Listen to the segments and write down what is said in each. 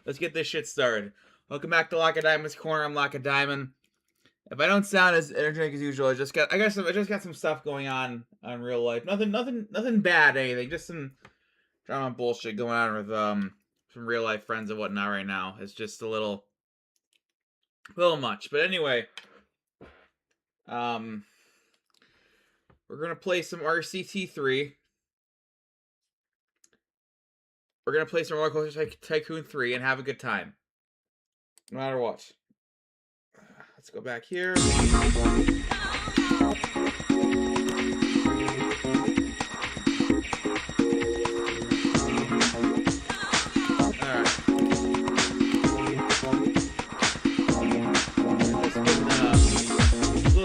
let's get this shit started. Welcome back to Lacedaemon's Corner. I'm Lacedaemon. If I don't sound as energetic as usual, I just got some stuff going on real life. Nothing bad, anything. Just some drama bullshit going on with some real life friends and whatnot right now. It's just a little much. But anyway, we're gonna play some RCT3. We're gonna play some Roller Coaster Tycoon 3 and have a good time, no matter what. Let's go back here.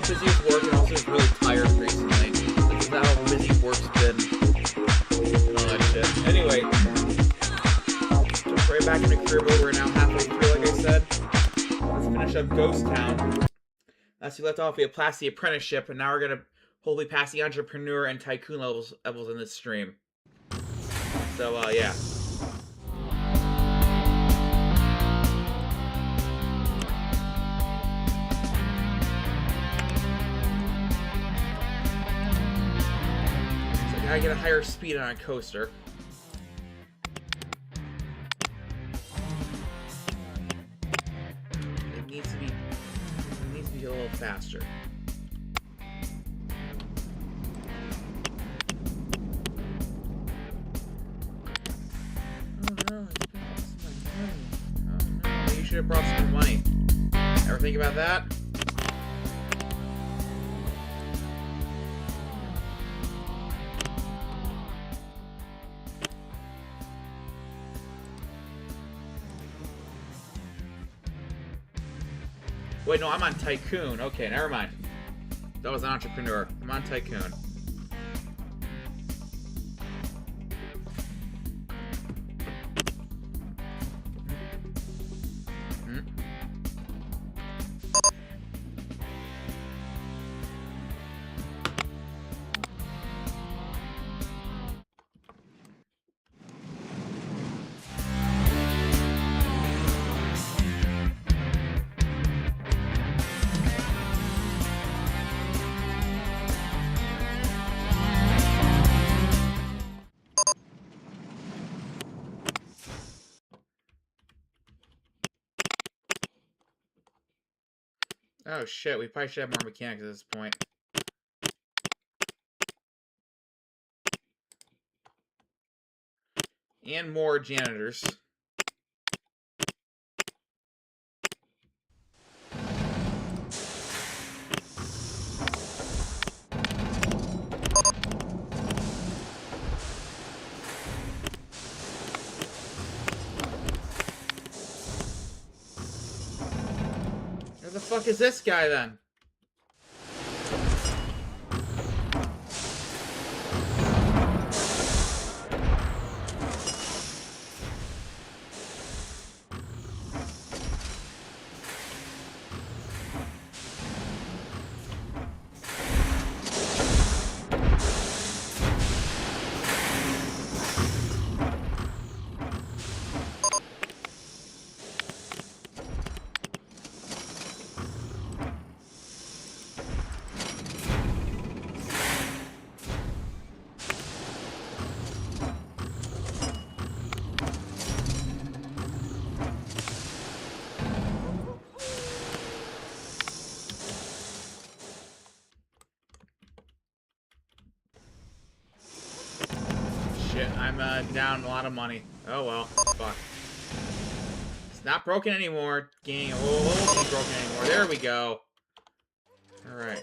Busy with work and also really tired recently. This is how busy work's been and all that shit. Anyway, jump right back into career mode. We're now halfway through, like I said. Let's finish up Ghost Town. Last we left off, we had passed the apprenticeship, and now we're gonna hopefully pass the entrepreneur and tycoon levels in this stream. So yeah. I get a higher speed on a coaster. It needs to be a little faster. Oh no, I lost my money. Oh no, you should have brought some money. Ever think about that? Wait, no, I'm on Tycoon. Okay, never mind. That was an entrepreneur. I'm on Tycoon. Oh shit, we probably should have more mechanics at this point. And more janitors. Where the fuck is this guy then? Shit, I'm down a lot of money. Oh well, fuck. It's not broken anymore, gang. It won't be broken anymore. There we go. Alright.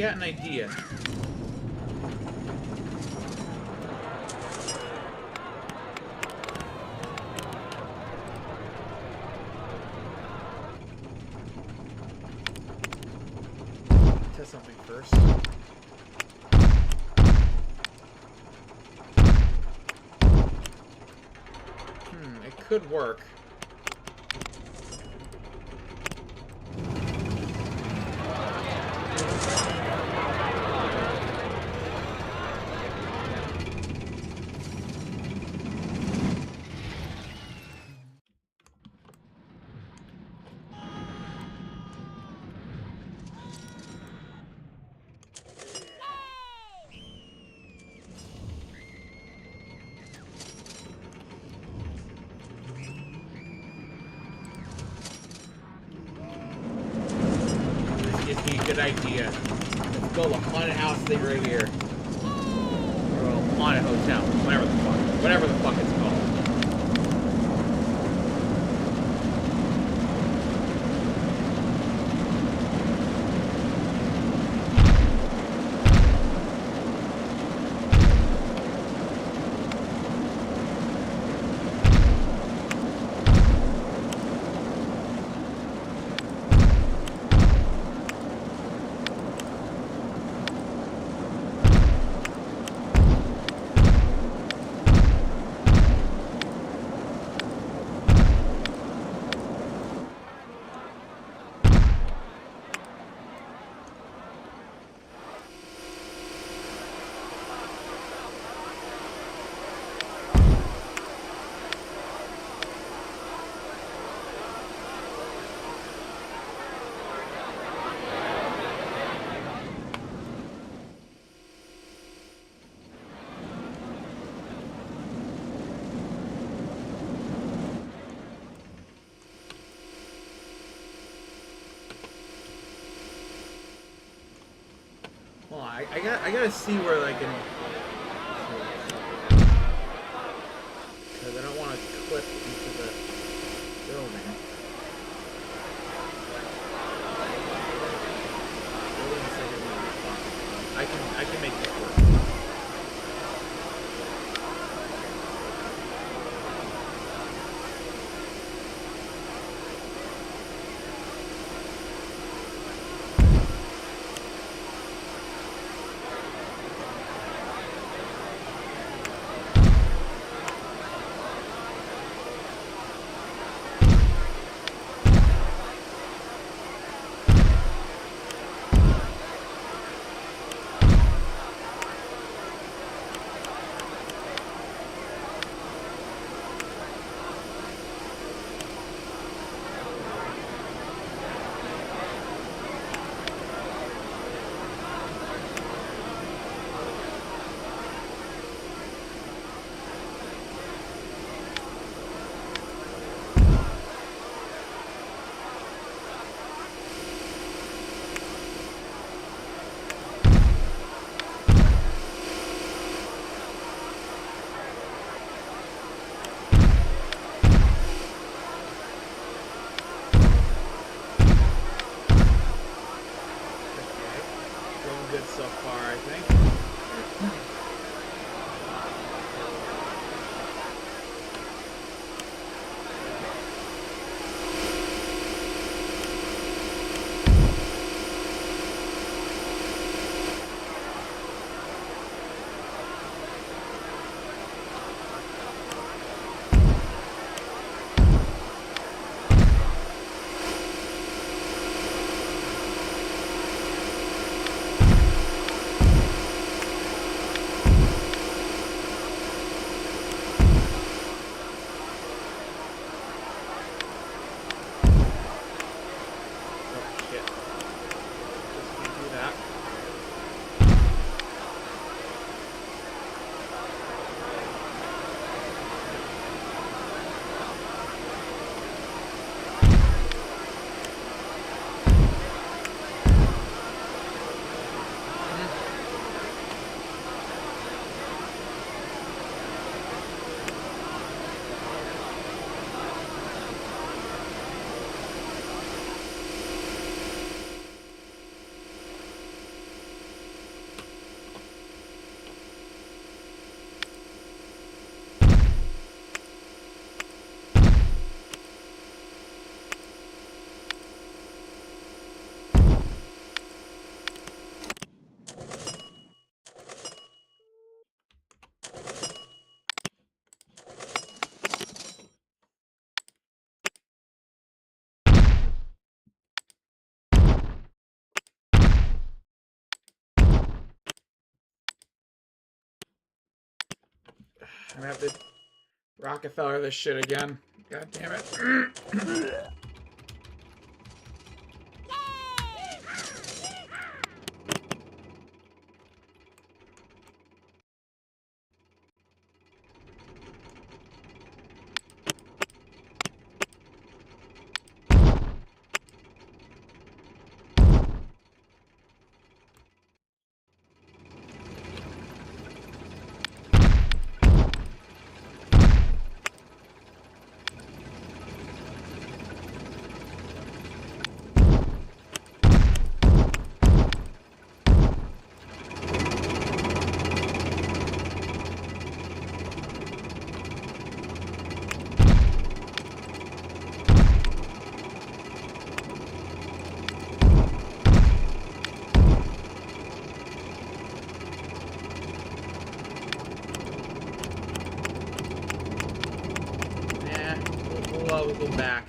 got an idea. Test something first. It could work. Good idea. Let's build a haunted house thing right here. Or a haunted hotel. Whatever the fuck. Whatever the fuck it's called. Well, I gotta see where I can, because I don't want to clip into the building. I can make this work. I'm gonna have to Rockefeller this shit again. God damn it. We'll go back.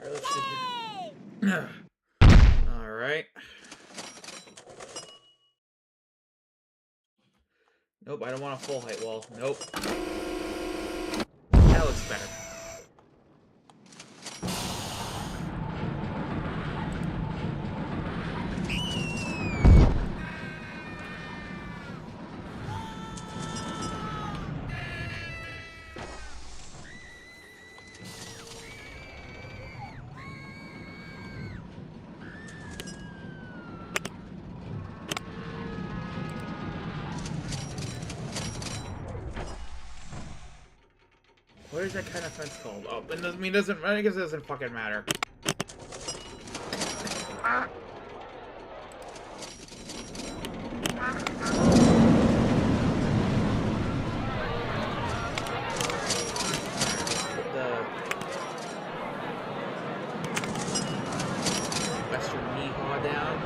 Alright, let's see here. Alright. Nope, I don't want a full height wall. Nope. That looks better. What is that kind of fence called? Oh, it doesn't mean I guess it doesn't fucking matter. Ah. Put the Western Yeehaw down.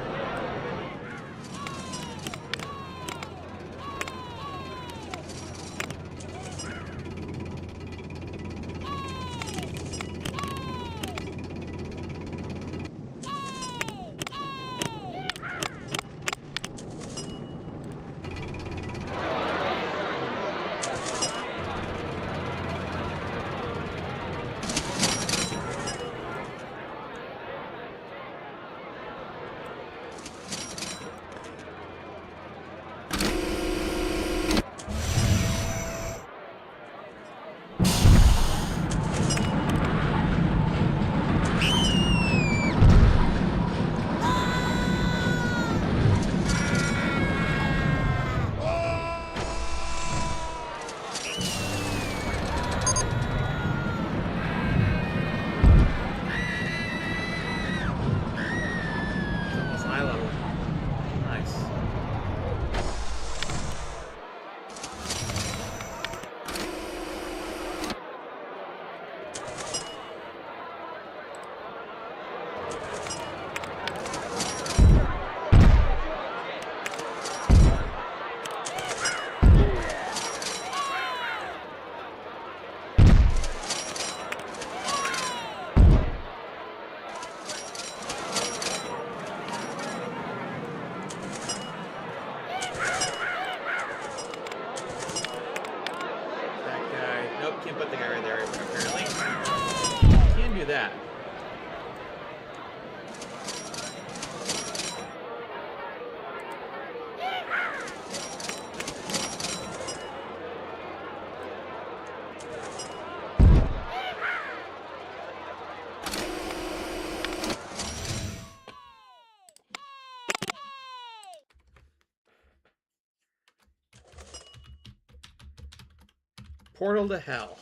Portal to Hell.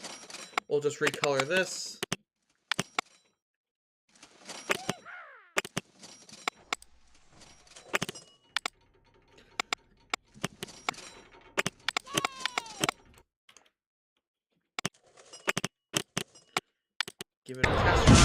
We'll just recolor this. Give it a test run.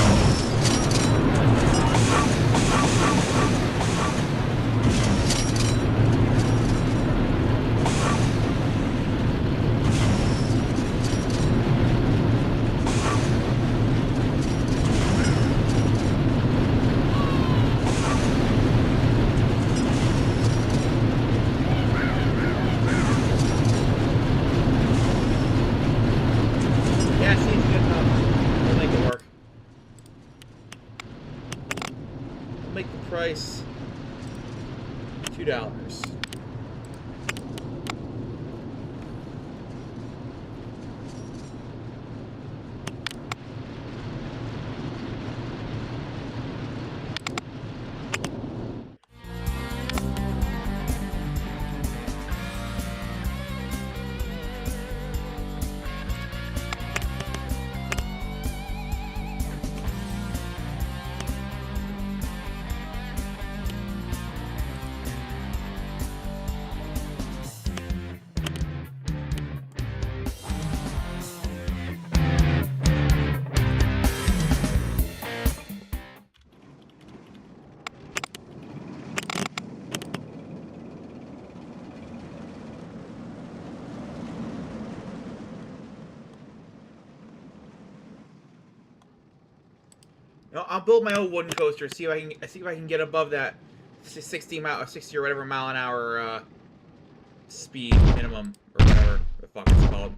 Yeah, it seems good enough. We'll make it work. We'll make the price $2. I'll build my own wooden coaster. See if I can get above that 60 or whatever mile an hour speed minimum or whatever the fuck it's called.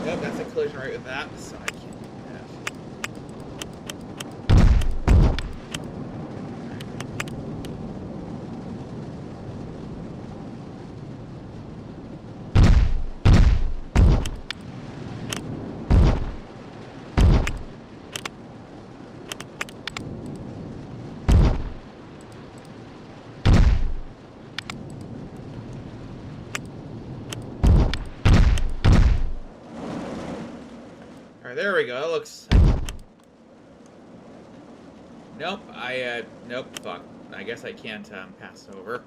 Yep, that's a collision right with that, so I can't do that. Alright, there we go. That looks... Nope, nope, fuck. I guess I can't, pass over.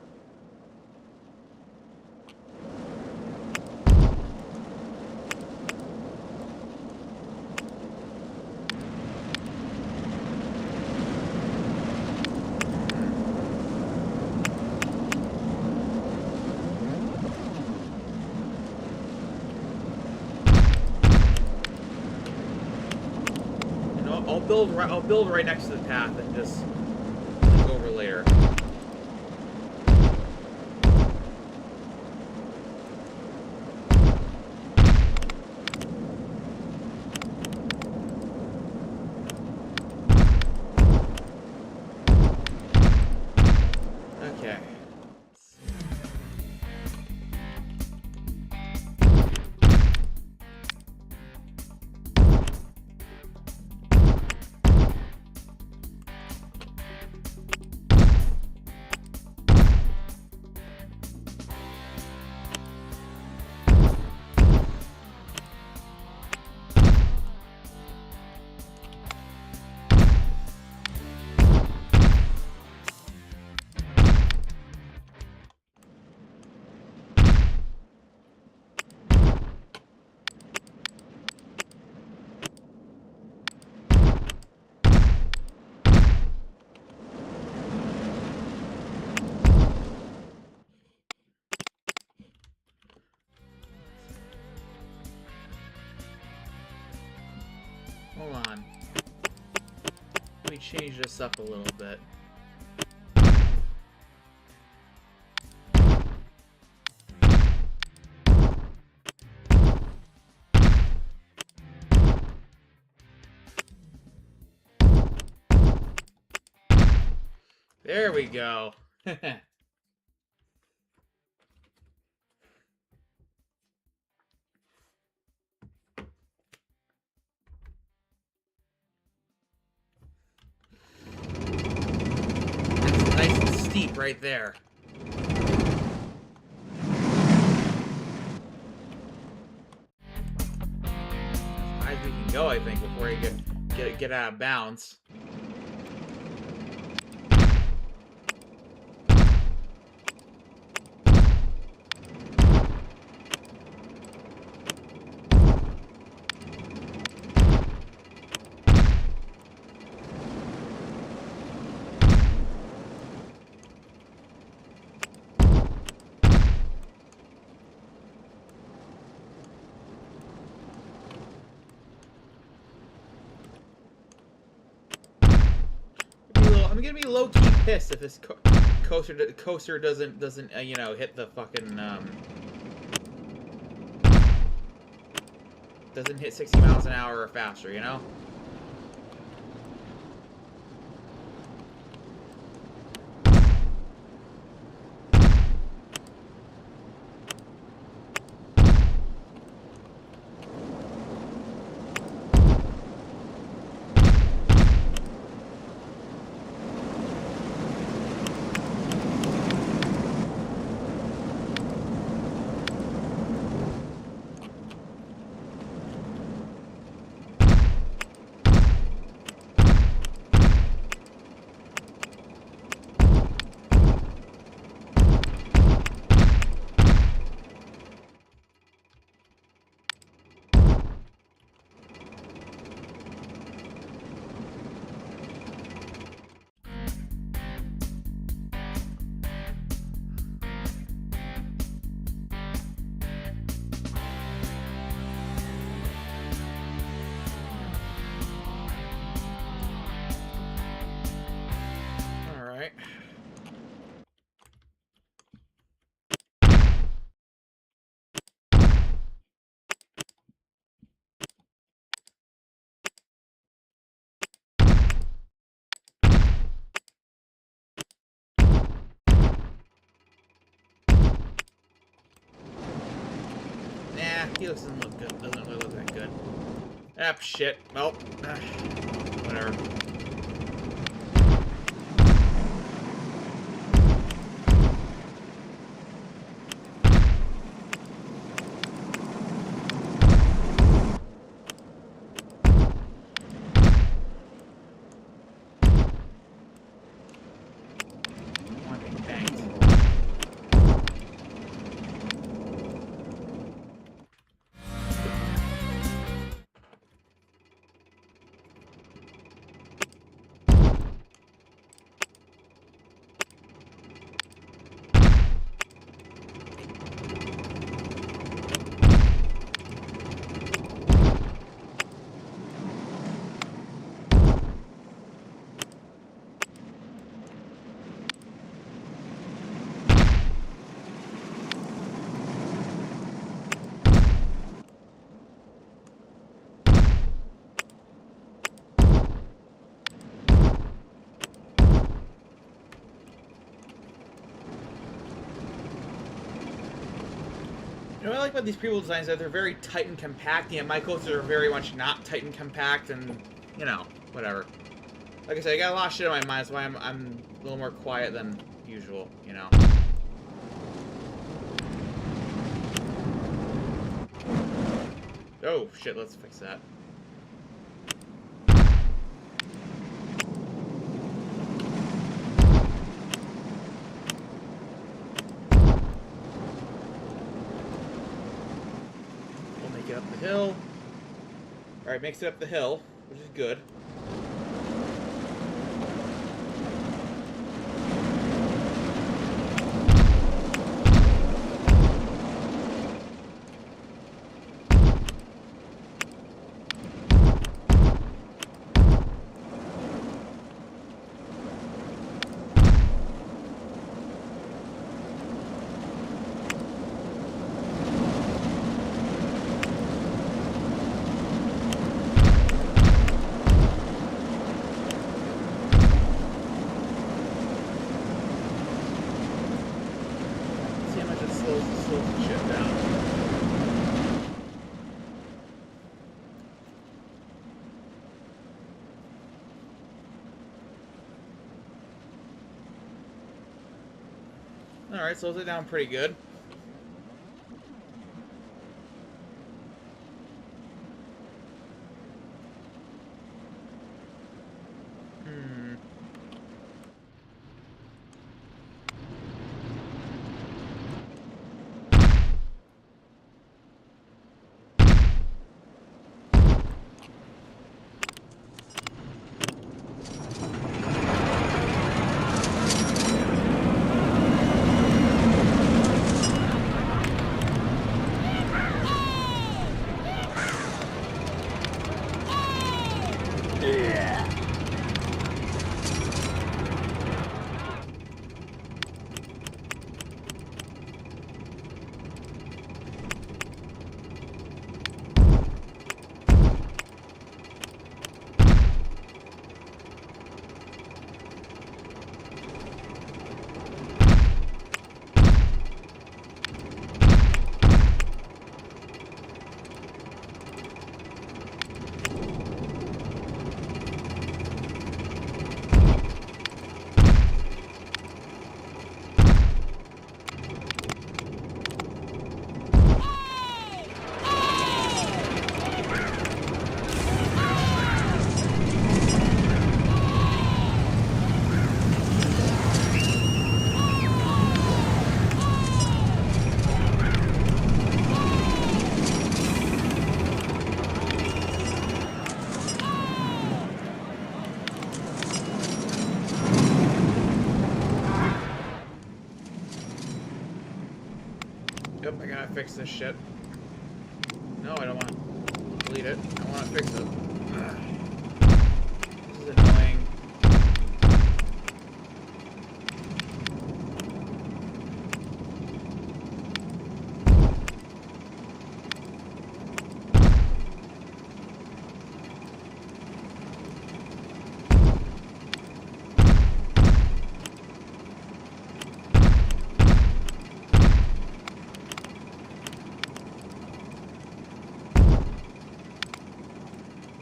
I'll build right next to the path and just take over later. Okay. Hold on. Let me change this up a little bit. There we go. Nice and steep right there. As high as we can go, I think, before you get out of bounds. I'm gonna be low-key pissed if this coaster doesn't you know, hit the fucking doesn't hit 60 miles an hour or faster, you know? He doesn't look good. Doesn't really look that good. Ah, shit. Well, whatever. You know what I like about these prequel designs is that they're very tight and compact, yet my coasters are very much not tight and compact, and, you know, whatever. Like I said, I got a lot of shit on my mind, that's why I'm a little more quiet than usual, you know. Oh, shit, let's fix that. Up the hill. Alright, makes it up the hill, which is good. slows the shit down. Alright, slows it down pretty good. Yep, I gotta fix this shit. No, I don't want to delete it. I want to fix it. This is annoying.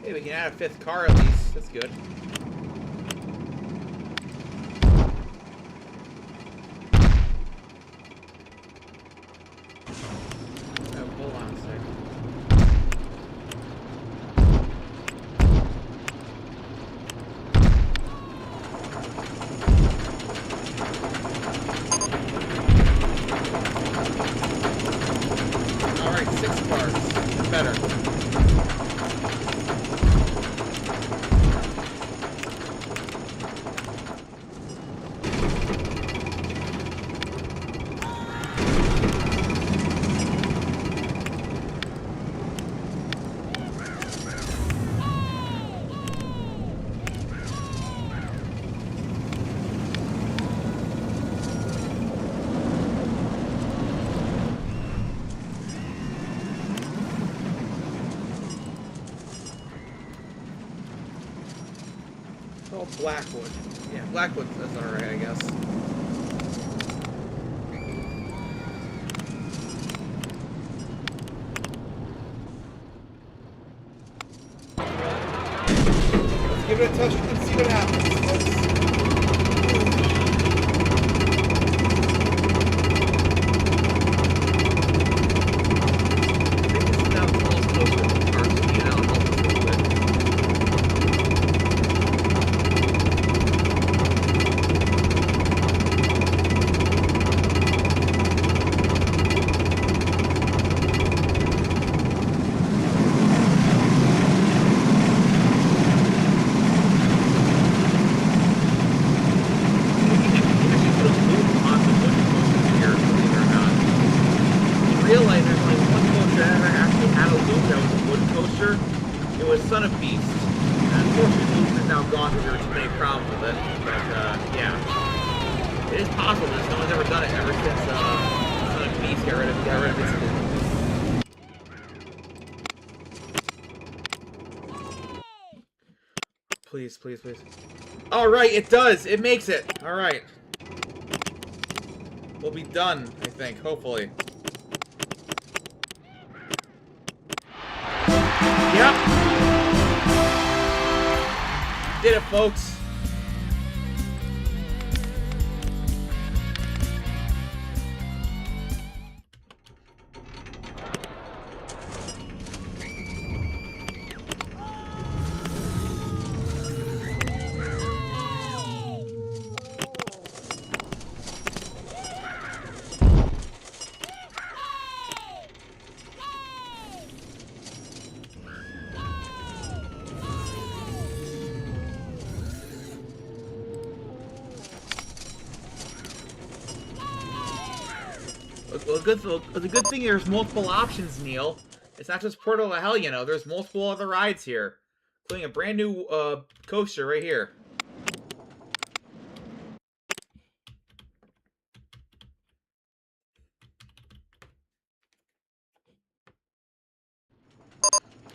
Hey, we can add a 5th car at least. That's good. Oh, hold on a sec. Alright, 6 cars. Better. Oh, Blackwood. Yeah, Blackwood is alright, I guess. Let's give it a touch and see what happens, folks. It was Son of Beast. Unfortunately, it's now gone because there were too many problems with it. But, yeah. It is possible that no one's ever done it ever since Son of Beast got rid of its... Please, please, please. Alright, it does! It makes it! Alright. We'll be done, I think, hopefully. Did it, folks. Well, the good thing there's multiple options, Neil. It's not just Portal to Hell, you know. There's multiple other rides here, including a brand new coaster right here.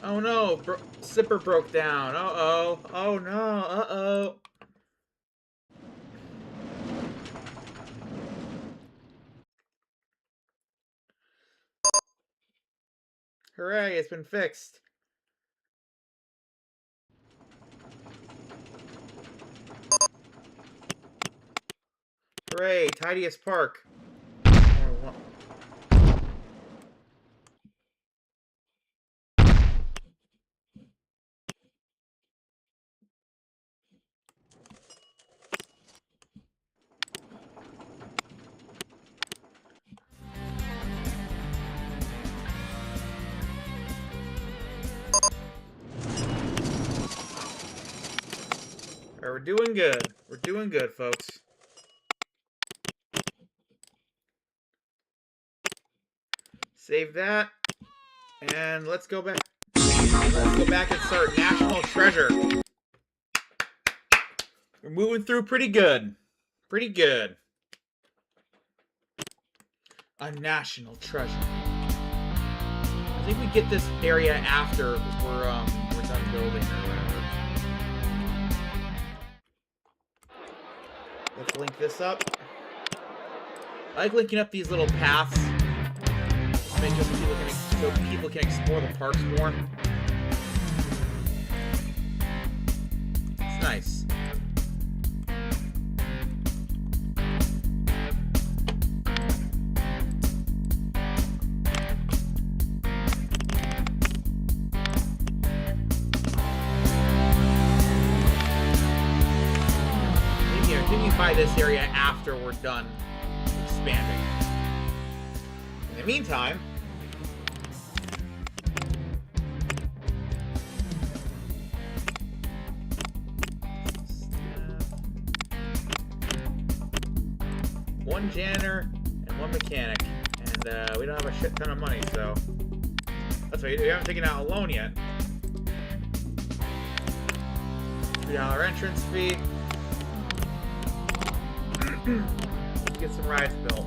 Oh no, Zipper broke down. Uh-oh. Oh no, uh-oh. Hooray, it's been fixed. Hooray, tidiest park. We're doing good. We're doing good, folks. Save that. And let's go back. Let's go back and start National Treasure. We're moving through pretty good. Pretty good. A National Treasure. I think we get this area after we're done building or whatever. Let's link this up. I like linking up these little paths. Just make sure so people can explore the parks more. It's nice. By this area after we're done expanding. In the meantime, one janitor and one mechanic, and we don't have a shit ton of money, so that's why we haven't taken out a loan yet. $3 entrance fee. Get some rides built.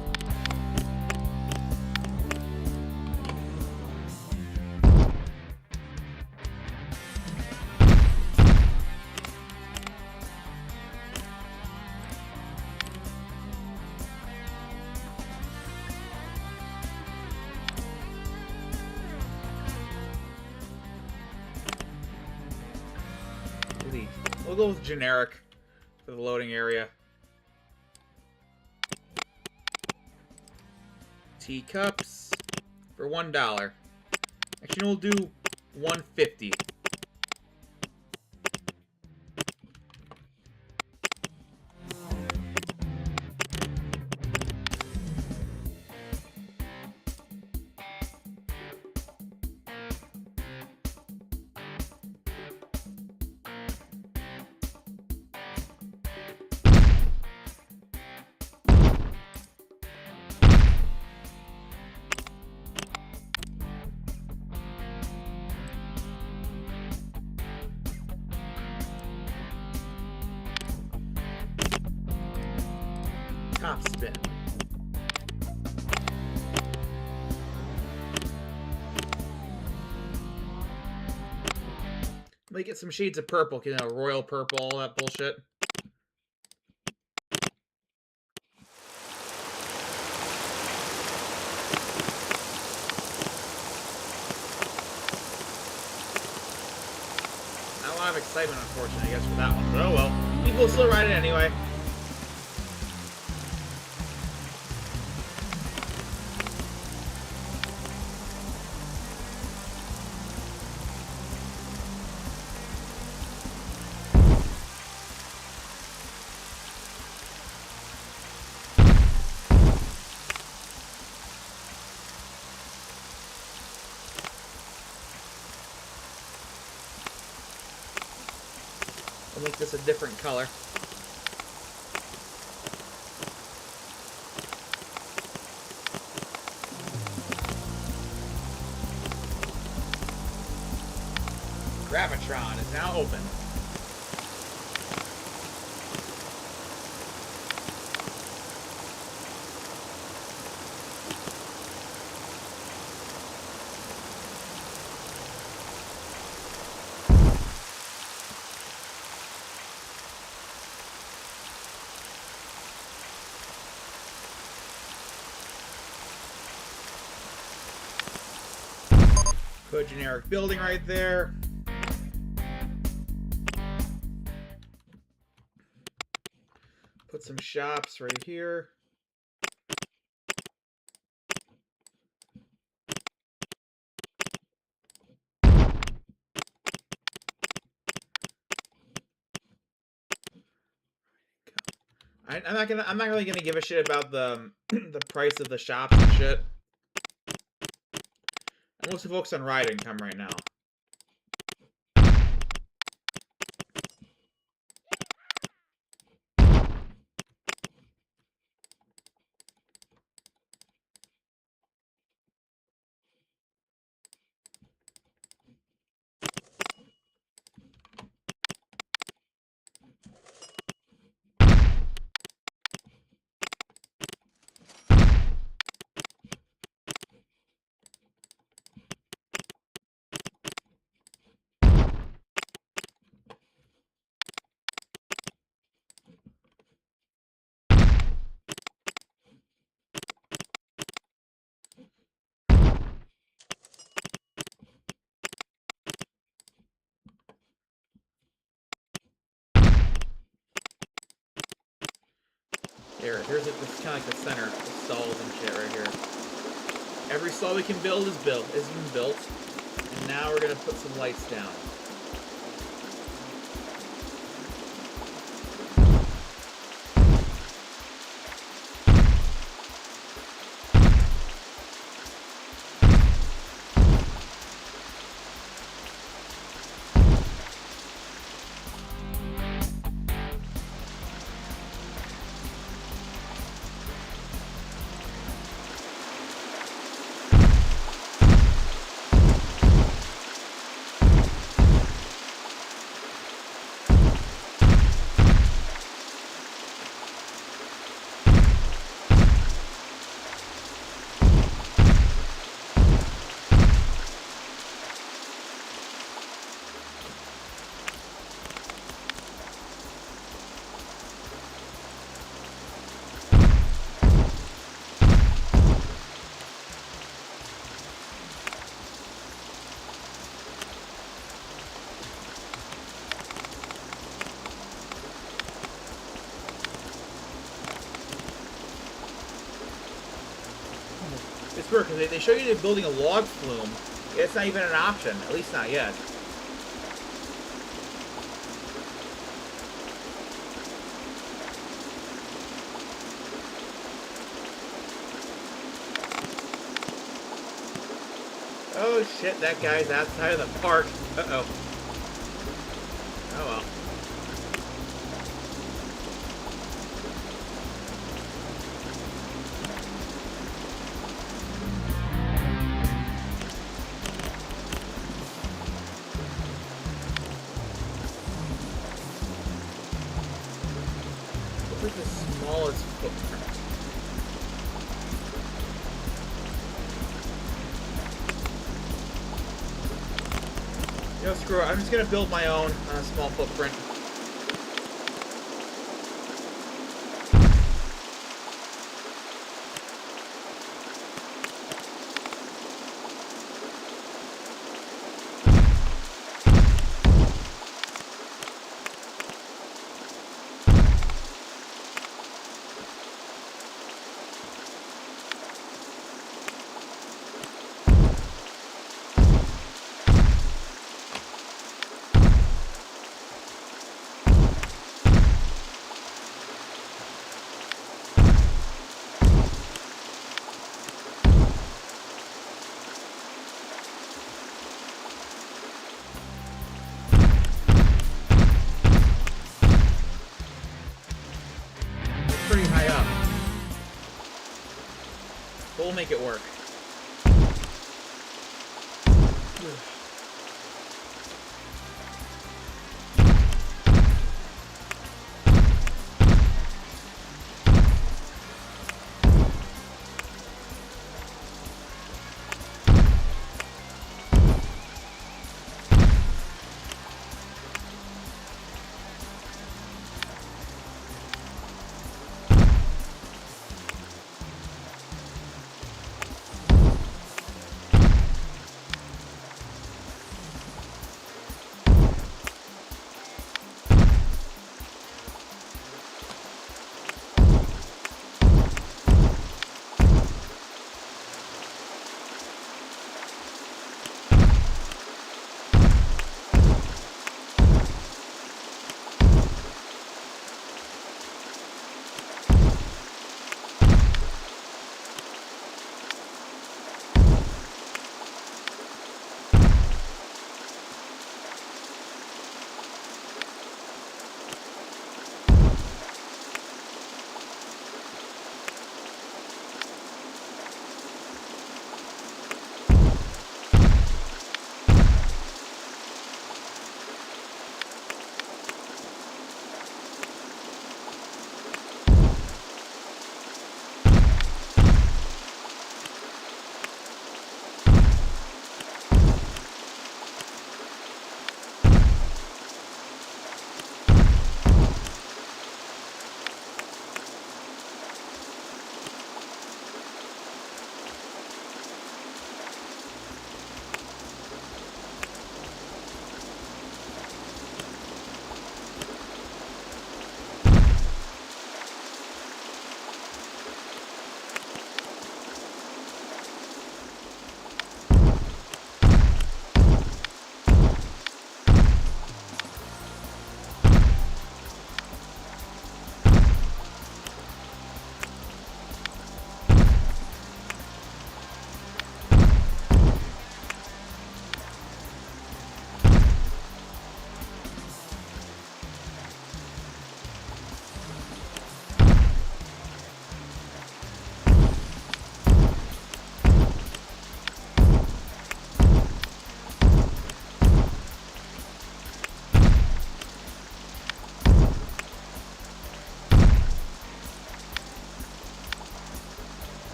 We'll go with generic for the loading area. Teacups for $1. Actually, we'll do $1.50. Top spin. Let me get some shades of purple, you know, royal purple, all that bullshit. excitement, unfortunately, I guess, for that one. But oh well. People will still ride it anyway. We'll make this a different color. Gravitron is now open. Put a generic building right there. Put some shops right here. I'm not really gonna give a shit about the the price of the shops and shit. I'm mostly focused on ride income right now. Here's it. This is kind of like the center, the stalls and shit right here. Every stall we can build is been built, and now we're gonna put some lights down. It's weird because they show you they're building a log flume. It's not even an option, at least not yet. Oh shit, that guy's outside of the park. Uh-oh. Oh well. What's the smallest footprint? You know, screw it. I'm just gonna build my own small footprint. pretty high up. But we'll make it work.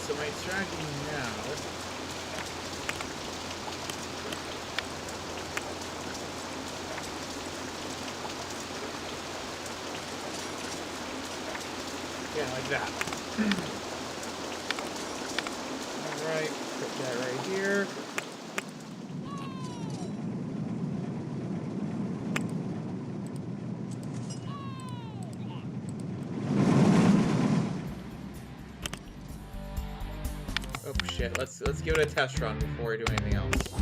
So my strategy now... Yeah, like that. Alright, put that right here. Oh shit, let's give it a test run before we do anything else.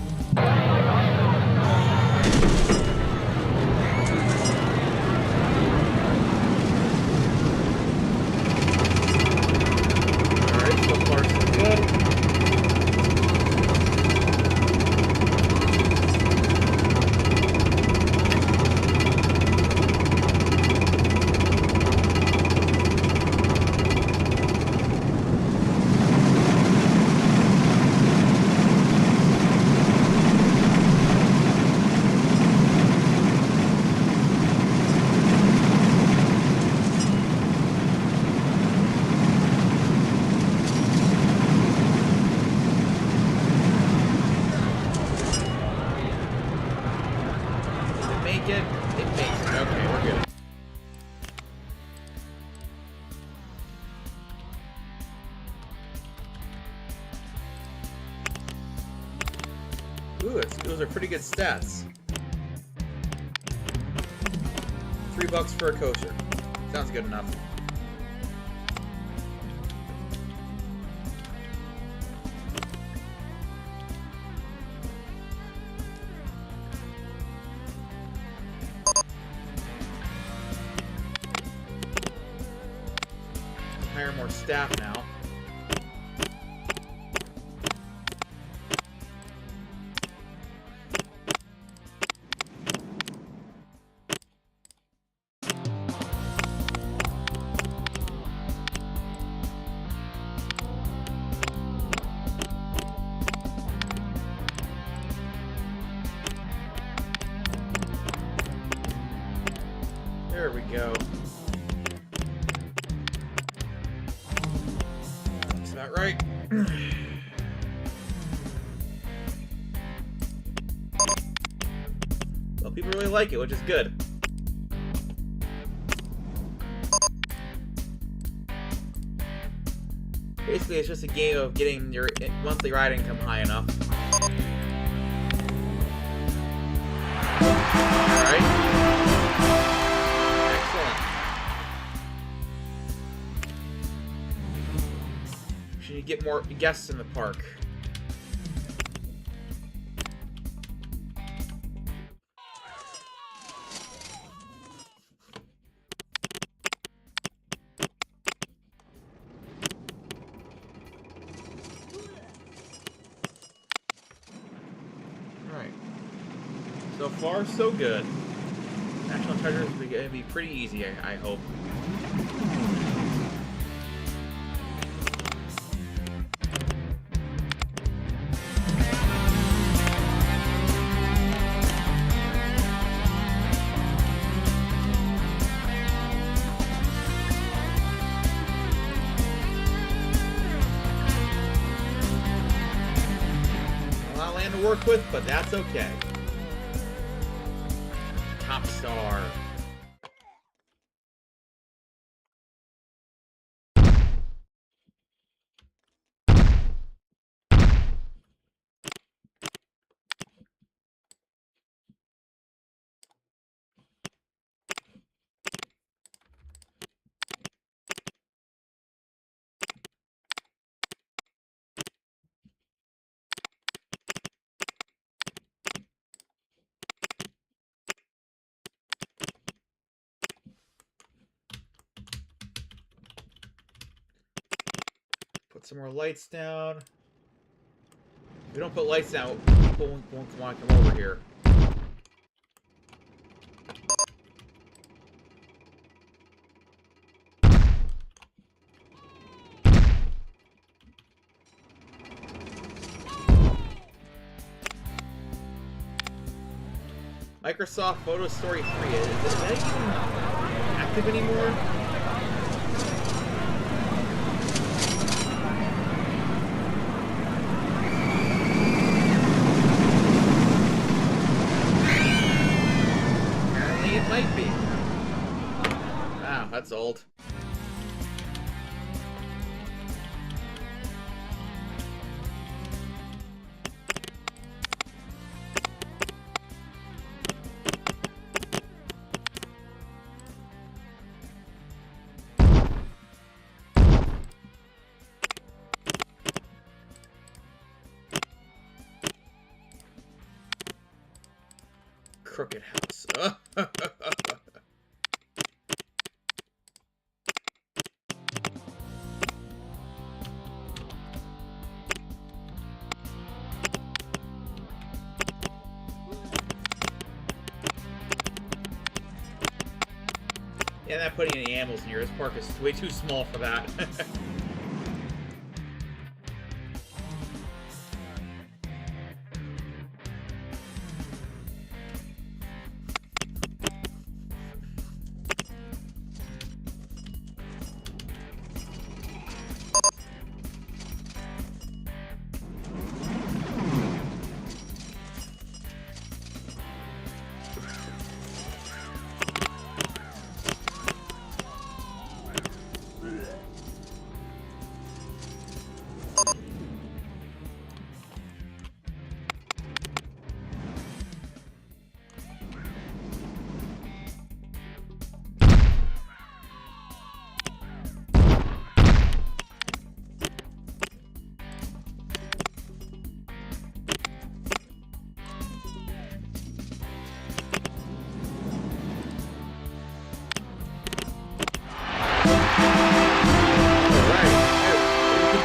Alright, so far so good. Those are pretty good stats. $3 for a coaster. Sounds good enough. Hire more staff now. There we go. That's about right. Well, people really like it, which is good. Basically, it's just a game of getting your monthly ride income high enough. Alright. Should you get more guests in the park? Alright. So far, so good. National Treasure is going to be pretty easy, I hope. To work with, but that's okay. Top star. Put some more lights down. If we don't put lights down, people won't want to come over here. Microsoft Photo Story 3. Is that even active anymore? Apparently it might be. Wow, that's old. Crooked house. Yeah, not putting any animals in here. This park is way too small for that.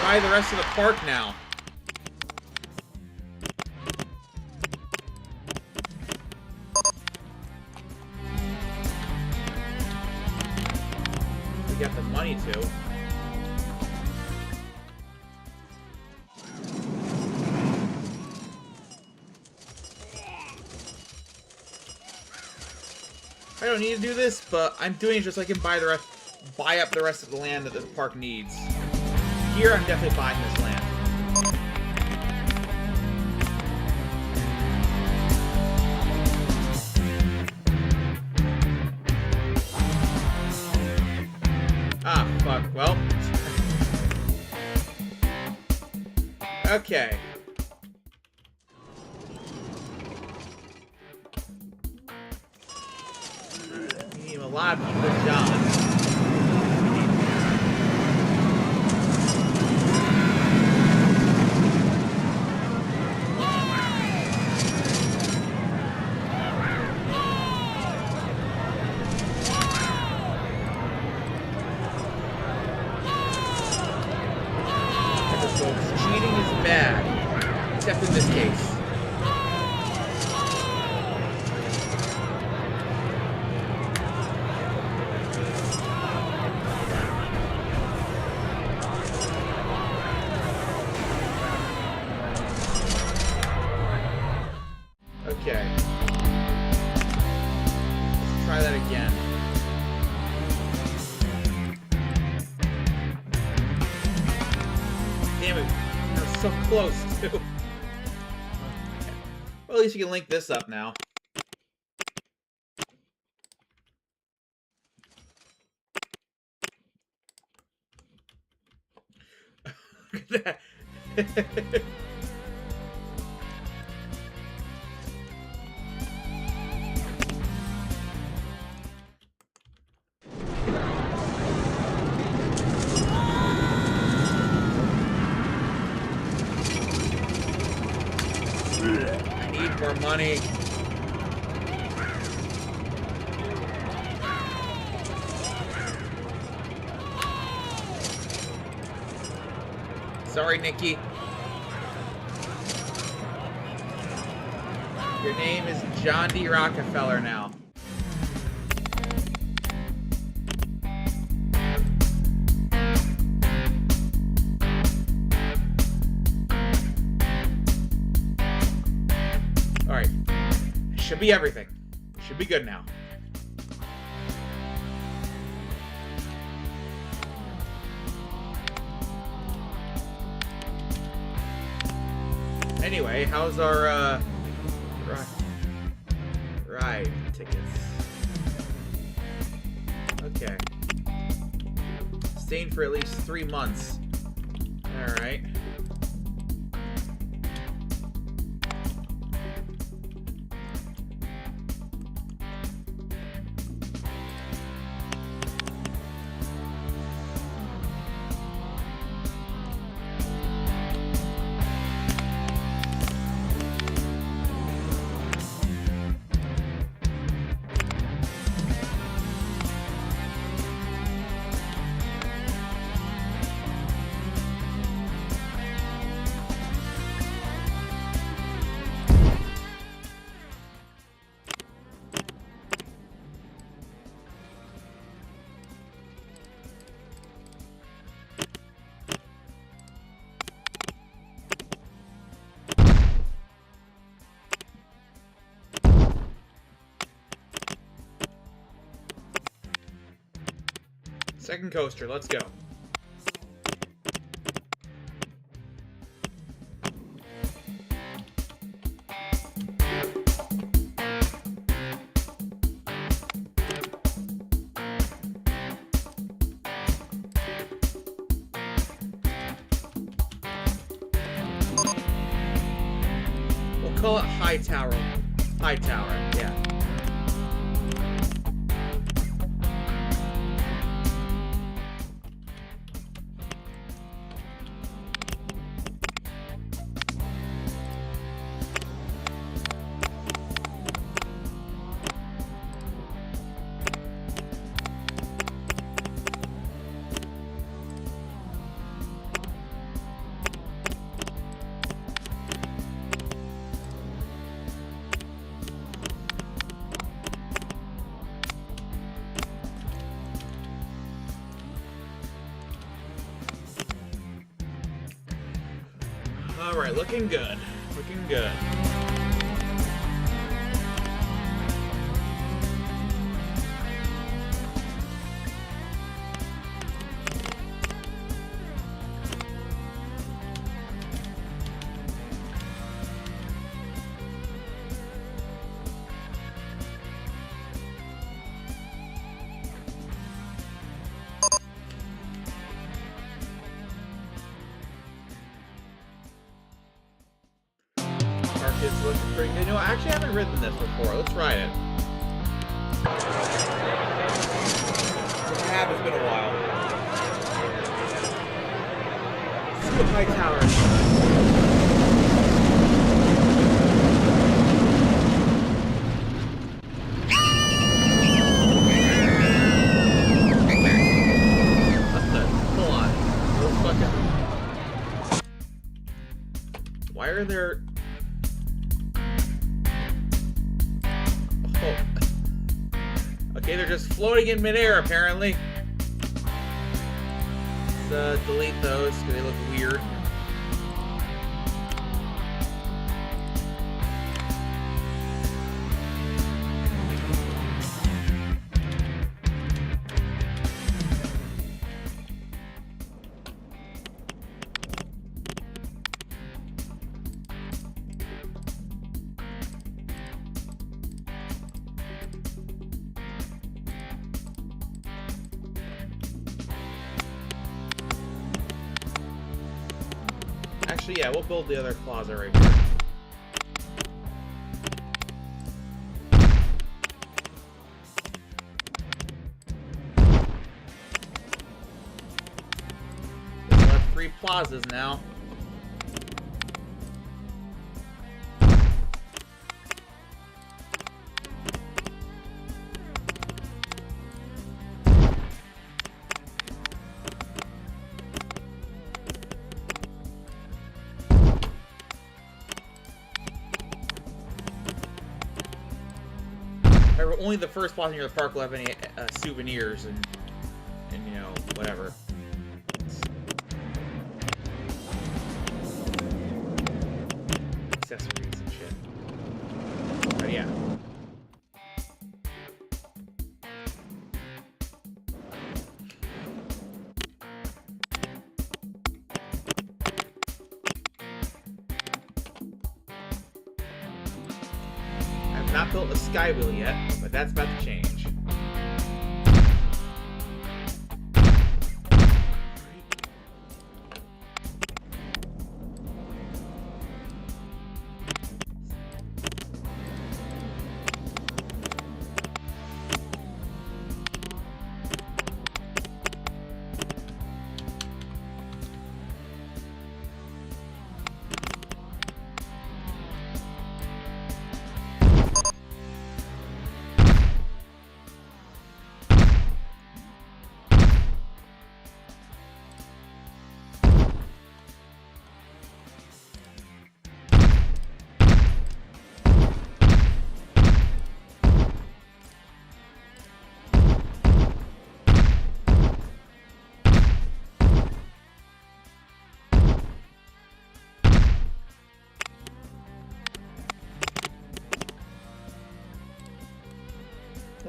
buy the rest of the park now. We got the money to. I don't need to do this, but I'm doing it just so I can buy up the rest of the land that the park needs. Here, I'm definitely buying this land. Ah, fuck. Well. Okay. We need a lot of people, John. Cheating is bad, except in this case. Okay. Let's try that again. Damn it. We're so close, too. Well, at least you can link this up now. Look at that. I need more money. Sorry, Nikki. Your name is John D. Rockefeller now. Alright. Should be everything. Should be good now. Anyway, how's our, ride tickets? Okay. Staying for at least 3 months. Alright. Second coaster, let's go. We'll call it High Tower. High Tower, yeah. Alright, looking good. Looking good. It's looking pretty good. You know, I actually haven't ridden this before. Let's ride it. If I have, it's been a while. Let's see what high tower is. What the? Hold on. Those fucking... Why are there... Oh. Okay, they're just floating in midair, apparently. Let's delete those, because they look weird. Actually, yeah, we'll build the other closet right here. We'll have 3 plazas now. Only the first plaza near the park will have any souvenirs and you know, whatever. Accessories and shit. But yeah. I've not built a sky wheel yet, but that's about to change.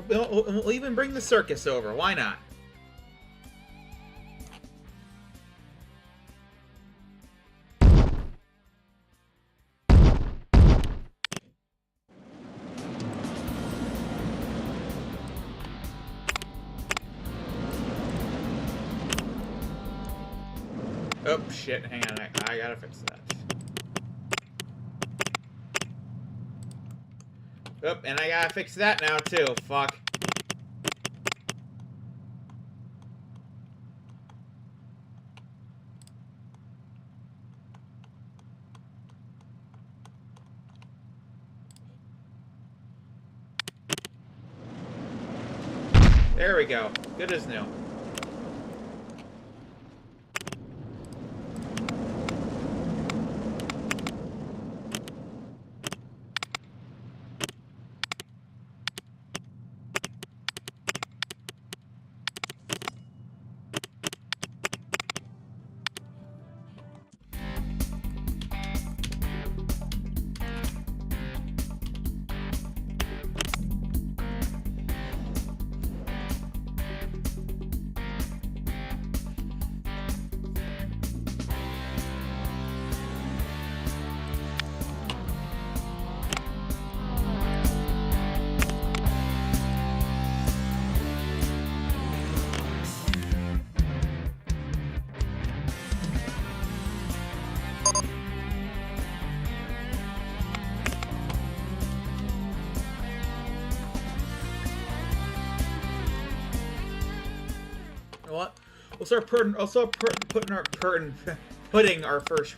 We'll even bring the circus over. Why not? Oh, shit. Hang on. I gotta fix that. Oh, and I gotta fix that now, too. Fuck. There we go. Good as new. putting our first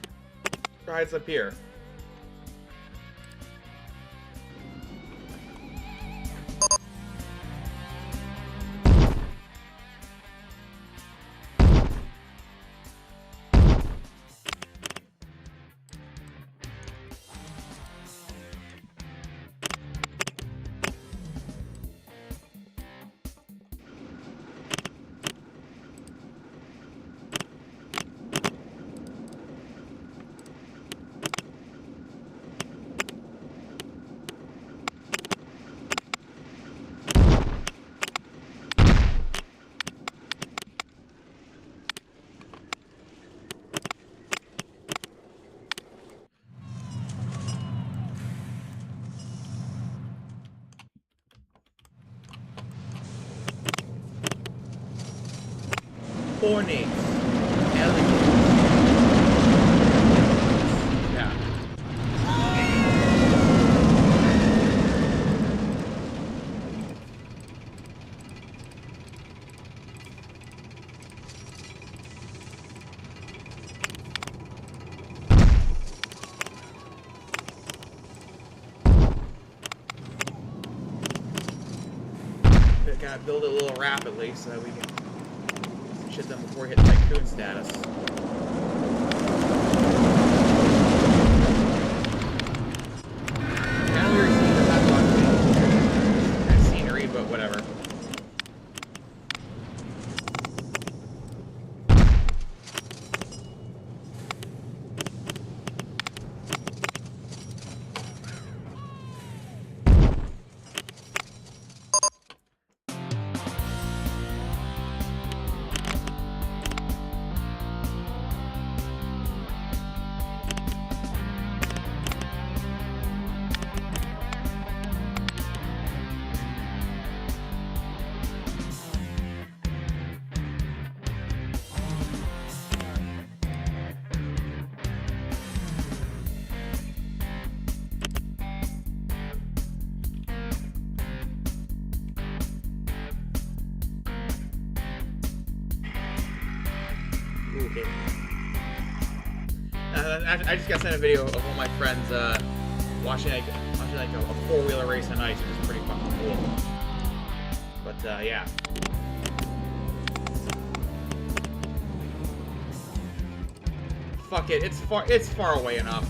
rides up here. Ornate. Elegant. Yeah. Gotta build it a little rapidly so that we can shit them before we hit Tycoon status. Kind of weird seeing the kind of scenery, but whatever. Okay. I just got sent a video of one of my friends watching like a four-wheeler race on ice, which is pretty fucking cool. But yeah. Fuck it, it's far away enough.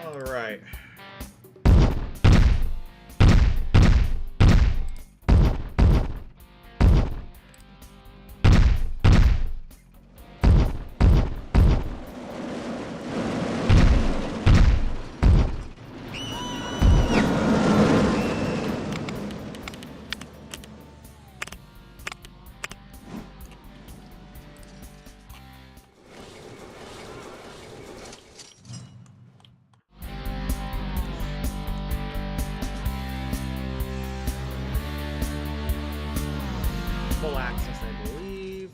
All right. Full access, I believe.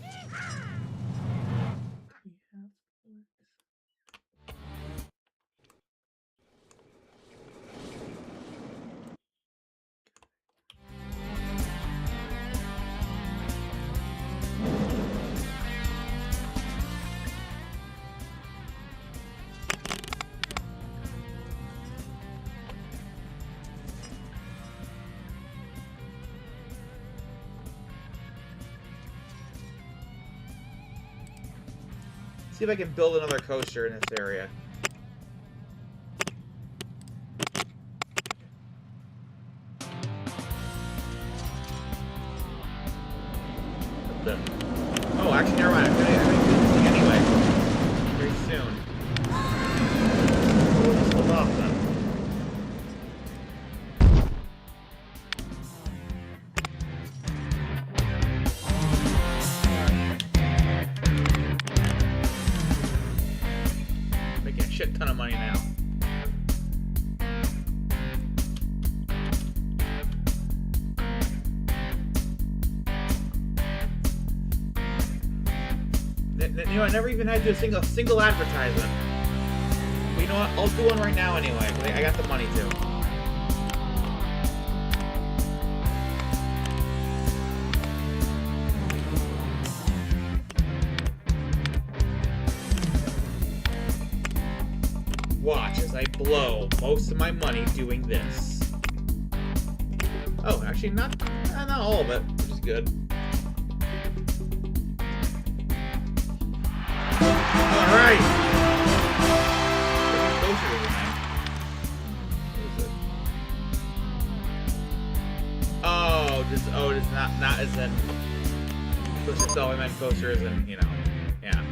See if I can build another coaster in this area. Oh, actually, never mind. I'm gonna do this thing anyway. Very soon. We'll just hold off then. Making a shit ton of money now. You know, I never even had to do a single advertisement. But you know what? I'll do one right now anyway. I got the money to. Watch as I blow most of my money doing this. Oh, actually, not all of it, which is good. Alright! Oh, just not as in push itself. I meant coaster as in, you know, yeah.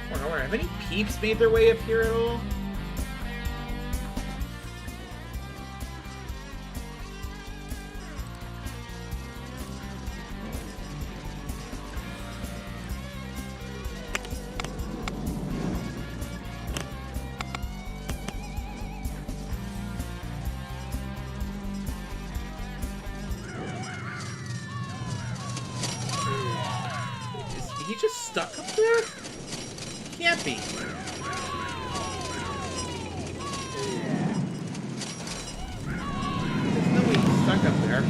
I wonder, have any peeps made their way up here at all? Is he just stuck up there? Can't be. There's no way he's stuck up there.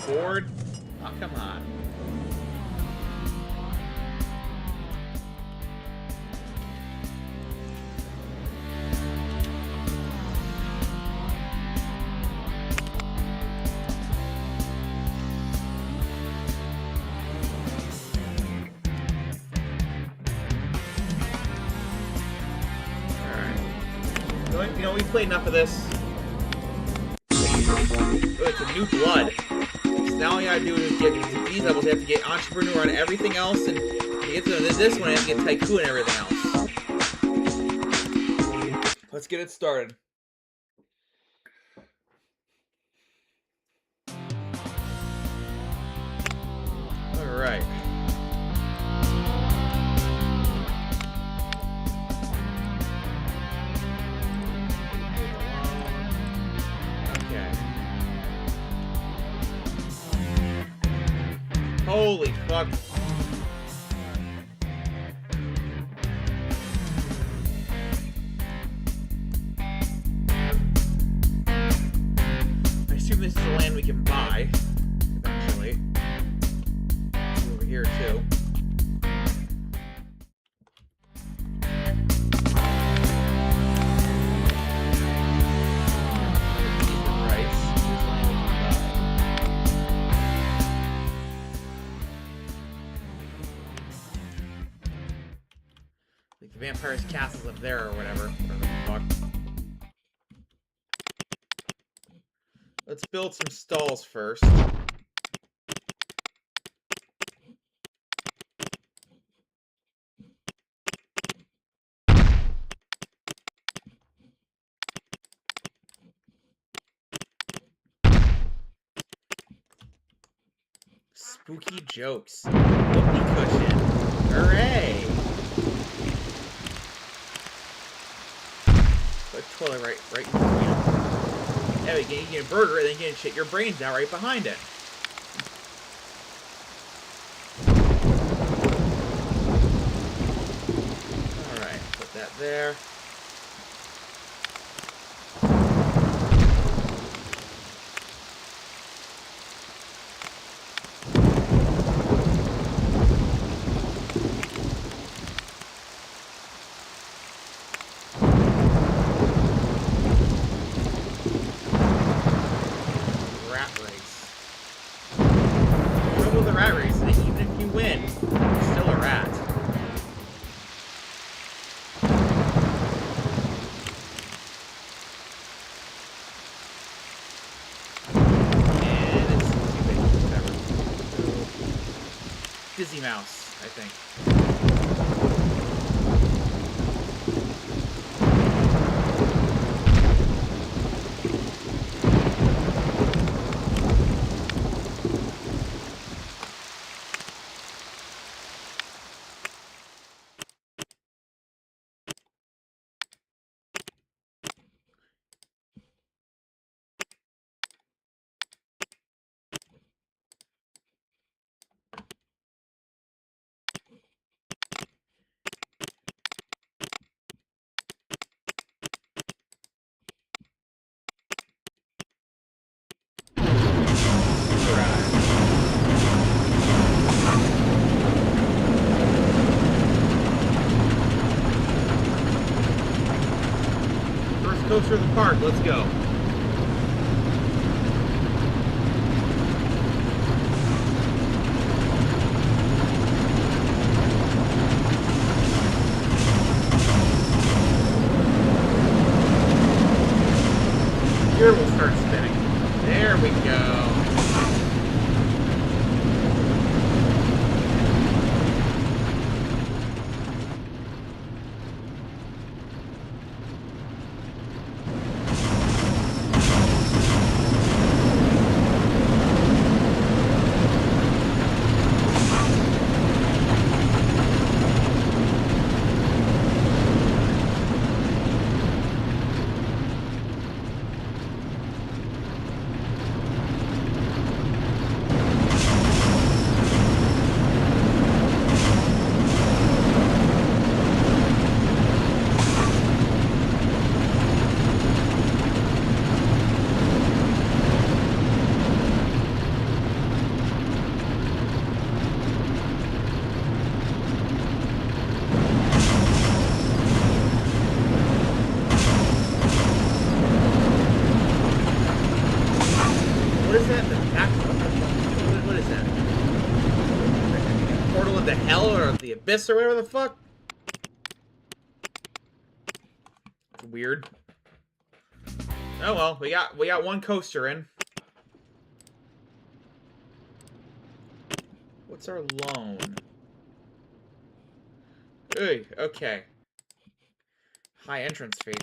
Bored? Oh, come on. Alright. You know, we played enough of this. Oh, it's a new blood. Now all you gotta do is get to these levels. You have to get Entrepreneur on everything else, and to get to this one, you have to get Tycoon and everything else. Let's get it started. All right. Holy fuck. I assume this is the land we can buy, eventually. Over here, too. Vampire's castle's up there or whatever the fuck. Let's build some stalls first. Spooky jokes. Whoopee cushion. Hooray! Put a toilet right in between them. There we you can eat a burger and then you can shit your brains out right behind it. Alright, put that there. Dizzy Mouse, I think. Coaster of the park, let's go. Here we'll start spinning. There we go. What is that? What is that? Portal into hell or the abyss or whatever the fuck? It's weird. Oh well, we got one coaster in. What's our loan? Hey, okay. High entrance fee.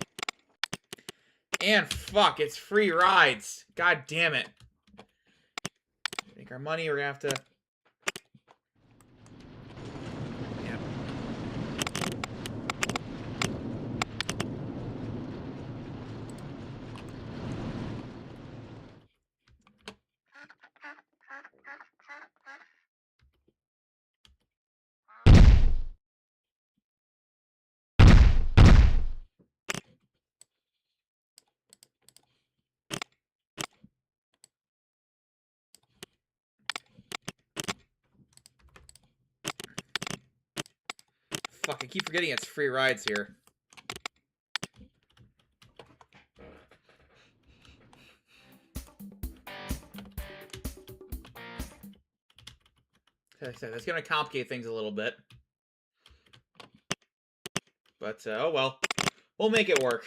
And fuck, it's free rides. God damn it. Make our money, we're gonna have to... Yeah. Fuck, I keep forgetting it's free rides here. Like I said, that's gonna complicate things a little bit. But, oh well. We'll make it work.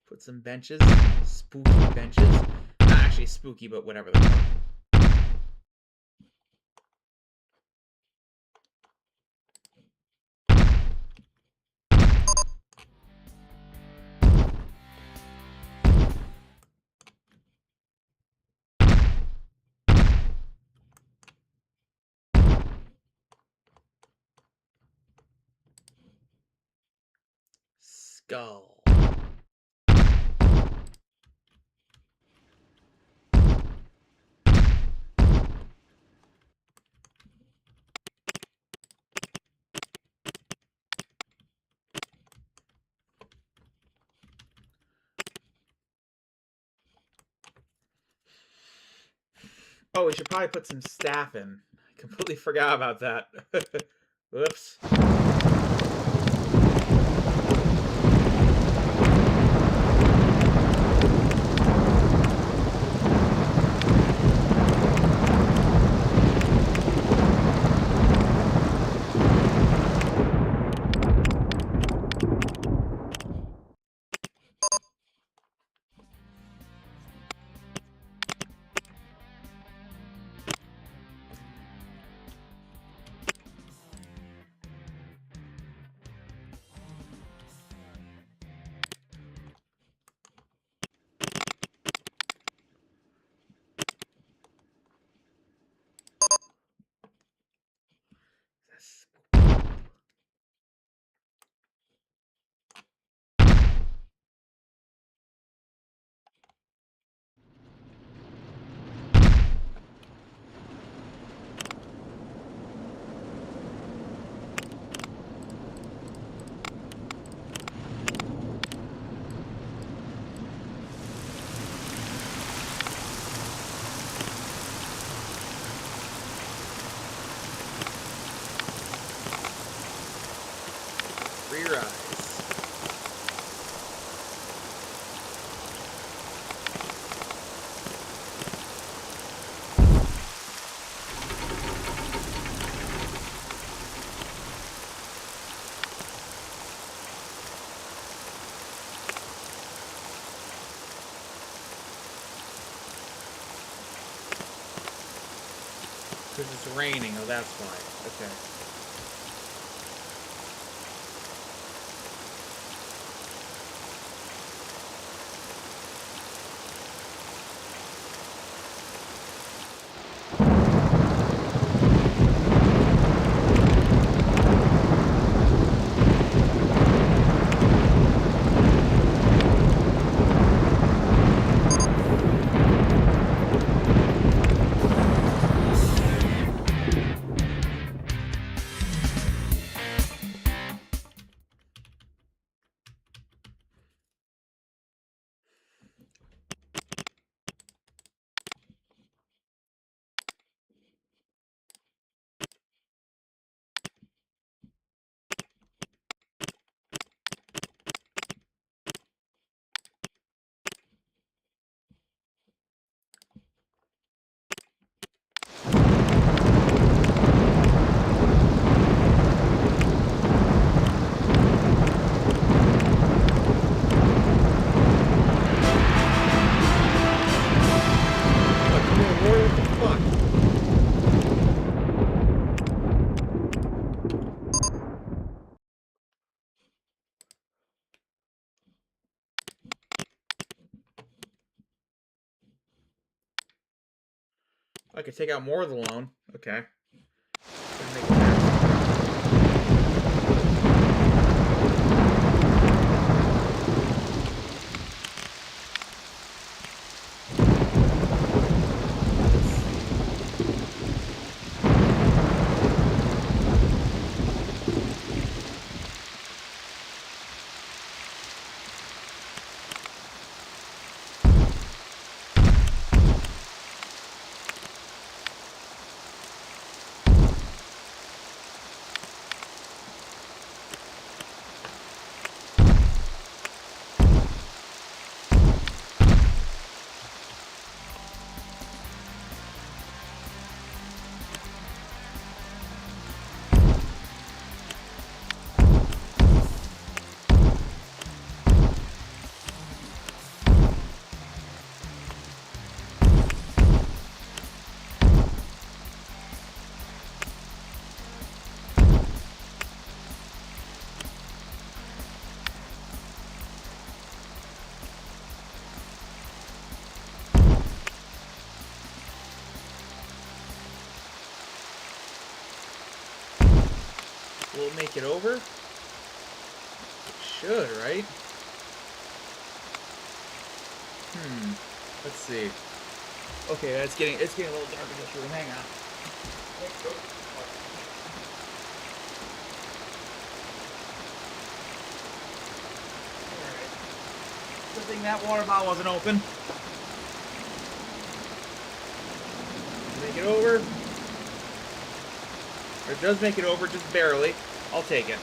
Put some benches. Spooky benches. Not actually spooky, but whatever the fuck. Skull. Oh, we should probably put some staff in. I completely forgot about that. Whoops. Free rise. Because it's raining. Oh, that's why. Okay. I could take out more of the loan. Okay. Will it make it over? It should, right? Let's see. Okay, it's getting a little dark in this room. Hang on. Alright. Good thing that water bottle wasn't open. Make it over. Or it does make it over, just barely. I'll take it.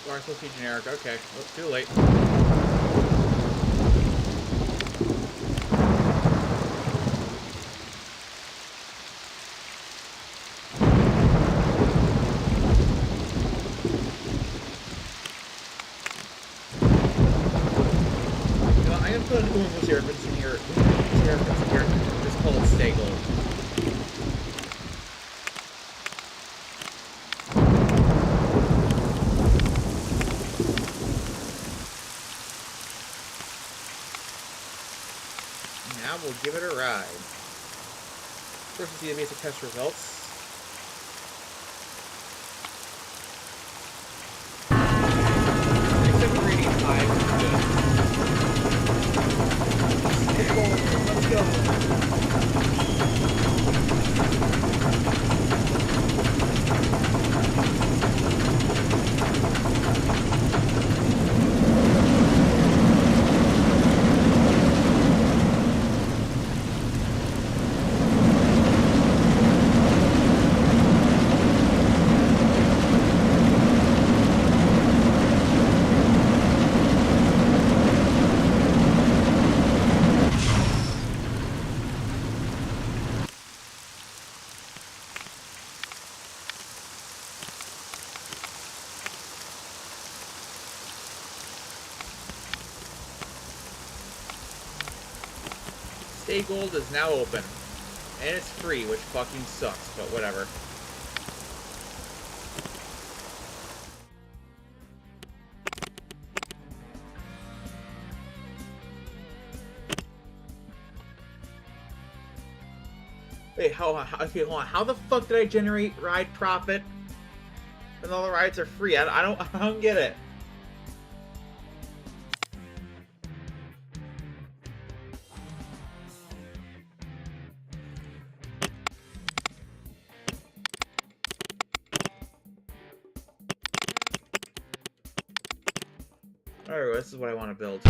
Are supposed to be generic. Okay. Oh, too late. You know, I'm gonna put an Umo's hairpins in here. Just call it Stay Gold. Now we'll give it a ride. First, we'll see the basic test results. Except for rating 5 is good. Let's go. Stay Gold is now open. And it's free, which fucking sucks, but whatever. Wait, okay, hold on. How the fuck did I generate ride profit? When all the rides are free? I don't get it. Alright, this is what I want to build.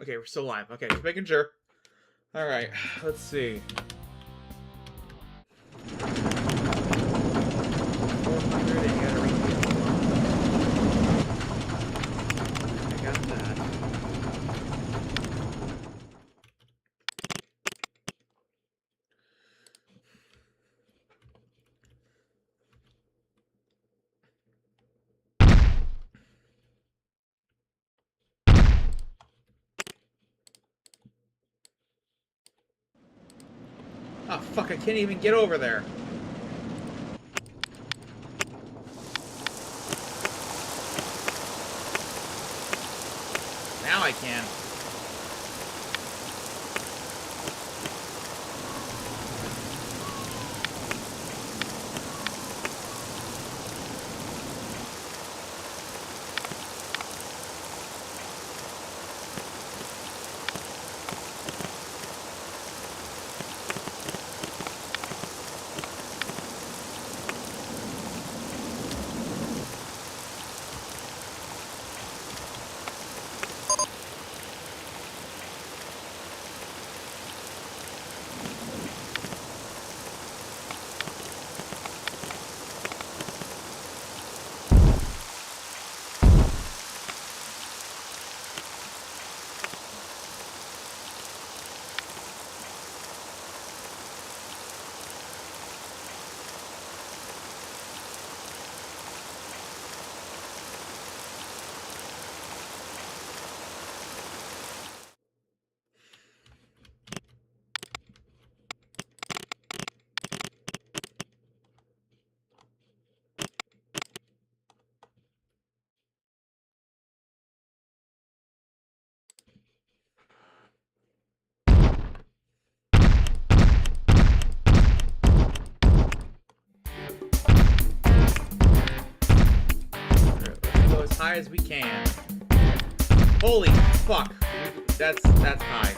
Okay, we're still alive. Okay, just making sure. Alright, let's see. 400, and you gotta repeat. I got that. Oh, fuck, I can't even get over there. Now I can. As high as we can. Holy fuck. That's high.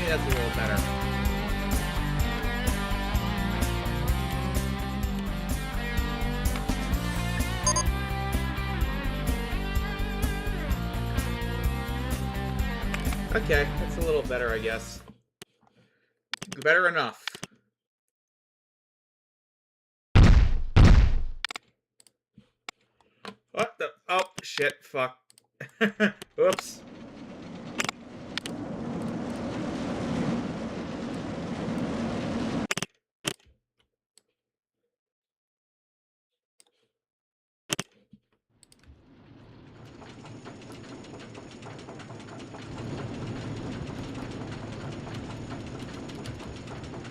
That's a little better. Okay, that's a little better, I guess. Better enough. What the? Oh, shit, fuck. Oops.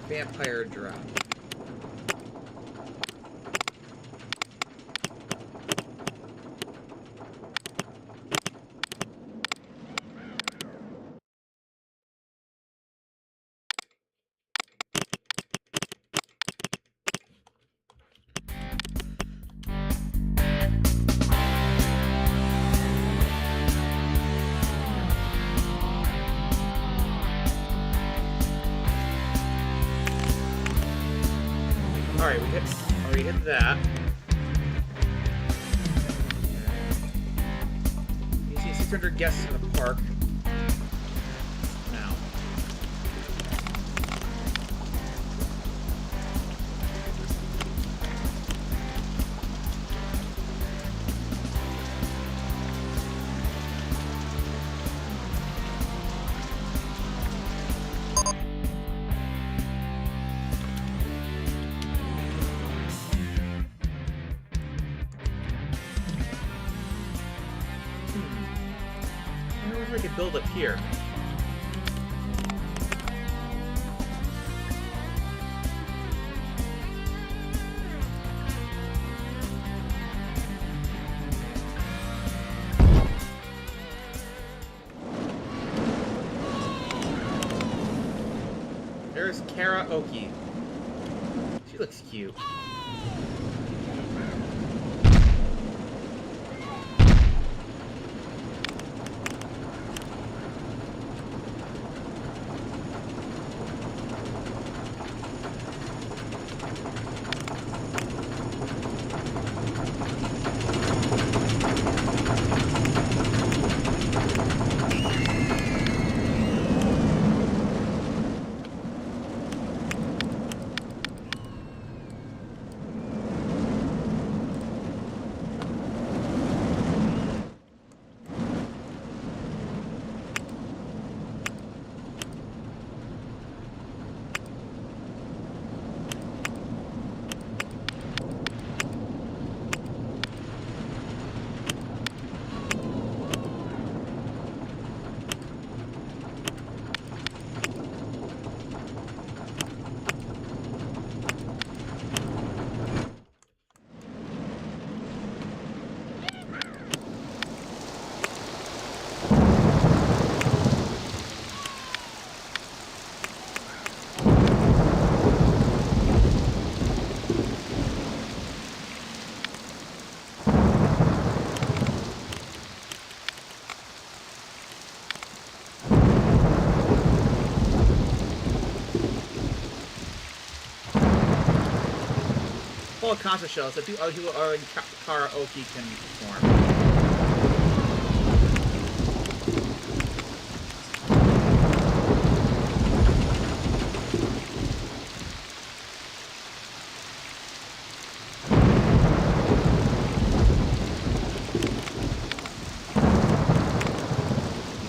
Vampire drop. Alright, we hit that. You see 600 guests in the park. Now. wonder if I could build up here. There's Karaoke. She looks cute. Full concert shows that other people are in karaoke can perform.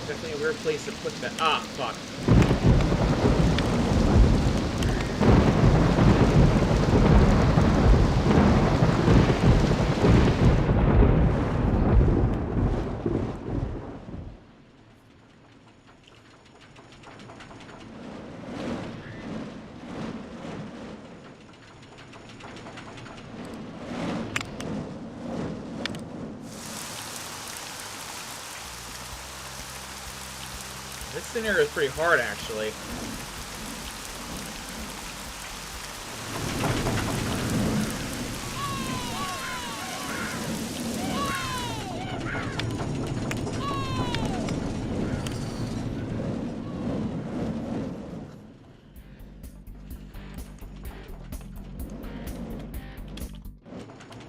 Definitely a weird place to put that. Ah, fuck. This scenario is pretty hard, actually.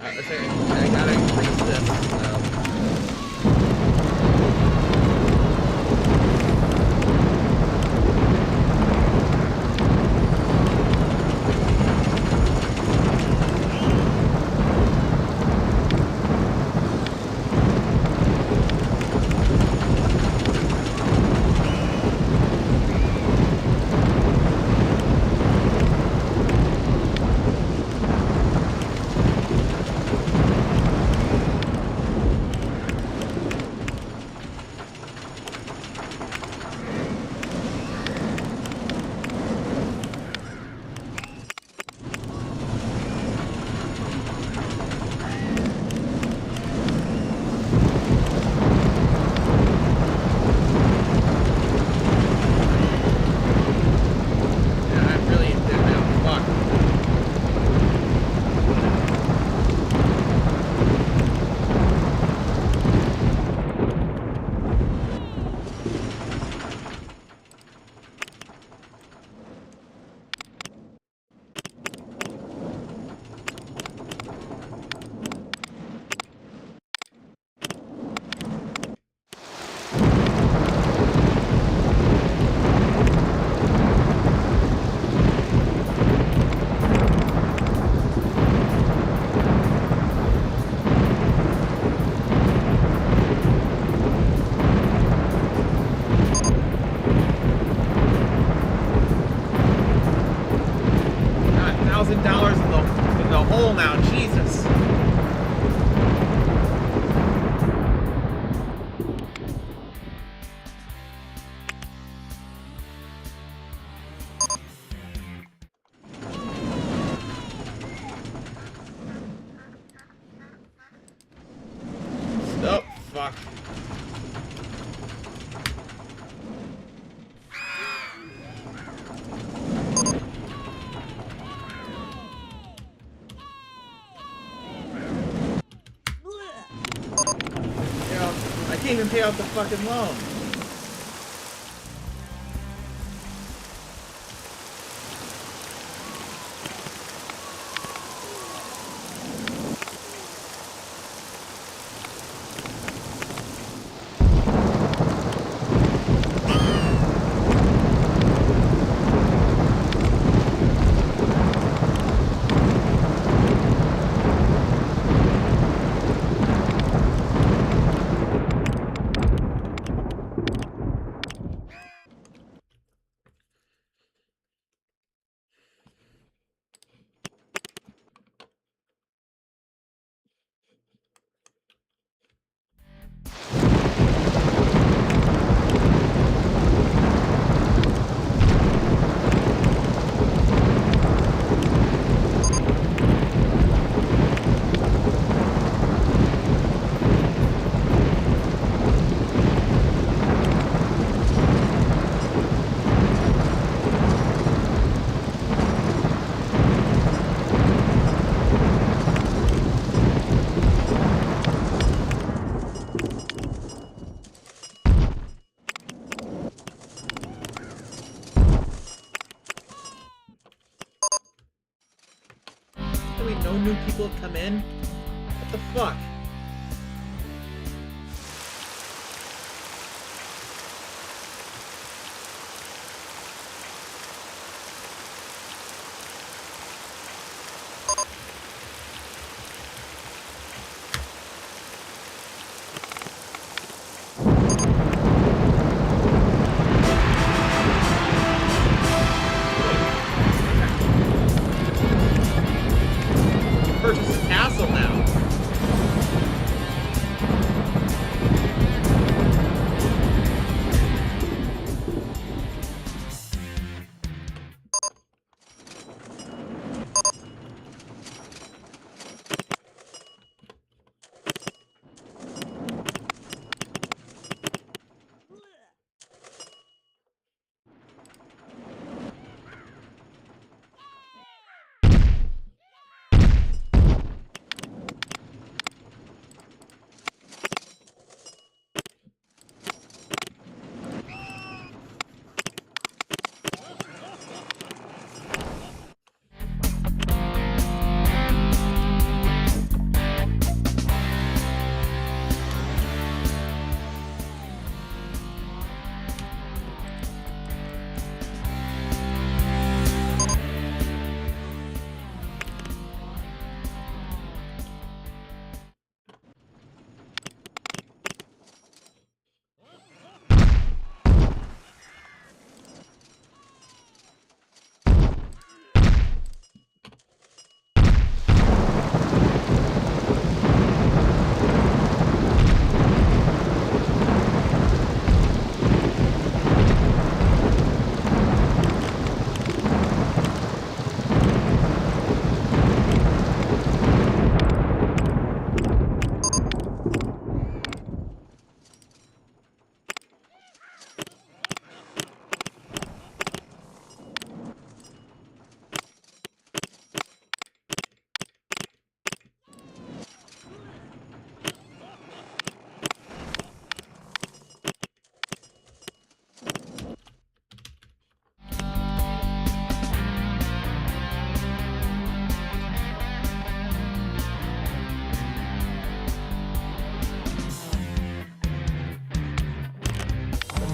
I gotta increase this. $1,000 in the hole now, Jesus. can't even pay off the fucking loan. No new people have come in? What the fuck? Purchase a castle now.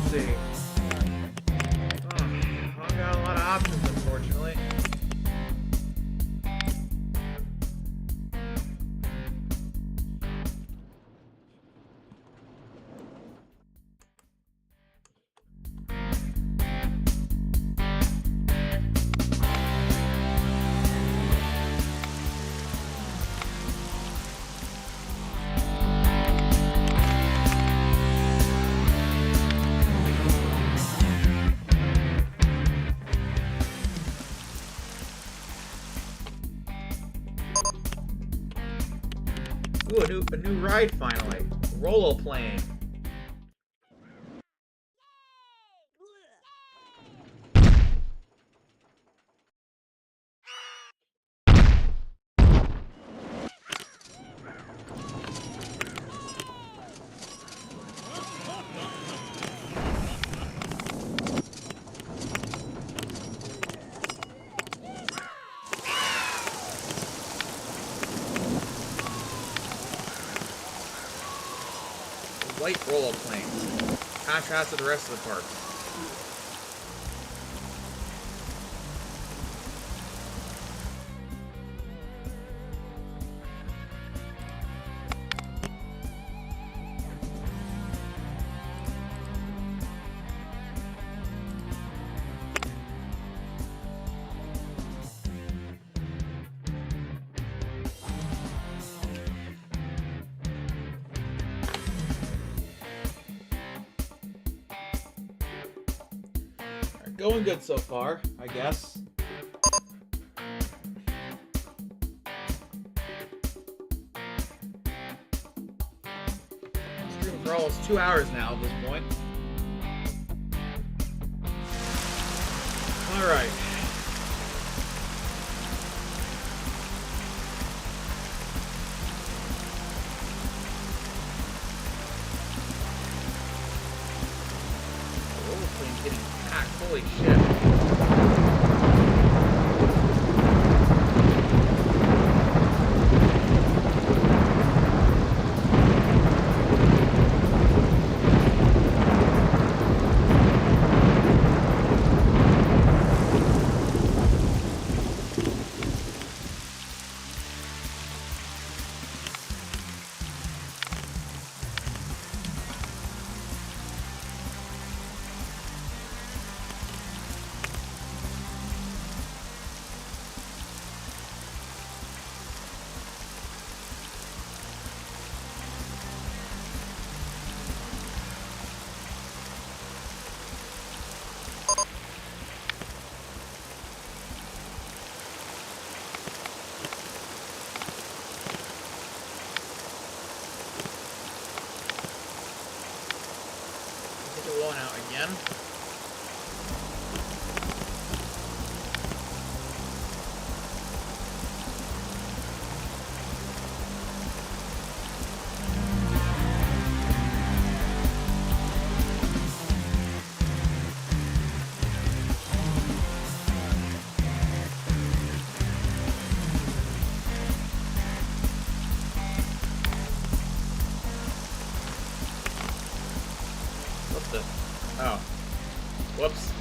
see. I've got a lot of options, unfortunately. Ooh, a new ride finally. Roller plane. Light roll planes. Contrast to the rest of the park. Going good so far, I guess. Streaming for almost 2 hours now at this point. Alright. Rollerplane's getting packed. Holy shit. Blowing out again. What the? Oh. Whoops.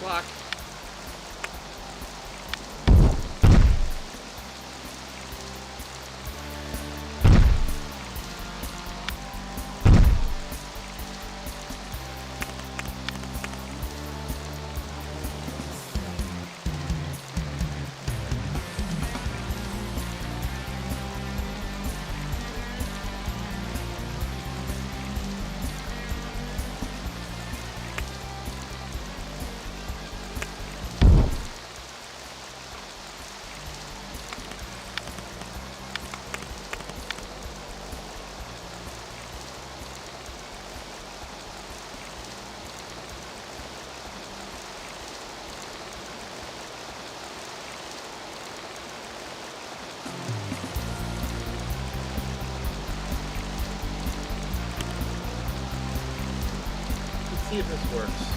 Clock. see if this works.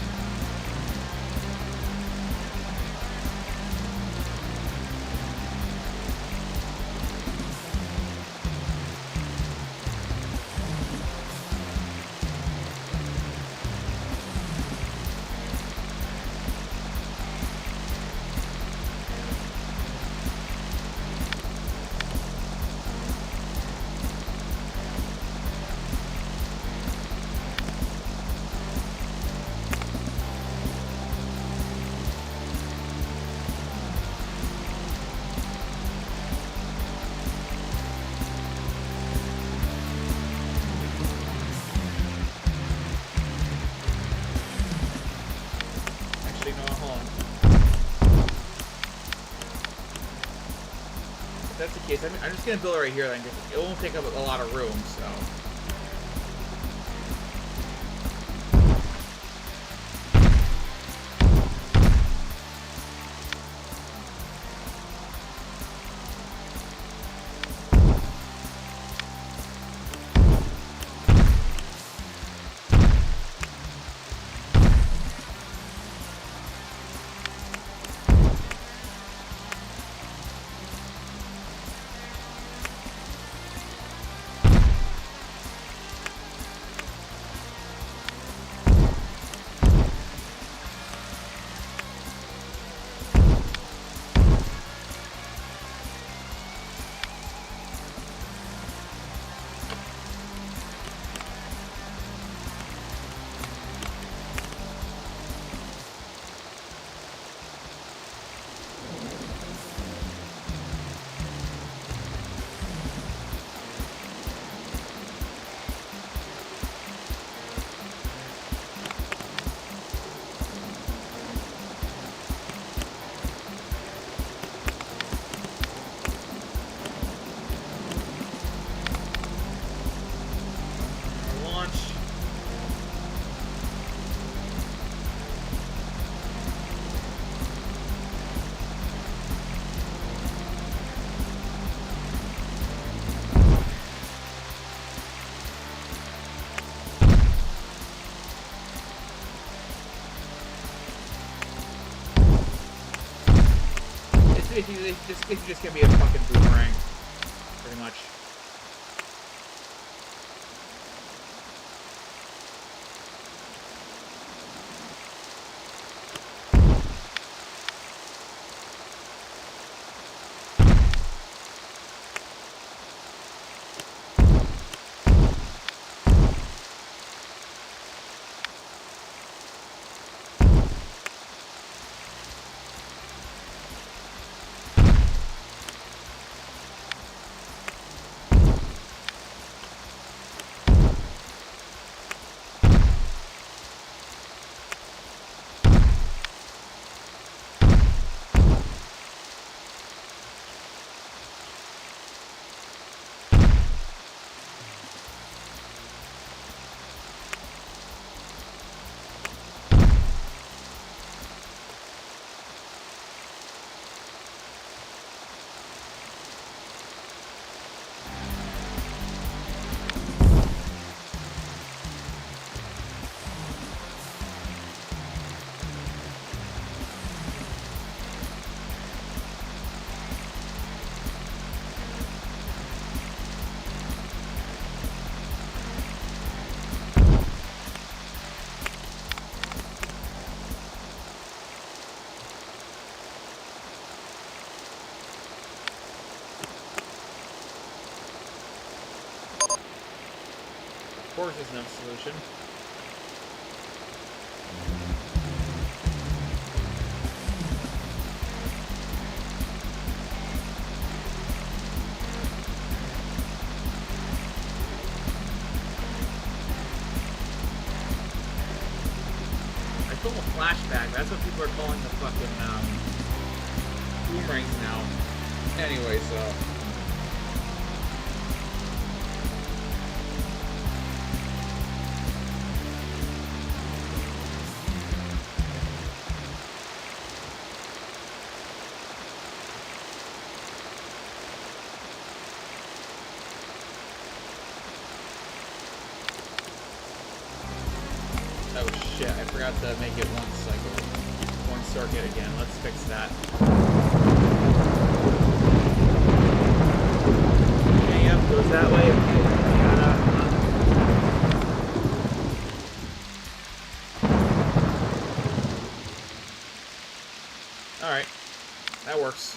If that's the case, I'm just gonna build it right here. Then it won't take up a lot of room. So. This is just gonna be a fucking boomerang, pretty much. Of course there's no solution. I call them a flashback. That's what people are calling the fucking boomerangs now. Anyway, so. Oh shit. forgot to make it one cycle, one circuit again. Let's fix that. Okay, yep, goes that way. Alright, that works.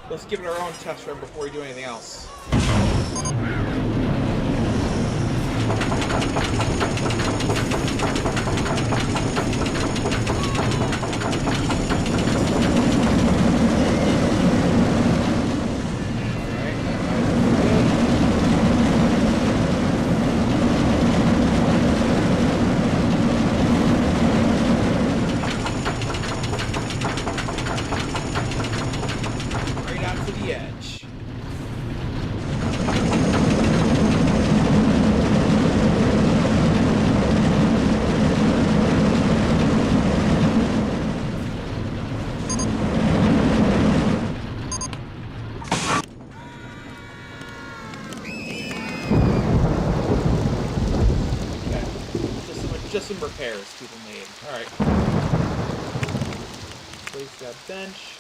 Let's give it our own test run before we do anything else. Just some repairs people made. Alright. Place that bench.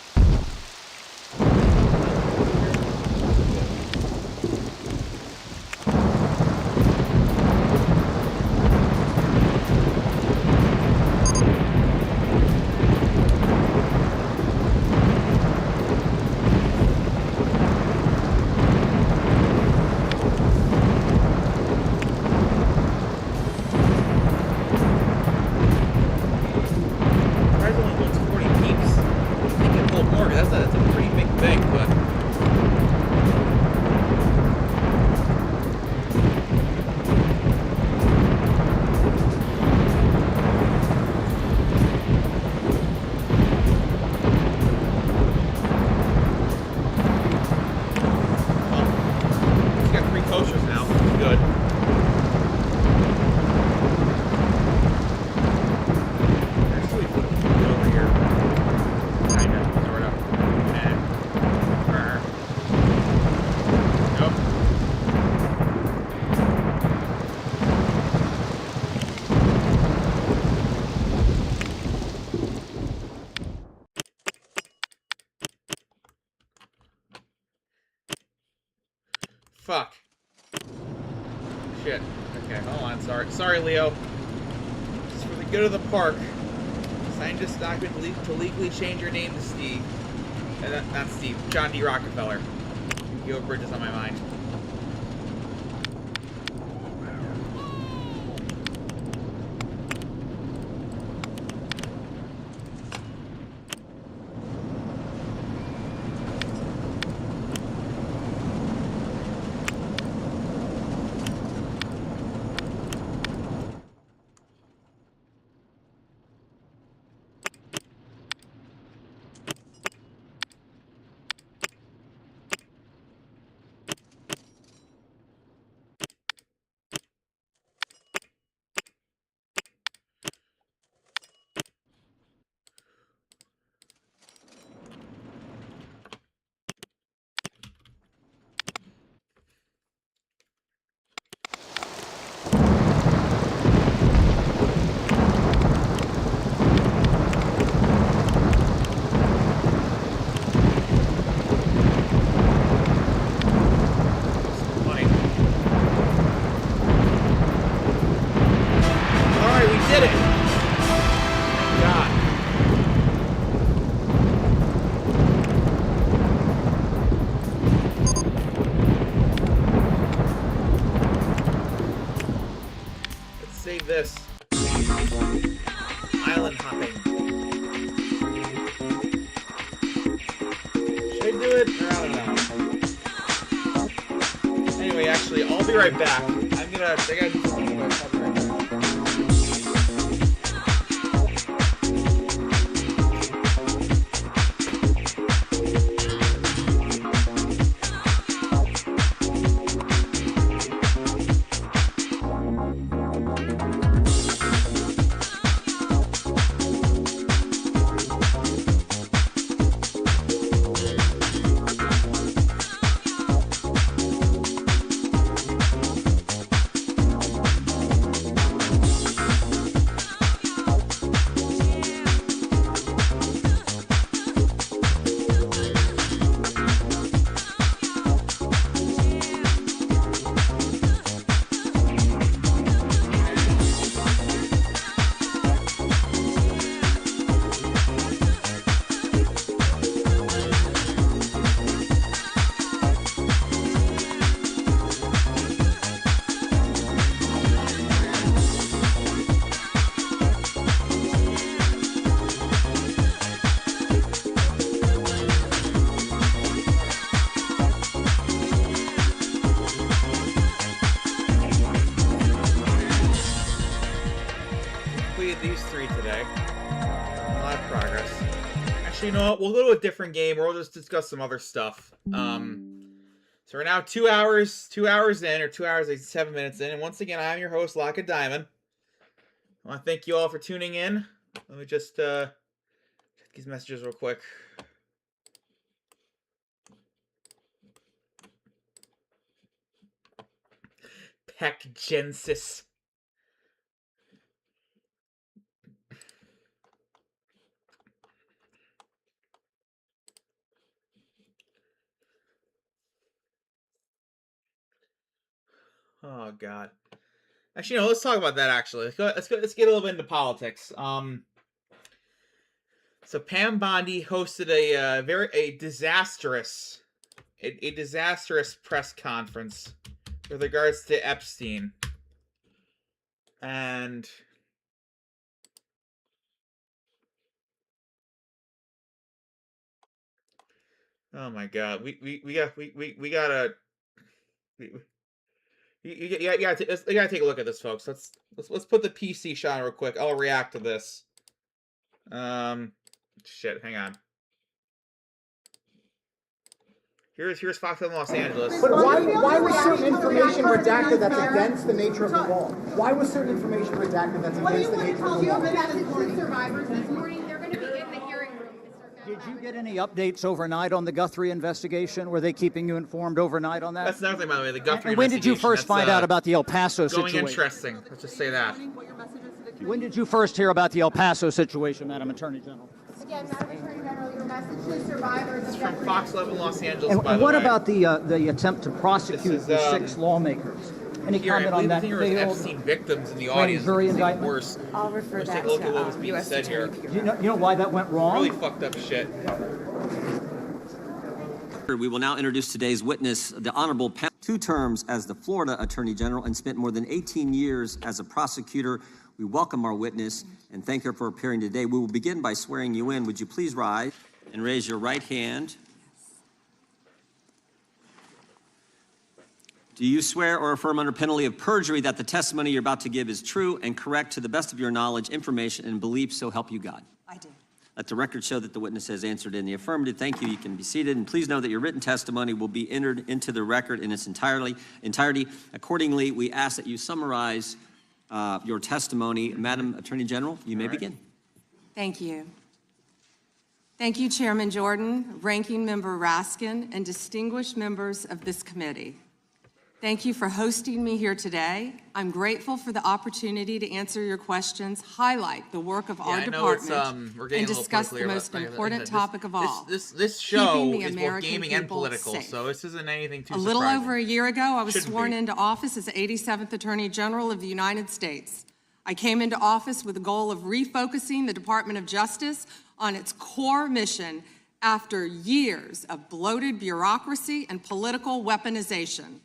That's a pretty big thing, but he's got 3 coasters now, which is good. Actually, get over here. Kind of, sort of. Nope. Fuck. Shit. Okay, hold on. Sorry, Leo. Just for the good of the park. Sign this document to legally change your name to Steve. Not Steve. John D. Rockefeller. Geo Bridges on my mind. Save this. Island hopping. Should I do it? Or I don't know. I'll be right back. I gotta do something. I'll be right back. These three today. A lot of progress. Actually, you know what? We'll go to a different game, or we'll just discuss some other stuff. So we're now 2 hours in, or 2 hours and 7 minutes in, and once again, I'm your host, Lacedaemon. I want to thank you all for tuning in. Let me just check these messages real quick. Pecgensis. Oh God. Actually, no. Let's talk about that. Actually, let's get a little bit into politics. So Pam Bondi hosted a disastrous press conference with regards to Epstein, and oh my God, we gotta. You gotta take a look at this, folks. Let's put the PC shot on real quick. I'll react to this. Shit, hang on. Here's Fox in Los Angeles. But why was certain information redacted that's against the nature of the law? Why was certain information redacted that's against the nature of the law? Survivors this morning, they're going to be in the hearing room. Did you get any updates overnight on the Guthrie investigation? Were they keeping you informed overnight on that? That's another thing, by the way, the Guthrie and when did you first find out about the El Paso going situation? Interesting. Let's just say that. When did you first hear about the El Paso situation, Madam Attorney General? Again, Madam Attorney General, your message to survivors. It's from Fox 11 Los Angeles, by And the what way. about the attempt to prosecute Is, the 6 lawmakers? Any Here, comment on that? There was Epstein victims in the audience. jury It's indictment? worse. I'll refer Let's that take a look at what to was being U.S. said here. Attorney. You know why that went wrong? Really fucked up shit. We will now introduce today's witness, the Honorable Pam. 2 terms as the Florida Attorney General and spent more than 18 years as a prosecutor. We welcome our witness and thank her for appearing today. We will begin by swearing you in. Would you please rise and raise your right hand? Do you swear or affirm under penalty of perjury that the testimony you're about to give is true and correct to the best of your knowledge, information, and belief, so help you God? I do. Let the record show that the witness has answered in the affirmative. Thank you. You can be seated. And please know that your written testimony will be entered into the record in its entirety. Accordingly, we ask that you summarize your testimony. Madam Attorney General, you may begin. Thank you. Thank you, Chairman Jordan, Ranking Member Raskin, and distinguished members of this committee. Thank you for hosting me here today. I'm grateful for the opportunity to answer your questions, highlight the work of our department, and discuss the most important topic of all, this show keeping the is both American gaming and people political, safe. so this isn't anything too A little surprising. over a year ago, I was Shouldn't sworn be. into office as the 87th Attorney General of the United States. I came into office with the goal of refocusing the Department of Justice on its core mission after years of bloated bureaucracy and political weaponization.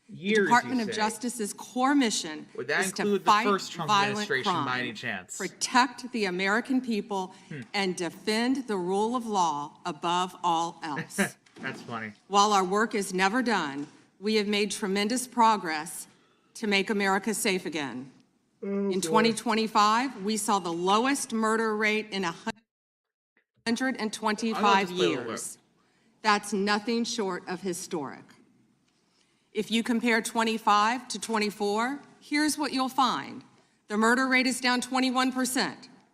The Department of Justice's core mission Would that is to include the fight first Trump violent administration crime, by any chance? protect the American people, and defend the rule of law above all else. That's funny. While our work is never done, we have made tremendous progress to make America safe again. In 2025, we saw the lowest murder rate in 125 years. That's nothing short of historic. If you compare 25 to 24, here's what you'll find. The murder rate is down 21%,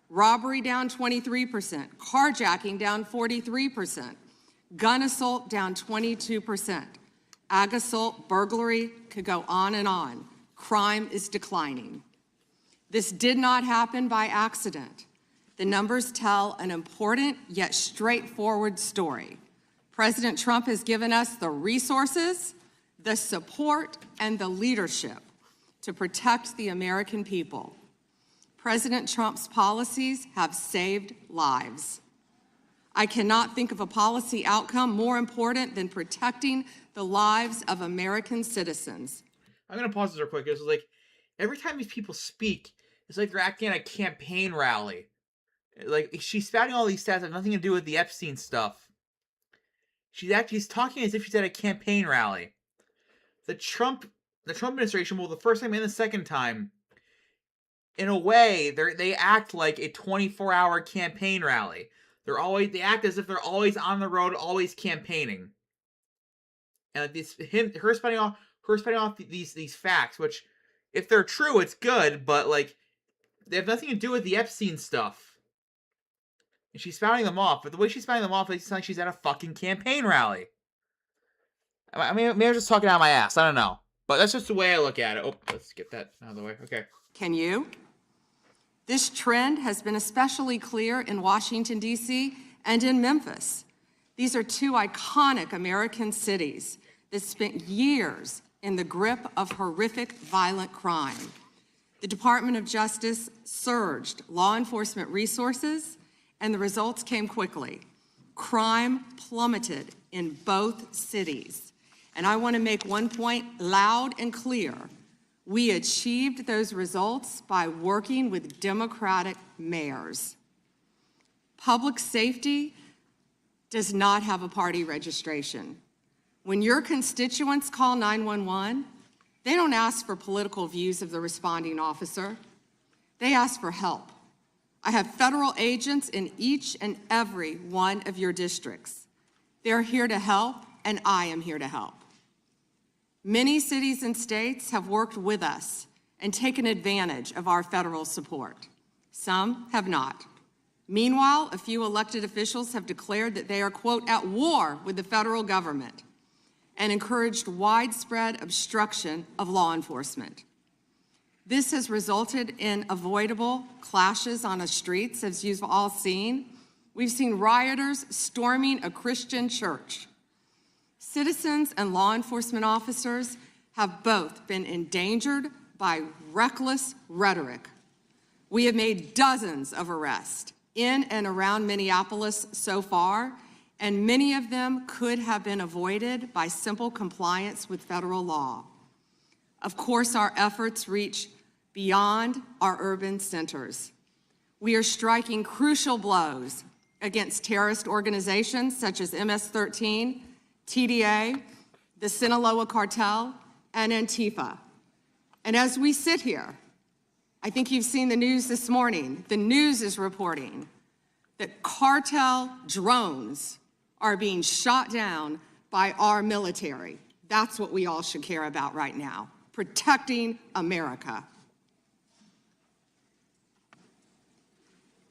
robbery down 23%, carjacking down 43%, gun assault down 22%, ag assault, burglary, could go on and on. Crime is declining. This did not happen by accident. The numbers tell an important yet straightforward story. President Trump has given us the resources, the support, and the leadership to protect the American people. President Trump's policies have saved lives. I cannot think of a policy outcome more important than protecting the lives of American citizens. I'm going to pause this real quick. It's like every time these people speak, it's like they're acting at a campaign rally. Like, she's spouting all these stats that have nothing to do with the Epstein stuff. She's talking as if she's at a campaign rally. The Trump administration, well, the first time and the second time, in a way, they act like a 24-hour campaign rally. They act as if they're always on the road, always campaigning. And her spouting off these facts, which, if they're true, it's good, but like, they have nothing to do with the Epstein stuff. And she's spouting them off, but the way she's spouting them off, it's like she's at a fucking campaign rally. I mean, maybe I'm just talking out of my ass. I don't know. But that's just the way I look at it. Oh, let's get that out of the way. Okay. Can you? This trend has been especially clear in Washington, D.C. and in Memphis. These are two iconic American cities that spent years in the grip of horrific violent crime. The Department of Justice surged law enforcement resources, and the results came quickly. Crime plummeted in both cities. And I want to make one point loud and clear. We achieved those results by working with Democratic mayors. Public safety does not have a party registration. When your constituents call 911, they don't ask for political views of the responding officer. They ask for help. I have federal agents in each and every one of your districts. They're here to help, and I am here to help. Many cities and states have worked with us and taken advantage of our federal support. Some have not. Meanwhile, a few elected officials have declared that they are, quote, at war with the federal government and encouraged widespread obstruction of law enforcement. This has resulted in avoidable clashes on the streets, as you've all seen. We've seen rioters storming a Christian church. Citizens and law enforcement officers have both been endangered by reckless rhetoric. We have made dozens of arrests in and around Minneapolis so far, and many of them could have been avoided by simple compliance with federal law. Of course, our efforts reach beyond our urban centers. We are striking crucial blows against terrorist organizations such as MS-13, TDA, the Sinaloa Cartel, and Antifa. And as we sit here, I think you've seen the news this morning. The news is reporting that cartel drones are being shot down by our military. That's what we all should care about right now, protecting America.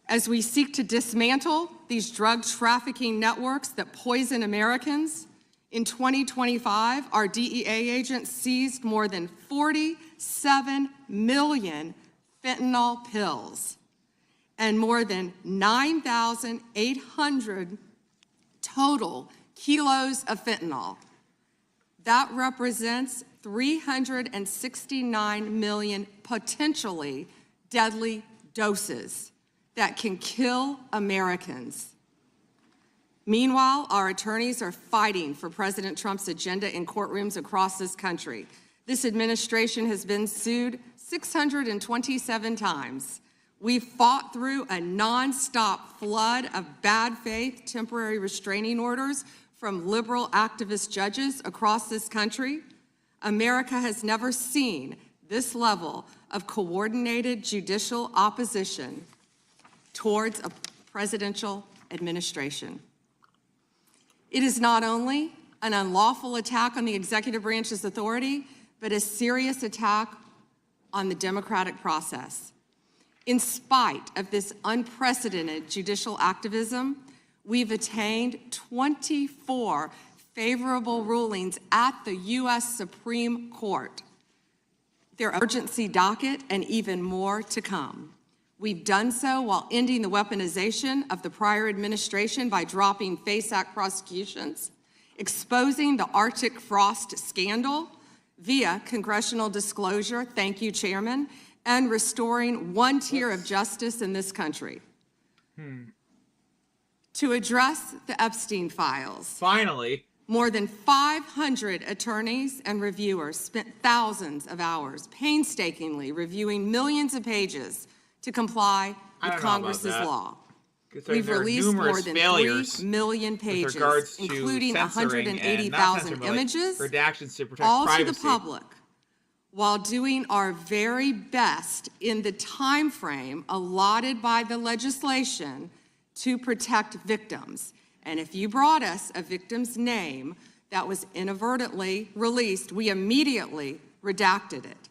As we seek to dismantle these drug trafficking networks that poison Americans, in 2025, our DEA agents seized more than 47 million fentanyl pills and more than 9,800 total kilos of fentanyl. That represents 369 million potentially deadly doses that can kill Americans. Meanwhile, our attorneys are fighting for President Trump's agenda in courtrooms across this country. This administration has been sued 627 times. We've fought through a nonstop flood of bad faith temporary restraining orders from liberal activist judges across this country. America has never seen this level of coordinated judicial opposition towards a presidential administration. It is not only an unlawful attack on the executive branch's authority, but a serious attack on the democratic process. In spite of this unprecedented judicial activism, we've attained 24 favorable rulings at the U.S. Supreme Court. Their urgency docket and even more to come. We've done so while ending the weaponization of the prior administration by dropping FACE Act prosecutions, exposing the Arctic frost scandal via congressional disclosure, thank you, Chairman, and restoring one tier of justice in this country. To address the Epstein files. Finally. More than 500 attorneys and reviewers spent thousands of hours painstakingly reviewing millions of pages to comply with Congress's law. We've released more than 3 million pages, including 180,000 images, redactions to protect all privacy. to the public, while doing our very best in the time frame allotted by the legislation to protect victims. And if you brought us a victim's name that was inadvertently released, we immediately redacted it.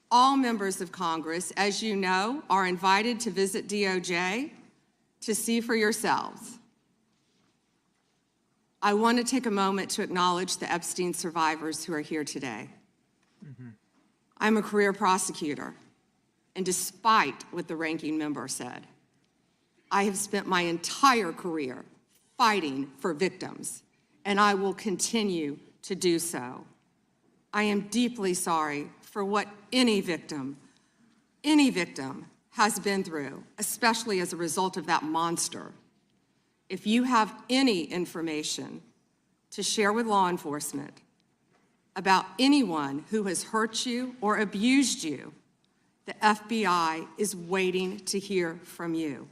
All members of Congress, as you know, are invited to visit DOJ to see for yourselves. I want to take a moment to acknowledge the Epstein survivors who are here today. I'm a career prosecutor, and despite what the ranking member said, I have spent my entire career fighting for victims, and I will continue to do so. I am deeply sorry for what any victim has been through, especially as a result of that monster. If you have any information to share with law enforcement about anyone who has hurt you or abused you, the FBI is waiting to hear from you.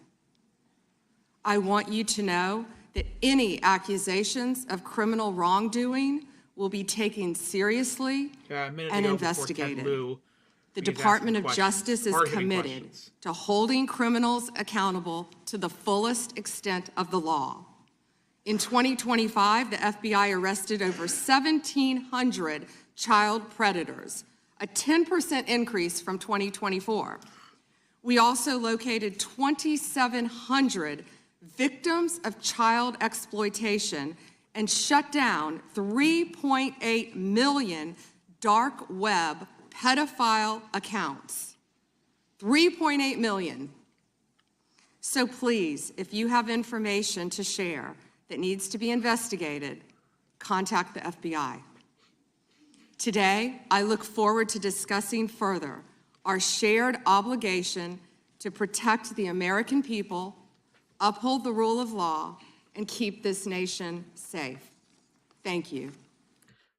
I want you to know that any accusations of criminal wrongdoing will be taken seriously and investigated. The Department of Justice is committed to holding criminals accountable to the fullest extent of the law. In 2025, the FBI arrested over 1,700 child predators, a 10% increase from 2024. We also located 2,700 victims of child exploitation and shut down 3.8 million dark web pedophile accounts. 3.8 million. So please, if you have information to share that needs to be investigated, contact the FBI. Today, I look forward to discussing further our shared obligation to protect the American people, uphold the rule of law, and keep this nation safe. Thank you.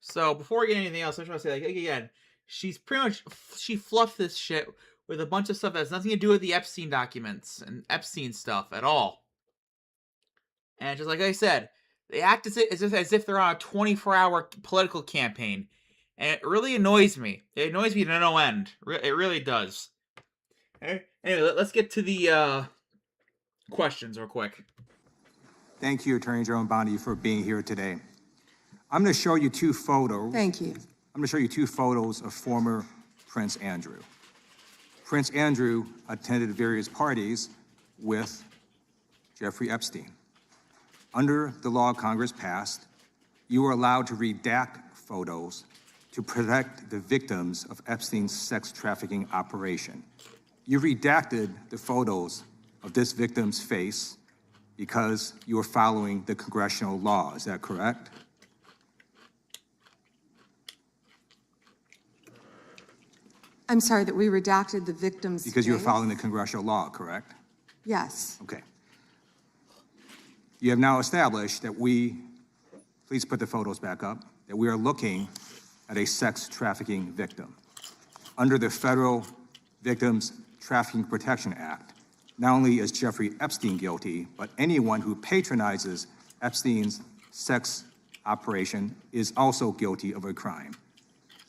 So before we get anything else, I just want to say, like, again, she's pretty much, she fluffed this shit with a bunch of stuff that has nothing to do with the Epstein documents and Epstein stuff at all. And just like I said, they act as if they're on a 24-hour political campaign. And it really annoys me. It annoys me to no end. It really does. Anyway, let's get to the questions real quick. Thank you, Attorney General Bondi, for being here today. I'm going to show you two photos. Thank you. I'm going to show you two photos of former Prince Andrew. Prince Andrew attended various parties with Jeffrey Epstein. Under the law Congress passed, you were allowed to redact photos to protect the victims of Epstein's sex trafficking operation. You redacted the photos of this victim's face because you were following the congressional law. Is that correct? I'm sorry that we redacted the victim's Because you were face? following the congressional law, correct? Yes. Okay. You have now established that please put the photos back up, that we are looking at a sex trafficking victim. Under the Federal Victims Trafficking Protection Act, not only is Jeffrey Epstein guilty, but anyone who patronizes Epstein's sex operation is also guilty of a crime.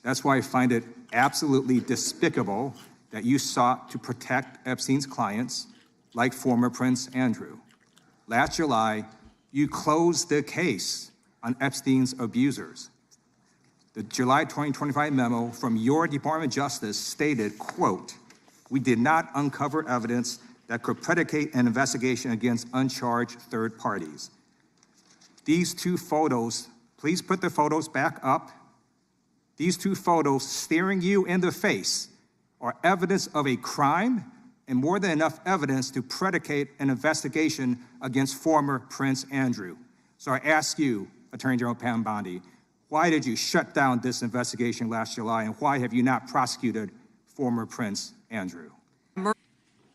That's why I find it absolutely despicable that you sought to protect Epstein's clients, like former Prince Andrew. Last July, you closed the case on Epstein's abusers. The July 2025 memo from your Department of Justice stated, quote, "We did not uncover evidence that could predicate an investigation against uncharged third parties." These two photos, please put the photos back up. These two photos staring you in the face are evidence of a crime and more than enough evidence to predicate an investigation against former Prince Andrew. So I ask you, Attorney General Pam Bondi, why did you shut down this investigation last July, and why have you not prosecuted former Prince Andrew?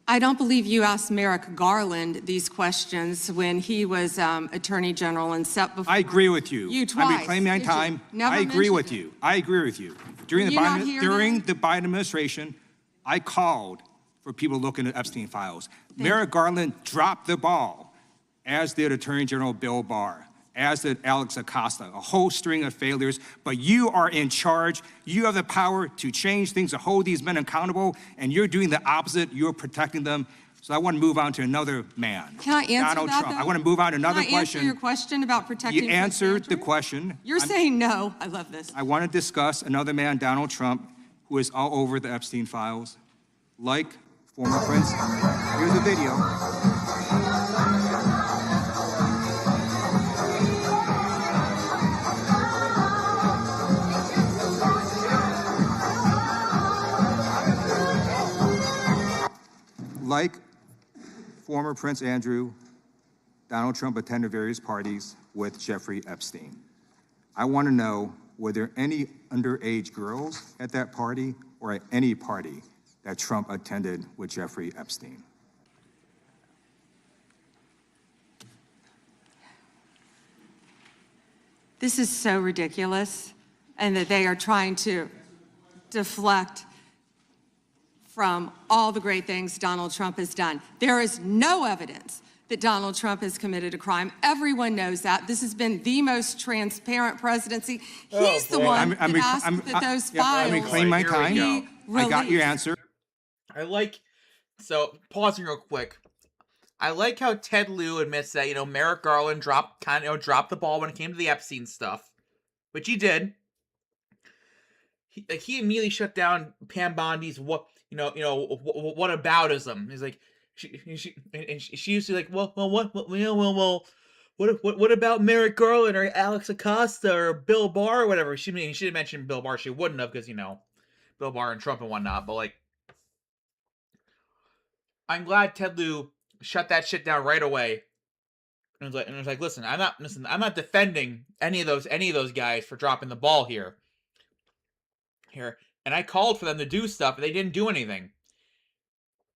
I don't believe you asked Merrick Garland these questions when he was Attorney General and set before. I agree with you. You twice. I'm reclaiming my time. I agree with you. I agree with you. During the Biden administration, I called for people looking at Epstein files. Merrick Garland dropped the ball, as did Attorney General Bill Barr, as did Alex Acosta, a whole string of failures. But you are in charge. You have the power to change things, to hold these men accountable, and you're doing the opposite. You're protecting them. So I want to move on to another man. Can I answer Donald that, Trump. though? I want to move on to another question. Can I answer your question about protecting You answered Prince the Andrew? question. You're saying no. I love this. I want to discuss another man, Donald Trump, who is all over the Epstein files, like former Prince. Here's a video. Like former Prince Andrew, Donald Trump attended various parties with Jeffrey Epstein. I want to know, were there any underage girls at that party or at any party that Trump attended with Jeffrey Epstein? This is so ridiculous, and that they are trying to deflect from all the great things Donald Trump has done. There is no evidence that Donald Trump has committed a crime. Everyone knows that. This has been the most transparent presidency. He's the one that asked that those files. Let me claim my time. be I got your released. answer. So pausing real quick. I like how Ted Lieu admits that, Merrick Garland dropped the ball when it came to the Epstein stuff, which he did. He immediately shut down Pam Bondi's whataboutism. He's like, she used to be like, what about Merrick Garland or Alex Acosta or Bill Barr or whatever? She didn't mention Bill Barr. She wouldn't have, because Bill Barr and Trump and whatnot. But I'm glad Ted Lieu shut that shit down right away. And it was like, listen, I'm not defending any of those guys for dropping the ball here. And I called for them to do stuff, but they didn't do anything.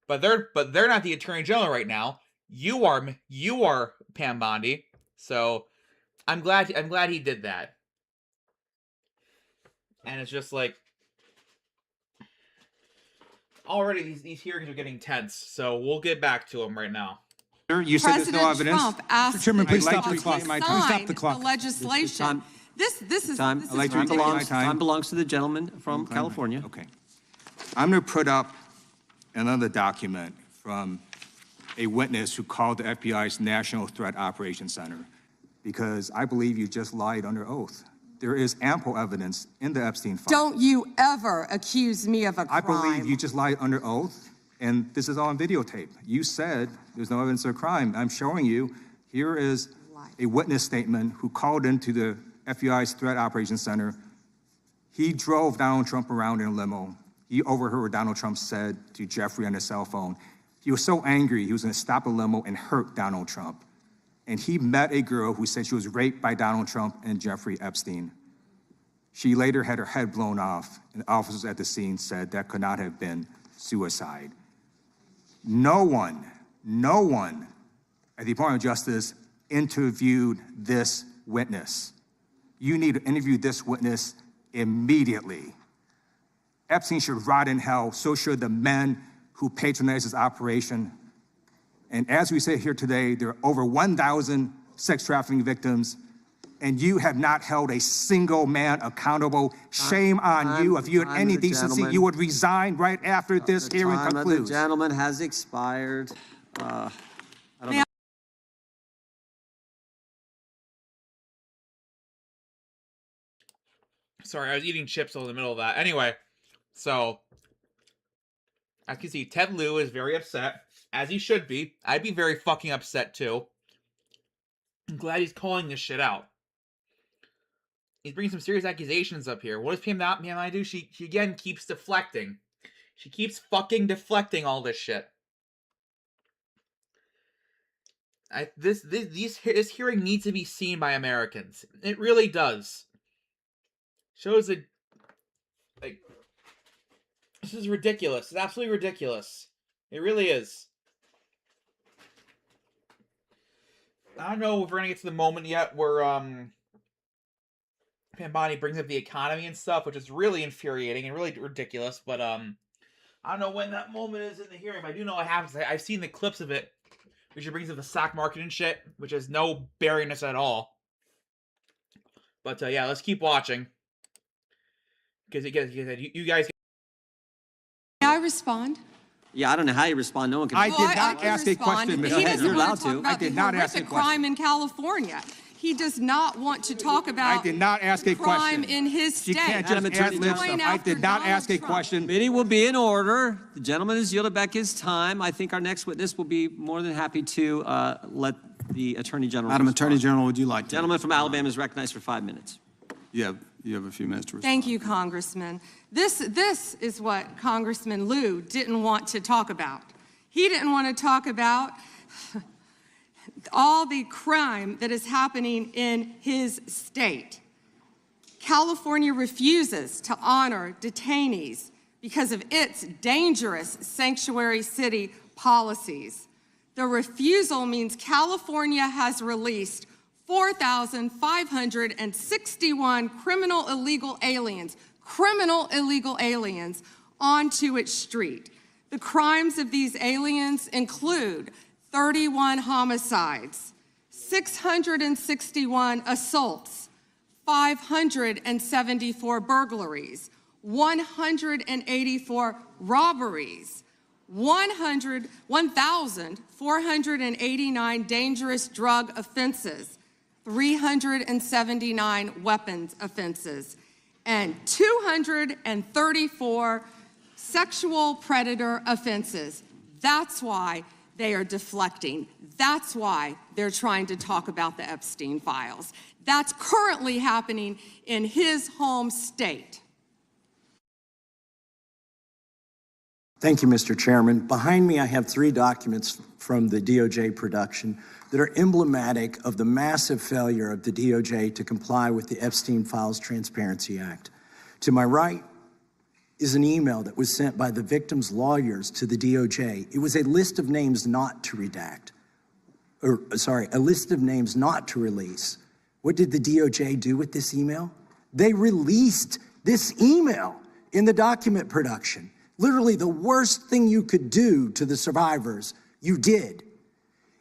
But they're not the Attorney General right now. You are Pam Bondi. So I'm glad he did that. And it's just like, already these hearings are getting tense. So we'll get back to them right now. You said there's no evidence. Trump asked Chairman, please the stop the Trump clock. to Please sign stop the clock. the legislation. This is Time. this I'd like is to reclaim my ridiculous. time. Time belongs to the gentleman from California. Okay. I'm going to put up another document from a witness who called the FBI's National Threat Operations Center, because I believe you just lied under oath. There is ample evidence in the Epstein file. Don't you ever accuse me of a crime. I believe you just lied under oath, and this is all on videotape. You said there's no evidence of a crime. I'm showing you. Here is a witness statement who called into the FBI's Threat Operations Center. He drove Donald Trump around in a limo. He overheard what Donald Trump said to Jeffrey on his cell phone. He was so angry, he was going to stop the limo and hurt Donald Trump. And he met a girl who said she was raped by Donald Trump and Jeffrey Epstein. She later had her head blown off, and officers at the scene said that could not have been suicide. No one at the Department of Justice interviewed this witness. You need to interview this witness immediately. Epstein should rot in hell, so should the men who patronized his operation. And as we sit here today, there are over 1,000 sex trafficking victims, and you have not held a single man accountable. Shame on you. If you had any decency, you would resign right after this hearing concludes. The gentleman has expired. I don't know. Sorry, I was eating chips in the middle of that. Anyway, so as you can see, Ted Lieu is very upset, as he should be. I'd be very fucking upset too. I'm glad he's calling this shit out. He's bringing some serious accusations up here. What does PMI do? She again keeps deflecting. She keeps fucking deflecting all this shit. This hearing needs to be seen by Americans. It really does. Shows that, like, this is ridiculous. It's absolutely ridiculous. It really is. I don't know if we're gonna get to the moment yet where Pambani brings up the economy and stuff, which is really infuriating and really ridiculous. But I don't know when that moment is in the hearing. But I do know what happens. I've seen the clips of it, which she brings up the stock market and shit, which has no bearingness at all. But yeah, let's keep watching. Because you guys. May I respond? Yeah, I don't know how you respond. No one can. I did not ask a question, Ms. He Head. doesn't You're want allowed to talk to. about I did the not ask a horrific question. crime in California. He does not want to talk about I did not ask a crime question. in his state. You can't just Madam ad Attorney lib General. stuff. I did not ask a question. Meeting will be in order. The gentleman has yielded back his time. I think our next witness will be more than happy to let the Attorney General Madam respond. Attorney General, would you like to? Gentleman from Alabama is recognized for 5 minutes. You have a few minutes to respond. Thank you, Congressman. This is what Congressman Lieu didn't want to talk about. He didn't want to talk about all the crime that is happening in his state. California refuses to honor detainees because of its dangerous sanctuary city policies. The refusal means California has released 4,561 criminal illegal aliens onto its street. The crimes of these aliens include 31 homicides, 661 assaults, 574 burglaries, 184 robberies, 1,489 dangerous drug offenses, 379 weapons offenses, and 234 sexual predator offenses. That's why they are deflecting. That's why they're trying to talk about the Epstein files. That's currently happening in his home state. Thank you, Mr. Chairman. Behind me, I have 3 documents from the DOJ production that are emblematic of the massive failure of the DOJ to comply with the Epstein Files Transparency Act. To my right is an email that was sent by the victim's lawyers to the DOJ. It was a list of names not to redact, a list of names not to release. What did the DOJ do with this email? They released this email in the document production. Literally the worst thing you could do to the survivors, you did.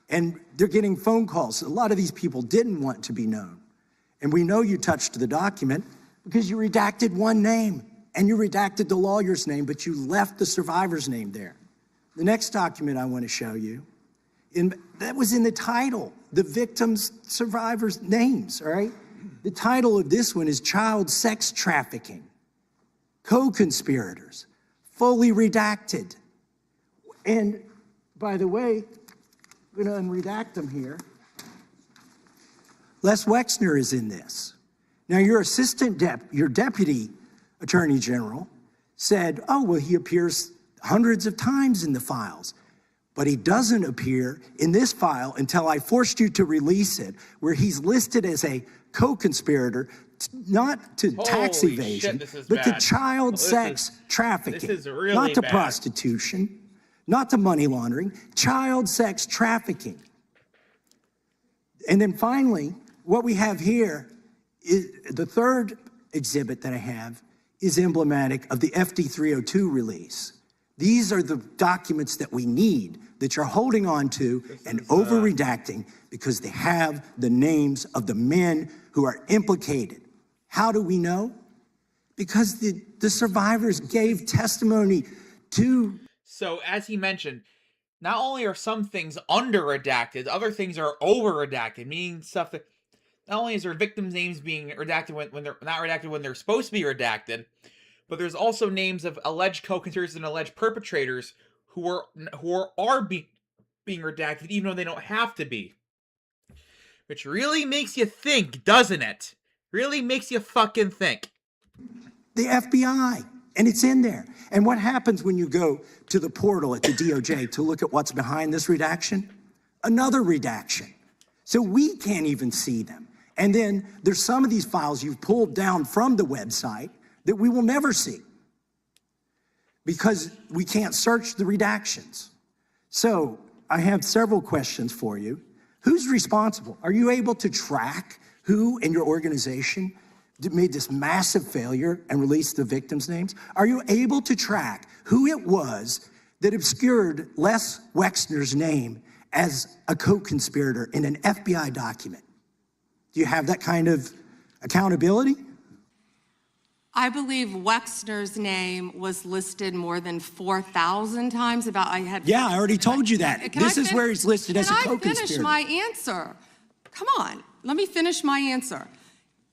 And they're getting phone calls. A lot of these people didn't want to be known. And we know you touched the document because you redacted one name and you redacted the lawyer's name, but you left the survivor's name there. The next document I want to show you, that was in the title, the victim's survivors' names, all right? The title of this one is Child Sex Trafficking, Co-Conspirators, fully redacted. And by the way, I'm going to unredact them here. Les Wexner is in this. Now, your deputy attorney general said, oh, well, he appears hundreds of times in the files, but he doesn't appear in this file until I forced you to release it, where he's listed as a co-conspirator, not to tax evasion, but to child sex trafficking, this is really not to bad. prostitution, not to money laundering, child sex trafficking. And then finally, what we have here is the third exhibit that I have is emblematic of the FD302 release. These are the documents that we need that you're holding on to and over-redacting because they have the names of the men who are implicated. How do we know? Because the survivors gave testimony to... So, as he mentioned, not only are some things under-redacted, other things are over-redacted, meaning stuff that... Not only is there victims' names being redacted when they're not redacted when they're supposed to be redacted, but there's also names of alleged co-conspirators and alleged perpetrators who are being redacted, even though they don't have to be. Which really makes you think, doesn't it? Really makes you fucking think. The FBI, and it's in there. And what happens when you go to the portal at the DOJ to look at what's behind this redaction? Another redaction. So we can't even see them. And then there's some of these files you've pulled down from the website that we will never see because we can't search the redactions. So I have several questions for you. Who's responsible? Are you able to track who in your organization made this massive failure and released the victims' names? Are you able to track who it was that obscured Les Wexner's name as a co-conspirator in an FBI document? Do you have that kind of accountability? I believe Wexner's name was listed more than 4,000 times. Yeah, I already told you that. This is where he's listed as a co-conspirator. Can I finish my answer? Come on, let me finish my answer.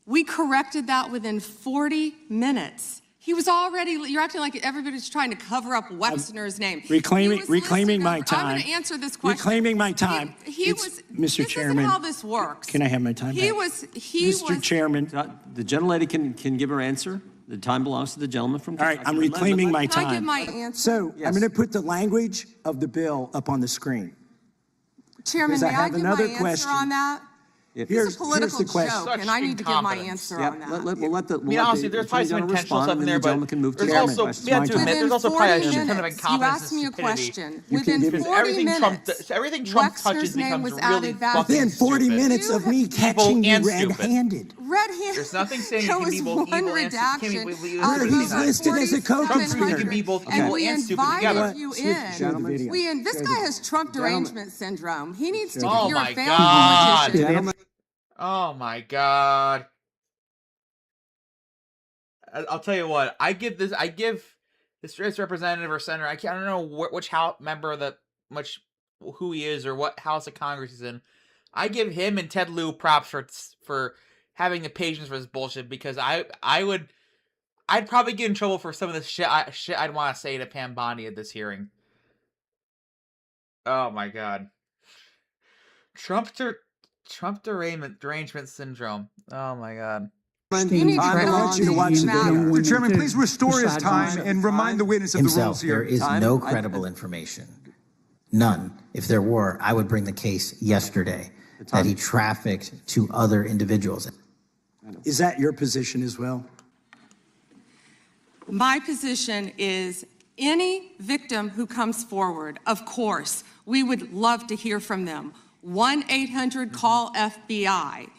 We corrected that within 40 minutes. He was already, you're acting like everybody's trying to cover up Wexner's name. Reclaiming my time. I'm going to answer this question. Reclaiming my time. Mr. Chairman. This is how this works. Can I have my time back? Mr. Chairman. The gentlelady can give her answer. The time belongs to the gentleman from Kentucky. All right, I'm reclaiming my time. Can I give my answer? So I'm going to put the language of the bill up on the screen. Chairman, may I give my answer on that? Here's a political the question. joke, and I need to give my answer on that. Honestly, there's probably some intentional stuff in there, but there's also, we have to admit, there's also probably a shit ton of incompetence. You asked me a question. Within 40 minutes, everything Trump touches becomes really fucking Within 40 stupid. minutes of me catching you red-handed. Red-handed. There's nothing saying you can be both evil and stupid. He's listed as a co-conspirator. You can be both evil and stupid together. This guy has Trump derangement syndrome. He needs to get Oh your my family God. politician. Oh my God. I'll tell you what, I give this representative or senator, I don't know which house member who he is or what house of Congress he's in. I give him and Ted Lieu props for having the patience for this bullshit, because I'd probably get in trouble for some of the shit I'd want to say to Pam Bondi at this hearing. Oh my God. Trump derangement syndrome. Oh my God. I want you to watch the video. Mr. Chairman, please restore his time and remind the witness of the rules here. There is no credible information. None. If there were, I would bring the case yesterday that he trafficked to other individuals. Is that your position as well? My position is any victim who comes forward, of course, we would love to hear from them. 1-800-CALL-FBI.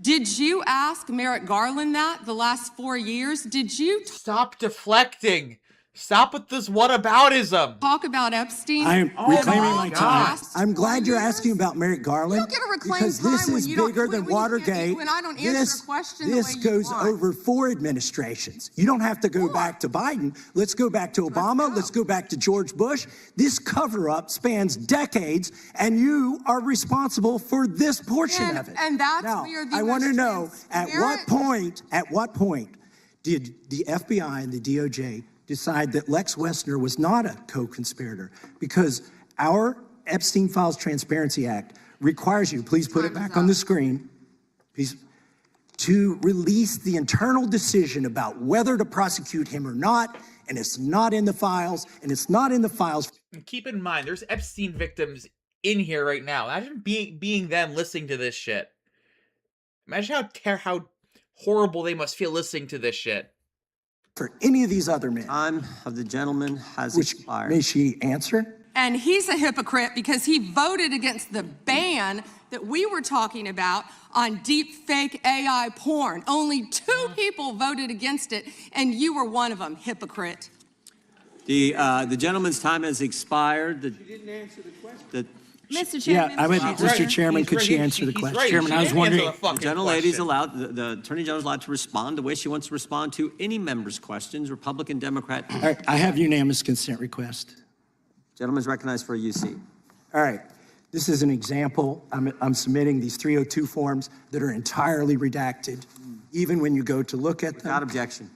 Did you ask Merrick Garland that the last 4 years? Did you stop deflecting? Stop with this whataboutism. Talk about Epstein? I am reclaiming my time. I'm glad you're asking about Merrick Garland. You don't get to reclaim because time this is bigger than Watergate. When I don't answer a question this goes over 4 administrations. You don't have to go back to Biden. Let's go back to Obama. Let's go back to George Bush. This cover-up spans decades, and you are responsible for this portion of it. And that's now, where the I want to know at what point did the FBI and the DOJ decide that Lex Wexner was not a co-conspirator? Because our Epstein Files Transparency Act requires you, please put it back on the screen, please, to release the internal decision about whether to prosecute him or not, and it's not in the files, and it's not in the files. And keep in mind, there's Epstein victims in here right now. Imagine being them listening to this shit. Imagine how horrible they must feel listening to this shit. For any of these other men. Time of the gentleman has expired. May she answer? And he's a hypocrite because he voted against the ban that we were talking about on deep fake AI porn. Only 2 people voted against it, and you were one of them, hypocrite. The gentleman's time has expired. You didn't answer the question. Mr. Yeah, Chairman. I would, Right. Mr. Chairman, could she answer the He's question? right. Chairman, She I was didn't answer wondering. the fucking The gentlelady's question. allowed, the Attorney General is allowed to respond the way she wants to respond to any member's questions, Republican, Democrat. All right, I have unanimous consent request. Gentleman's recognized for a UC. All right, this is an example. I'm submitting these 302 forms that are entirely redacted, even when you go to look at Without them. objection.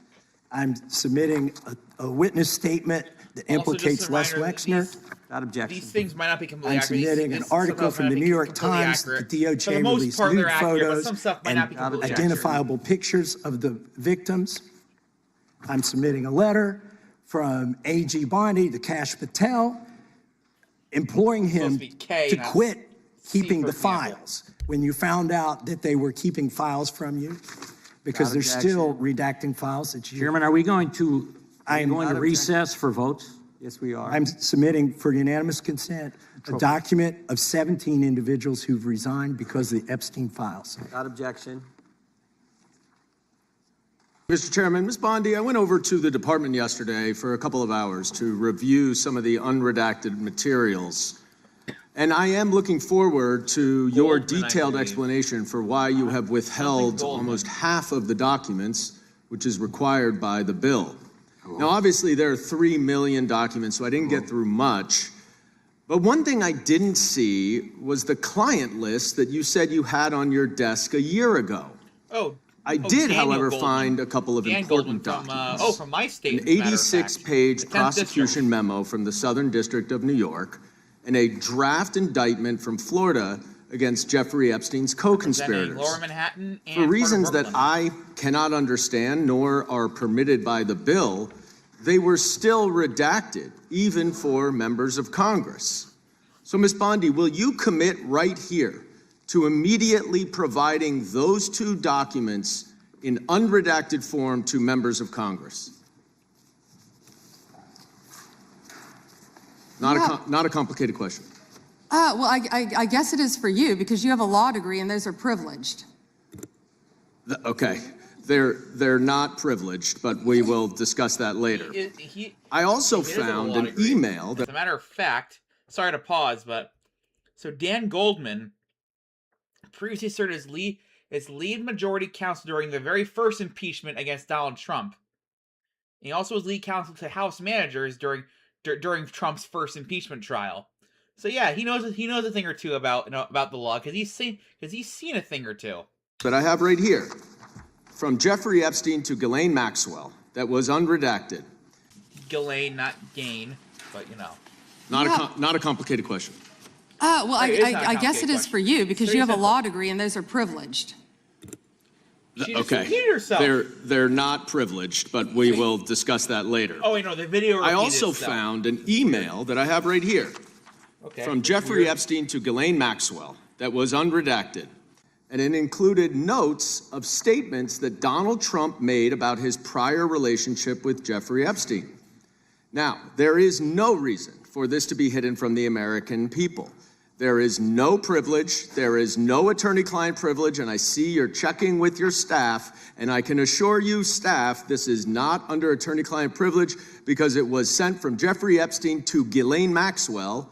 I'm submitting a witness statement that Also, implicates just a Les reminder that Wexner. Without objection. These things might not be completely I'm accurate. submitting an article from the New York Times. The DOJ For the most released part, nude they're accurate, but photos some stuff might not be and completely identifiable pictures of the victims. I'm submitting a letter from A.G. Bondi to Kash Patel, imploring him Supposed to be K, to not quit C, keeping for the example. files when you found out that they were keeping files from you, because they're Without still redacting files that you. Chairman, are we going to Without recess for votes? Yes, we are. I'm submitting for unanimous consent a document of 17 individuals who've resigned because of the Epstein files. Without objection. Mr. Chairman, Ms. Bondi, I went over to the department yesterday for a couple of hours to review some of the unredacted materials. And I am looking forward to your Goldman, I detailed believe. explanation for why you have withheld Goldman. almost half of the documents, which is required by the bill. Now, obviously, there are 3 million documents, so I didn't get through much. But one thing I didn't see was the client list that you said you had on your desk a year ago. I did, Daniel however, Goldman. find a couple of Dan important Goldman from, documents. from my state. An as a matter of fact. 86-page The 10th prosecution district. memo from the Southern District of New York and a draft indictment from Florida against Jeffrey Epstein's Representing co-conspirators. Lower Manhattan and For part of reasons that Brooklyn. I cannot understand nor are permitted by the bill, they were still redacted, even for members of Congress. So, Ms. Bondi, will you commit right here to immediately providing those 2 documents in unredacted form to members of Congress? Not a complicated question. Well, I guess it is for you because you have a law degree and those are privileged. Okay, they're not privileged, but we will discuss that later. I also He is a found law an degree. email that As a matter of fact, sorry to pause, but so Dan Goldman previously served as lead majority counsel during the very first impeachment against Donald Trump. He also was lead counsel to House managers during Trump's first impeachment trial. So yeah, he knows a thing or two about the law because he's seen a thing or two. that I have right here from Jeffrey Epstein to Ghislaine Maxwell that was unredacted. Ghislaine, not Gain, but you know. Not a complicated question. Well, It is not a I guess it complicated is for you because Very you have a simple. law degree and those are privileged. She just Okay, repeated herself. they're not privileged, but we will discuss that later. Oh wait, no, the video. I repeated also itself. found an email that I have right here from Jeffrey Epstein to Ghislaine Maxwell that was unredacted. And it included notes of statements that Donald Trump made about his prior relationship with Jeffrey Epstein. Now, there is no reason for this to be hidden from the American people. There is no privilege, there is no attorney-client privilege, and I see you're checking with your staff, and I can assure you, staff, this is not under attorney-client privilege because it was sent from Jeffrey Epstein to Ghislaine Maxwell.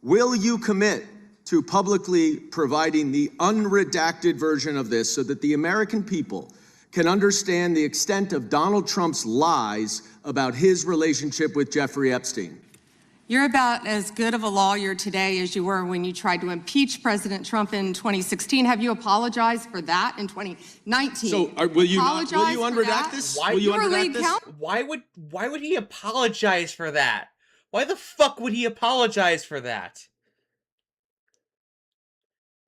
Will you commit to publicly providing the unredacted version of this so that the American people can understand the extent of Donald Trump's lies about his relationship with Jeffrey Epstein? You're about as good of a lawyer today as you were when you tried to impeach President Trump in 2016. Have you apologized for that in 2019? So will you Apologize for unredact that? this? Why- Will you You were unredact lead this? counsel. Why would he apologize for that? Why the fuck would he apologize for that?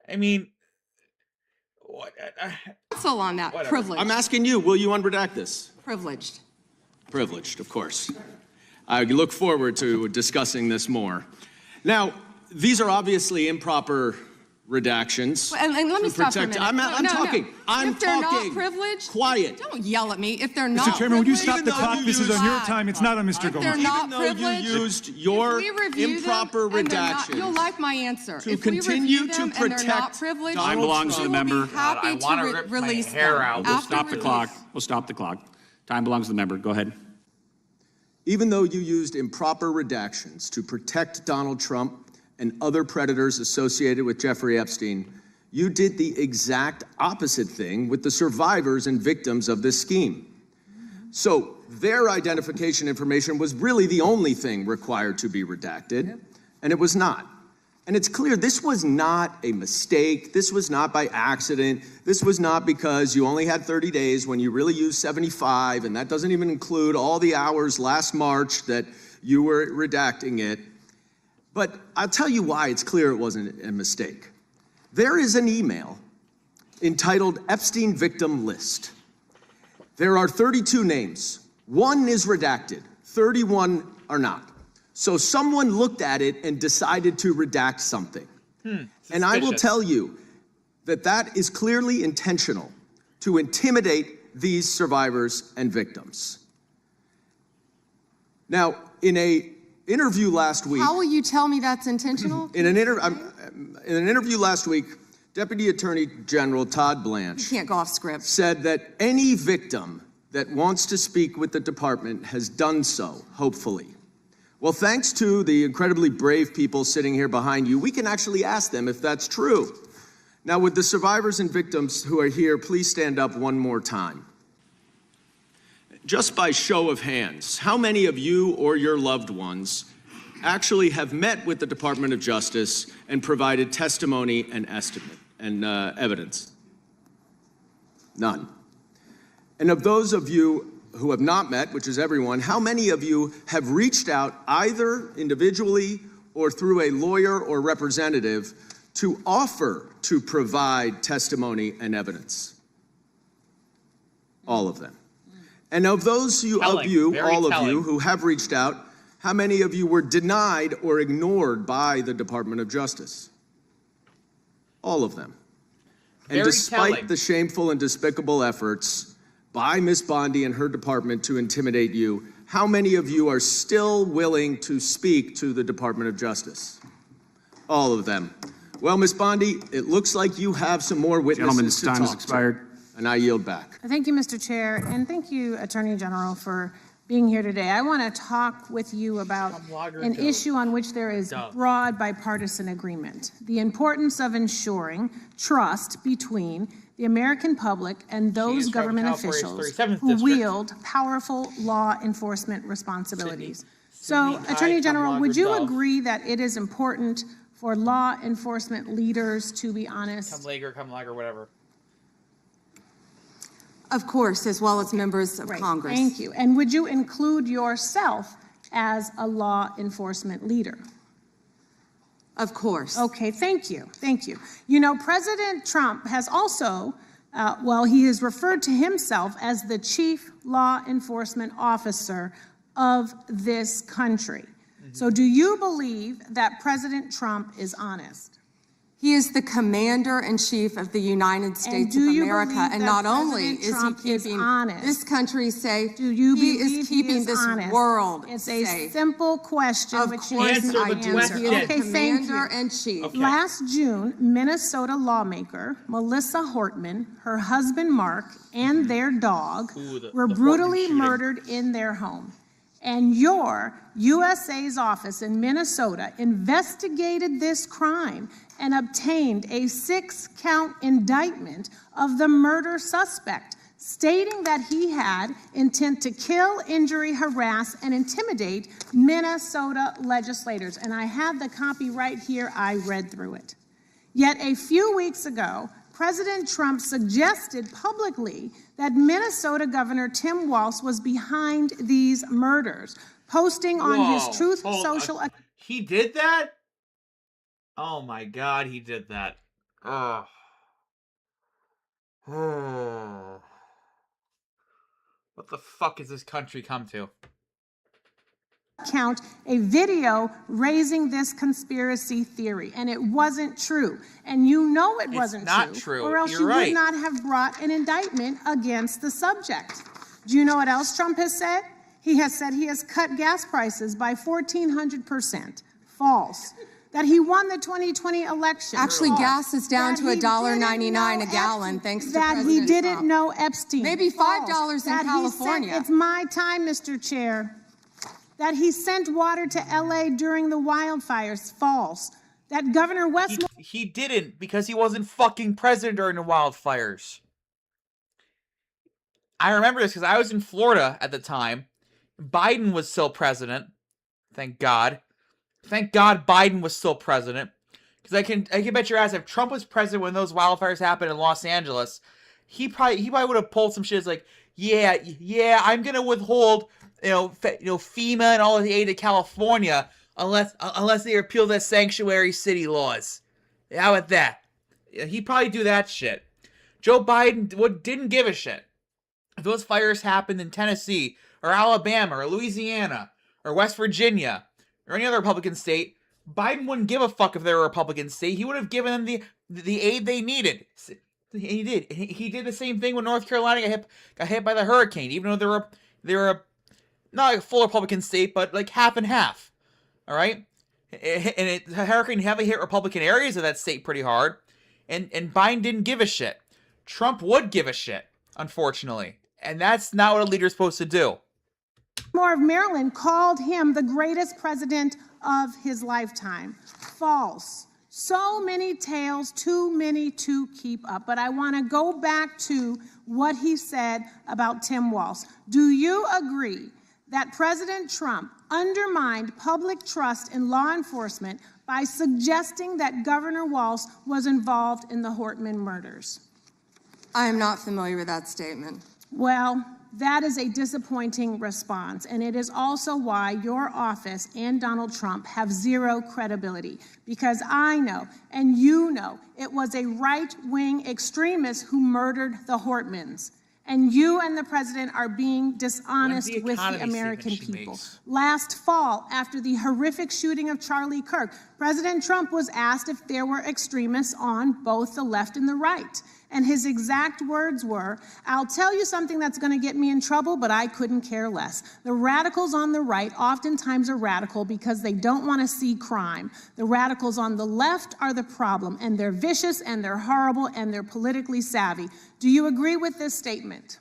I mean, what? Counsel on that. Whatever. Privileged. I'm asking you, will you unredact this? Privileged. Privileged, of course. I look forward to discussing this more. Now, these are obviously improper redactions. And let me to stop for a protect- minute. I'm talking. I'm If they're talking. not privileged, Quiet. don't yell at me. If they're not Mr. Chairman, would you privileged, stop the Even though clock? you This is on your used- time. It's not on Mr. If they're Goldman. not Even though you privileged, used your if we review them improper and they're not- redactions you'll like my answer. to If we continue review to them and they're not protect privileged, Donald Time belongs to we the will member. be happy I wanna to rip my release hair them. out. We'll After stop the release. clock. We'll stop the clock. Time belongs to the member. Go ahead. Even though you used improper redactions to protect Donald Trump and other predators associated with Jeffrey Epstein, you did the exact opposite thing with the survivors and victims of this scheme. So their identification information was really the only thing required to be redacted, and it was not. And it's clear this was not a mistake. This was not by accident. This was not because you only had 30 days when you really used 75, and that doesn't even include all the hours last March that you were redacting it. But I'll tell you why it's clear it wasn't a mistake. There is an email entitled Epstein Victim List. There are 32 names. 1 is redacted, 31 are not. So someone looked at it and decided to redact something. And I will tell you that that is clearly intentional to intimidate these survivors and victims. Now, in an interview last week... How will you tell me that's intentional? In an interview last week, Deputy Attorney General Todd Blanche... You can't go off script. ...said that any victim that wants to speak with the department has done so, hopefully. Well, thanks to the incredibly brave people sitting here behind you, we can actually ask them if that's true. Now, would the survivors and victims who are here please stand up one more time? Just by show of hands, how many of you or your loved ones actually have met with the Department of Justice and provided testimony and estimate and evidence? None. And of those of you who have not met, which is everyone, how many of you have reached out either individually or through a lawyer or representative to offer to provide testimony and evidence? All of them. And of those all of you who have reached out, how many of you were denied or ignored by the Department of Justice? All of them. And despite the shameful and despicable efforts by Ms. Bondi and her department to intimidate you, how many of you are still willing to speak to the Department of Justice? All of them. Well, Ms. Bondi, it looks like you have some more witnesses to talk to. Gentlemen, this time has expired. And I yield back. Thank you, Mr. Chair, and thank you, Attorney General, for being here today. I want to talk with you about an issue on which there is broad bipartisan agreement: the importance of ensuring trust between the American public and those government officials who wield powerful law enforcement responsibilities. So, Attorney General, would you agree that it is important for law enforcement leaders to be honest? Come lager, whatever. Of course, as well as members of Congress. Thank you. And would you include yourself as a law enforcement leader? Of course. Okay, thank you. Thank you. You know, President Trump has also, he has referred to himself as the chief law enforcement officer of this country. So do you believe that President Trump is honest? He is the commander-in-chief of the United States of America, and not only is he keeping this country safe, he is keeping this world safe. It's a simple question. Of course, I answer. He is okay, commander-in-chief. Okay. Last June, Minnesota lawmaker Melissa Hortman, her husband Mark, and their dog were brutally murdered in their home. And your USA's office in Minnesota investigated this crime and obtained a 6-count indictment of the murder suspect, stating that he had intent to kill, injury, harass, and intimidate Minnesota legislators. And I have the copy right here. I read through it. Yet a few weeks ago, President Trump suggested publicly that Minnesota Governor Tim Walz was behind these murders, posting on his Truth Social account. He did that? Oh my God, he did that. Ugh. What the fuck has this country come to? Count a video raising this conspiracy theory, and it wasn't true. And you know it wasn't true, or else you would not have brought an indictment against the subject. Do you know what else Trump has said? He has said he has cut gas prices by 1,400%. False. That he won the 2020 election. Actually, gas is down to $1.99 a gallon, thanks to President Trump. That he didn't know Epstein. Maybe $5 in California. It's my time, Mr. Chair. That he sent water to LA during the wildfires, false. That Governor West... He didn't, because he wasn't fucking president during the wildfires. I remember this because I was in Florida at the time. Biden was still president. Thank God. Thank God Biden was still president. Because I can bet your ass if Trump was president when those wildfires happened in Los Angeles, he probably would have pulled some shit like, yeah, I'm gonna withhold FEMA and all of the aid to California unless they repeal the sanctuary city laws. How about that? He'd probably do that shit. Joe Biden didn't give a shit. If those fires happened in Tennessee or Alabama or Louisiana or West Virginia or any other Republican state, Biden wouldn't give a fuck if they were a Republican state. He would have given them the aid they needed. He did. He did the same thing when North Carolina got hit by the hurricane, even though they were not like a full Republican state, but like half and half. All right, and the hurricane heavily hit Republican areas of that state pretty hard, and Biden didn't give a shit. Trump would give a shit, unfortunately, and that's not what a leader's supposed to do. Moore of Maryland called him the greatest president of his lifetime. False. So many tales, too many to keep up. But I want to go back to what he said about Tim Walz. Do you agree that President Trump undermined public trust in law enforcement by suggesting that Governor Walz was involved in the Hortman murders? I am not familiar with that statement. Well, that is a disappointing response, and it is also why your office and Donald Trump have zero credibility, because I know, and you know, it was a right-wing extremist who murdered the Hortmans. And you and the president are being dishonest with the American people. Last fall, after the horrific shooting of Charlie Kirk, President Trump was asked if there were extremists on both the left and the right. And his exact words were, "I'll tell you something that's going to get me in trouble, but I couldn't care less. The radicals on the right oftentimes are radical because they don't want to see crime. The radicals on the left are the problem, and they're vicious, and they're horrible, and they're politically savvy." Do you agree with this statement?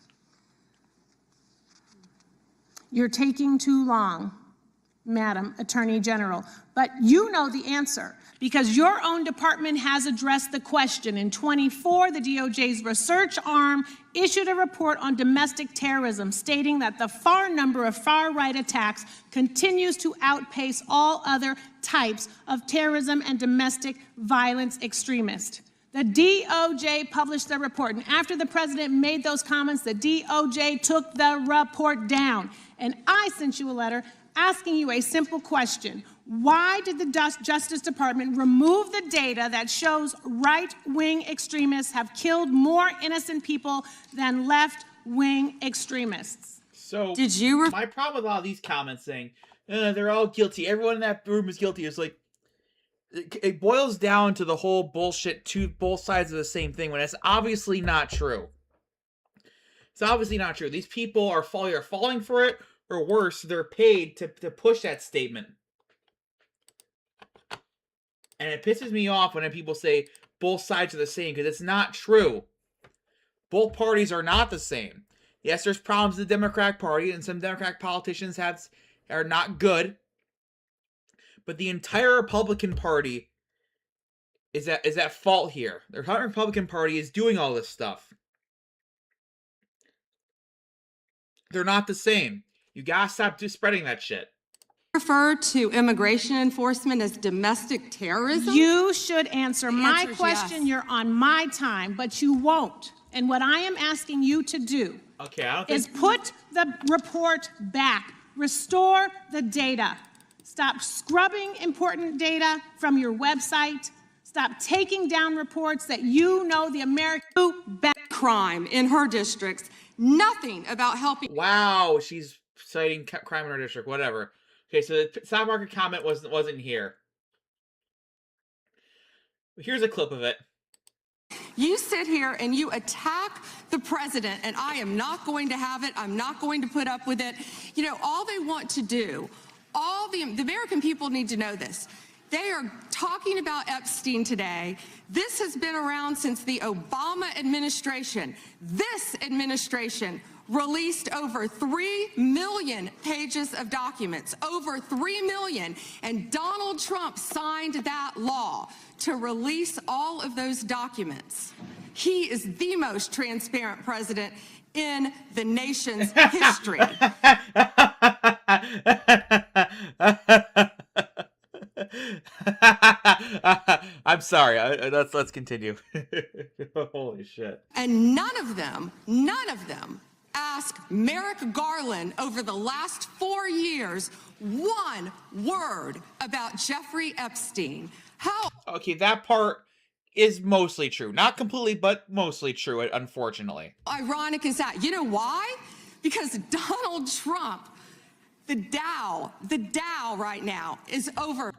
You're taking too long, Madam Attorney General, but you know the answer, because your own department has addressed the question. In 24, the DOJ's research arm issued a report on domestic terrorism, stating that the far number of far-right attacks continues to outpace all other types of terrorism and domestic violence extremists. The DOJ published the report, and after the president made those comments, the DOJ took the report down. And I sent you a letter asking you a simple question. Why did the Justice Department remove the data that shows right-wing extremists have killed more innocent people than left-wing extremists? So, my problem with all these comments saying, they're all guilty, everyone in that room is guilty, is like, it boils down to the whole bullshit, both sides of the same thing, when it's obviously not true. It's obviously not true. These people are falling for it, or worse, they're paid to push that statement. And it pisses me off when people say both sides are the same, because it's not true. Both parties are not the same. Yes, there's problems with the Democratic Party, and some Democratic politicians are not good. But the entire Republican Party is at fault here. The entire Republican Party is doing all this stuff. They're not the same. You gotta stop just spreading that shit. Refer to immigration enforcement as domestic terrorism? You should answer my question. Yes. You're on my time, but you won't. And what I am asking you to do is put the report back. Restore the data. Stop scrubbing important data from your website. Stop taking down reports that you know the American crime in her districts. Nothing about helping. Wow, she's citing crime in her district. Whatever. Okay, so the stock market comment wasn't here. Here's a clip of it. You sit here and you attack the president, and I am not going to have it. I'm not going to put up with it. You know, all they want to do, the American people need to know this. They are talking about Epstein today. This has been around since the Obama administration. This administration released over 3 million pages of documents, over 3 million, and Donald Trump signed that law to release all of those documents. He is the most transparent president in the nation's history. I'm sorry. Let's continue. Holy shit. And none of them asked Merrick Garland over the last 4 years one word about Jeffrey Epstein. How? Okay, that part is mostly true. Not completely, but mostly true, unfortunately. Ironic is that? You know why? Because Donald Trump, the Dow right now is over.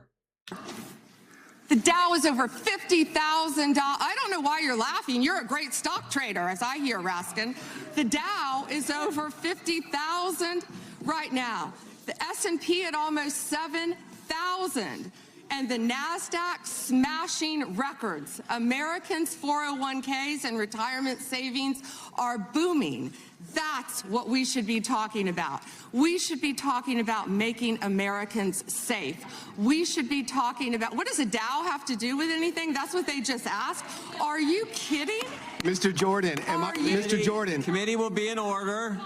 The Dow is over $50,000. I don't know why you're laughing. You're a great stock trader, as I hear, Raskin. The Dow is over 50,000 right now. The S&P at almost 7,000. And the NASDAQ smashing records. Americans' 401ks and retirement savings are booming. That's what we should be talking about. We should be talking about making Americans safe. We should be talking about, what does a Dow have to do with anything? That's what they just asked. Are you kidding? Mr. Jordan, Mr. Jordan. Committee will be in order.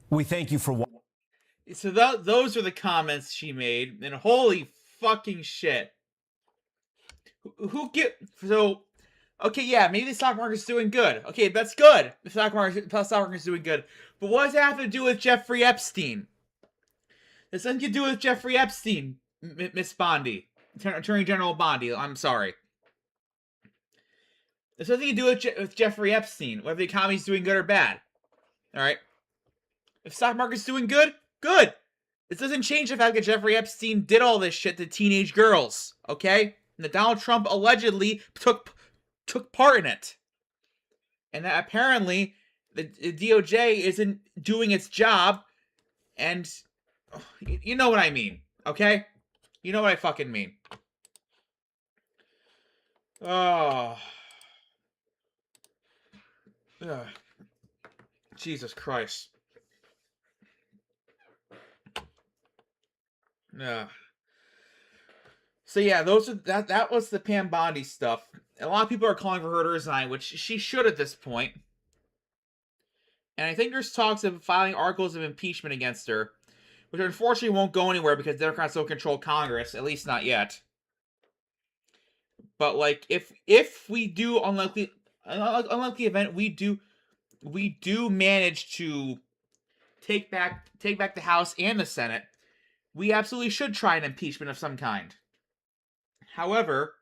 We thank you for. So those are the comments she made, and holy fucking shit. So, okay, yeah, maybe the stock market's doing good. Okay, that's good. The stock market's doing good. But what does that have to do with Jeffrey Epstein? This has nothing to do with Jeffrey Epstein, Miss Bondi. Attorney General Bondi, I'm sorry. There's nothing to do with Jeffrey Epstein, whether the economy's doing good or bad. Alright? If stock market's doing good, good. This doesn't change the fact that Jeffrey Epstein did all this shit to teenage girls, okay? And that Donald Trump allegedly took part in it. And that apparently the DOJ isn't doing its job, and you know what I mean, okay? You know what I fucking mean. Oh. Ugh. Jesus Christ. Yeah. So yeah, that was the Pam Bondi stuff. A lot of people are calling for her to resign, which she should at this point. And I think there's talks of filing articles of impeachment against her, which unfortunately won't go anywhere because Democrats don't control Congress, at least not yet. But like, if we do unlikely event, we do manage to take back the House and the Senate, we absolutely should try an impeachment of some kind. However,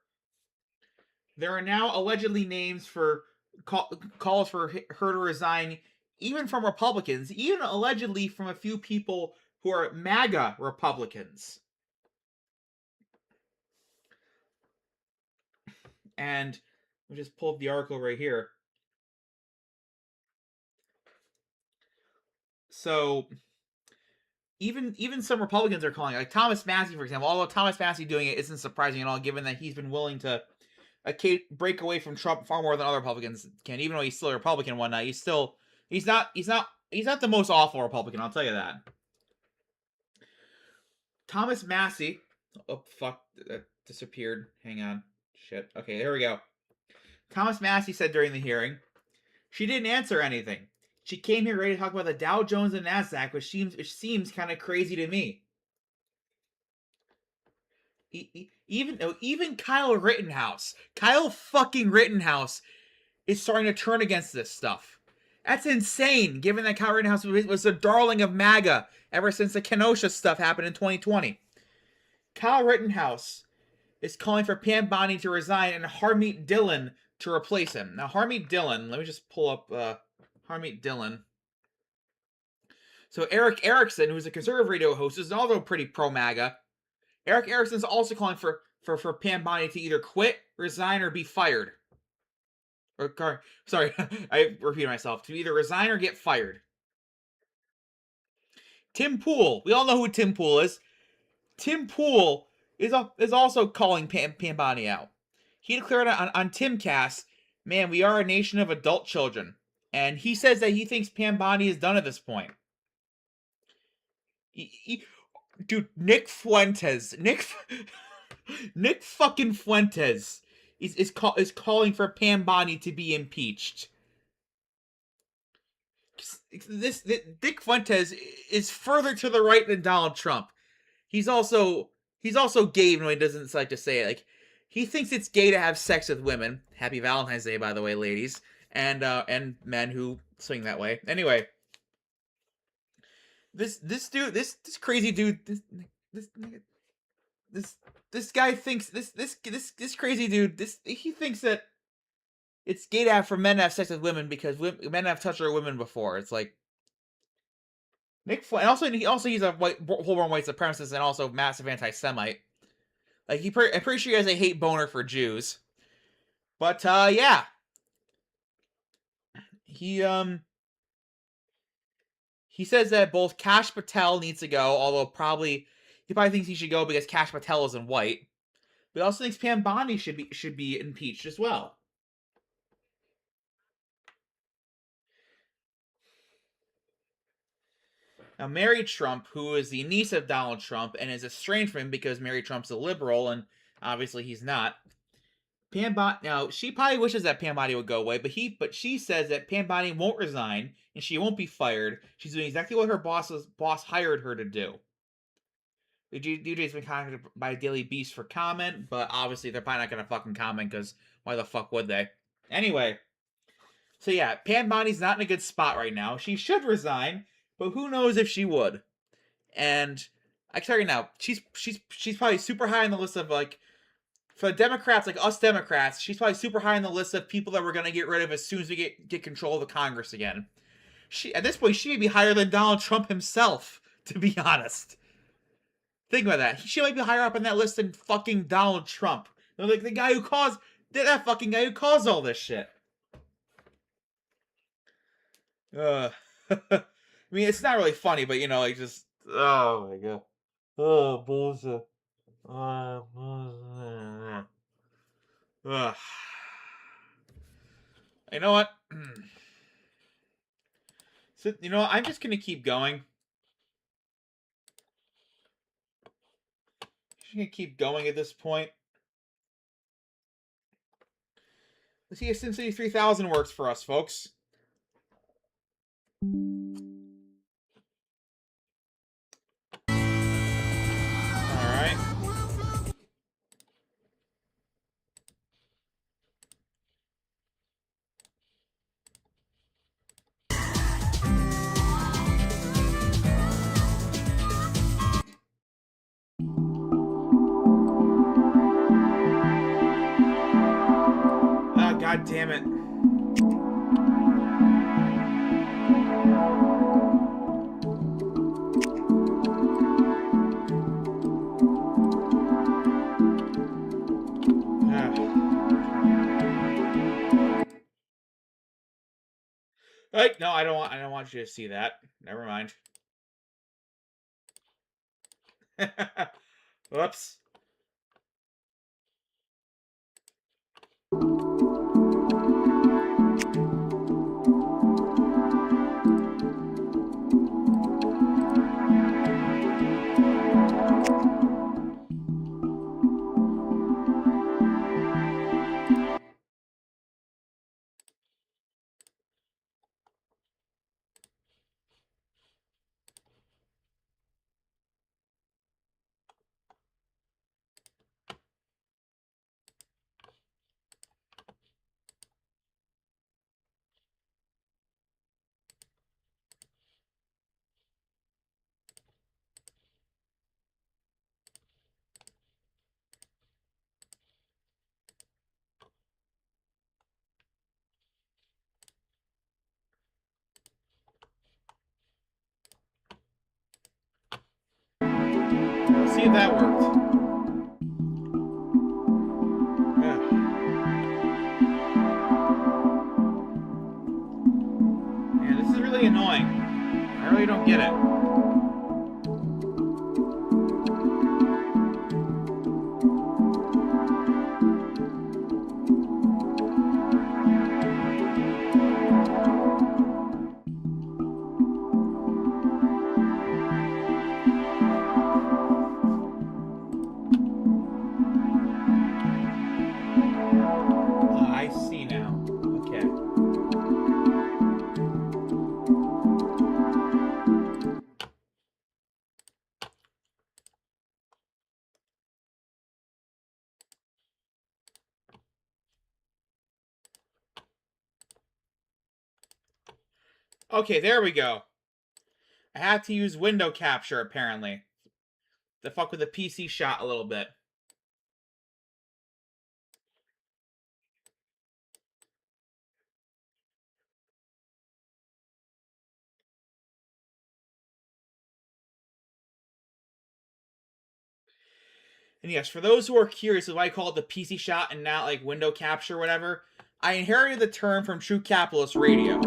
there are now allegedly names for calls for her to resign, even from Republicans, even allegedly from a few people who are MAGA Republicans. And we just pulled the article right here. So even some Republicans are calling it, like Thomas Massie, for example. Although Thomas Massie doing it isn't surprising at all, given that he's been willing to break away from Trump far more than other Republicans can. Even though he's still a Republican and whatnot, he's not the most awful Republican, I'll tell you that. Thomas Massie, oh fuck, that disappeared. Hang on, shit. Okay, there we go. Thomas Massie said during the hearing, she didn't answer anything. She came here ready to talk about the Dow Jones and NASDAQ, which seems kind of crazy to me. Even Kyle fucking Rittenhouse is starting to turn against this stuff. That's insane, given that Kyle Rittenhouse was the darling of MAGA ever since the Kenosha stuff happened in 2020. Kyle Rittenhouse is calling for Pam Bondi to resign and Harmeet Dillon to replace him. Now, Harmeet Dillon, let me just pull up Harmeet Dillon. So Eric Erickson, who's a conservative radio host, is also pretty pro-MAGA. Eric Erickson's also calling for Pam Bondi to either quit, resign, or be fired. Sorry, I repeated myself. To either resign or get fired. Tim Pool. We all know who Tim Pool is. Tim Pool is also calling Pam Bondi out. He declared on Timcast, "Man, we are a nation of adult children. And he says that he thinks Pam Bondi is done at this point. Dude, Nick fucking Fuentes is calling for Pam Bondi to be impeached. This Nick Fuentes is further to the right than Donald Trump. He's also gay when he doesn't like to say it. Like, he thinks it's gay to have sex with women. Happy Valentine's Day, by the way, ladies, and men who swing that way. Anyway, this crazy dude, this guy thinks this crazy dude, he thinks that it's gay to have for men to have sex with women because men have touched other women before. It's like Nick, and also he's a full-born white supremacist and also massive anti-Semite. Like, I'm pretty sure he has a hate boner for Jews. But yeah, he says that both Kash Patel needs to go, although he probably thinks he should go because Kash Patel isn't white. But he also thinks Pam Bondi should be impeached as well. Now, Mary Trump, who is the niece of Donald Trump and is estranged from him because Mary Trump's a liberal, and obviously he's not. Now, she probably wishes that Pam Bondi would go away, but she says that Pam Bondi won't resign and she won't be fired. She's doing exactly what her boss hired her to do. The DJ's been contacted by Daily Beast for comment, but obviously they're probably not going to fucking comment because why the fuck would they? Anyway, so yeah, Pam Bondi's not in a good spot right now. She should resign, but who knows if she would. And I can tell you now, she's probably super high on the list of, like, for the Democrats, like us Democrats, she's probably super high on the list of people that we're going to get rid of as soon as we get control of the Congress again. At this point, she may be higher than Donald Trump himself, to be honest. Think about that. She might be higher up on that list than fucking Donald Trump. Like, the guy who caused, that fucking guy who caused all this shit. I mean, it's not really funny, but, you know, like, just, oh my god. Oh, bullshit. You know what? So, you know what? I'm just gonna keep going. Just gonna keep going at this point. Let's see if SimCity 3000 works for us, folks. Alright. Oh, god damn it. Right? No, I don't want you to see that. Never mind. Whoops. Let's see if that worked. Yeah. Man, this is really annoying. I really don't get it. Okay, there we go. I have to use window capture, apparently. To fuck with the PC shot a little bit. And yes, for those who are curious of why I call it the PC shot and not like window capture or whatever, I inherited the term from True Capitalist Radio.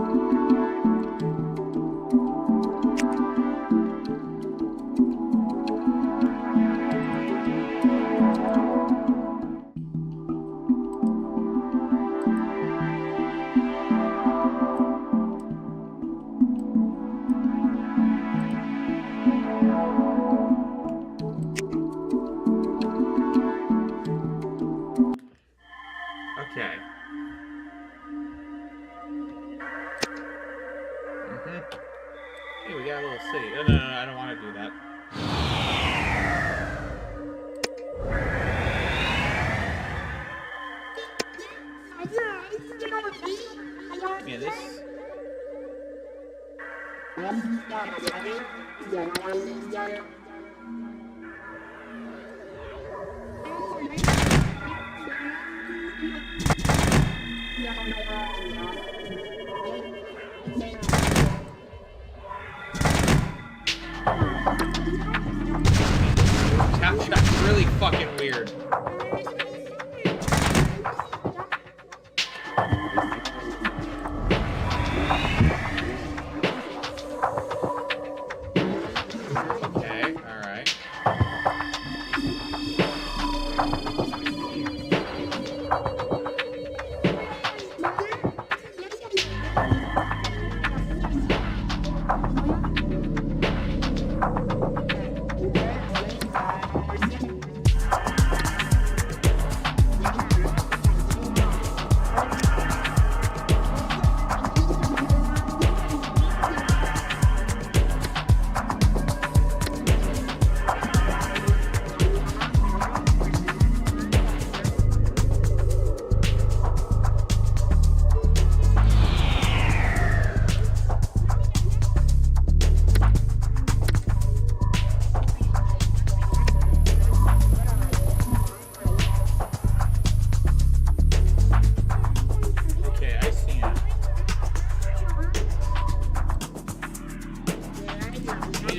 Okay. Hey, we got a little city. No, I don't want to do that. Man, this... Tap shot's really fucking weird. Okay, alright.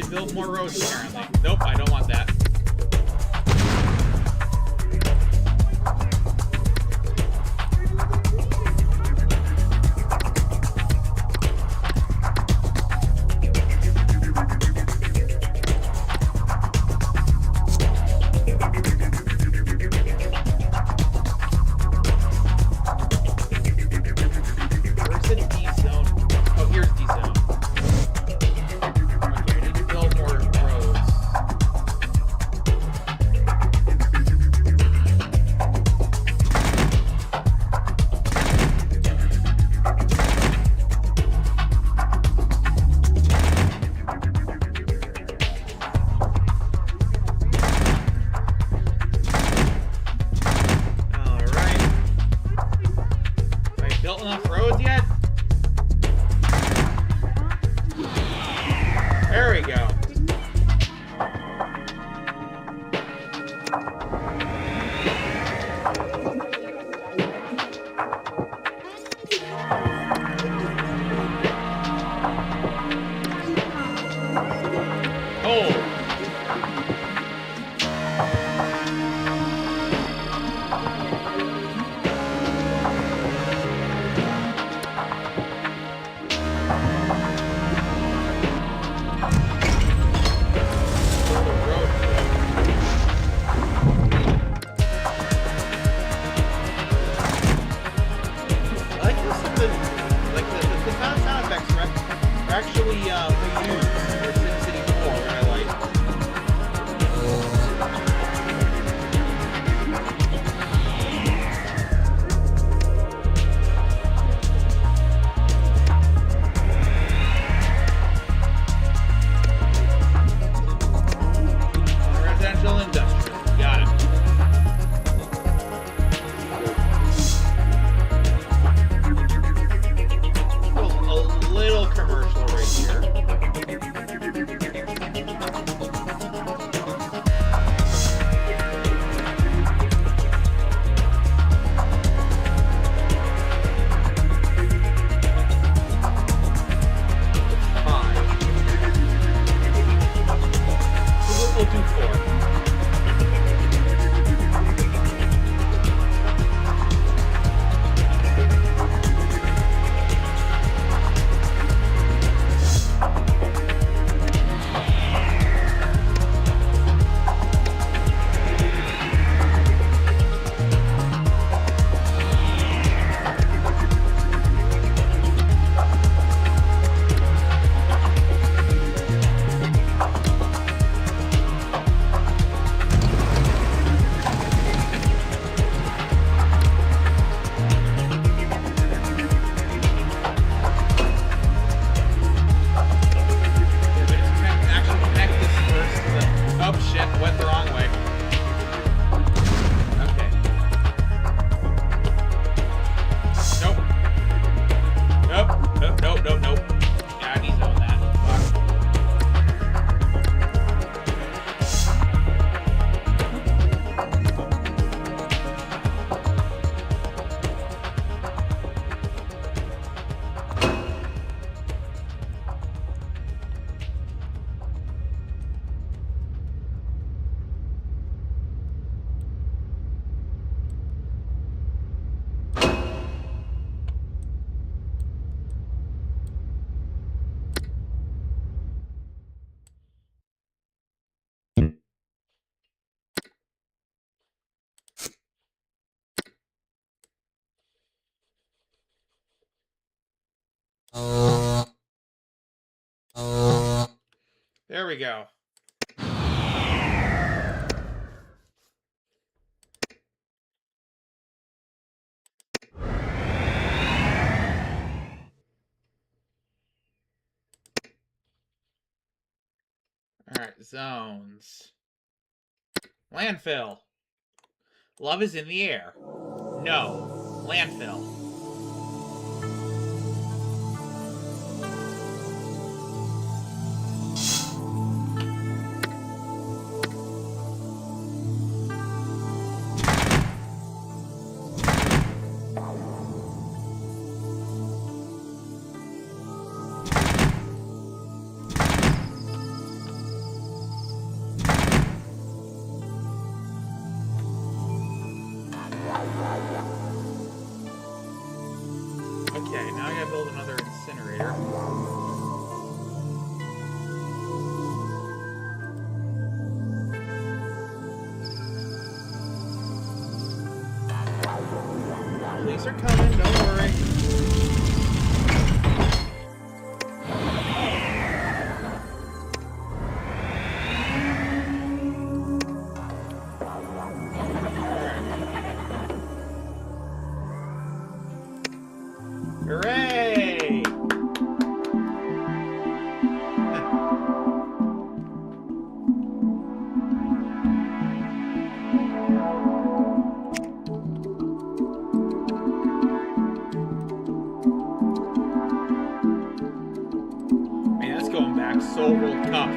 Build more roads, apparently. Nope, I don't want that. Where's the D zone? Oh, here's D zone. Okay, I need to build more roads. We'll do 4. There we go. Alright, zones. Landfill. Love is in the air. No. Landfill. Okay, now I gotta build another incinerator. Police are coming, don't worry. Hooray! Man, that's going back so World Cup.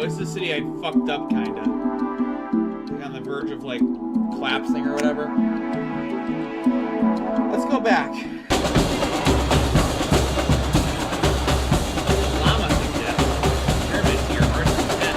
This is the city I fucked up, kinda. Like on the verge of, like, collapsing or whatever. Let's go back. Llama suggests. Pyramid here, verse 10.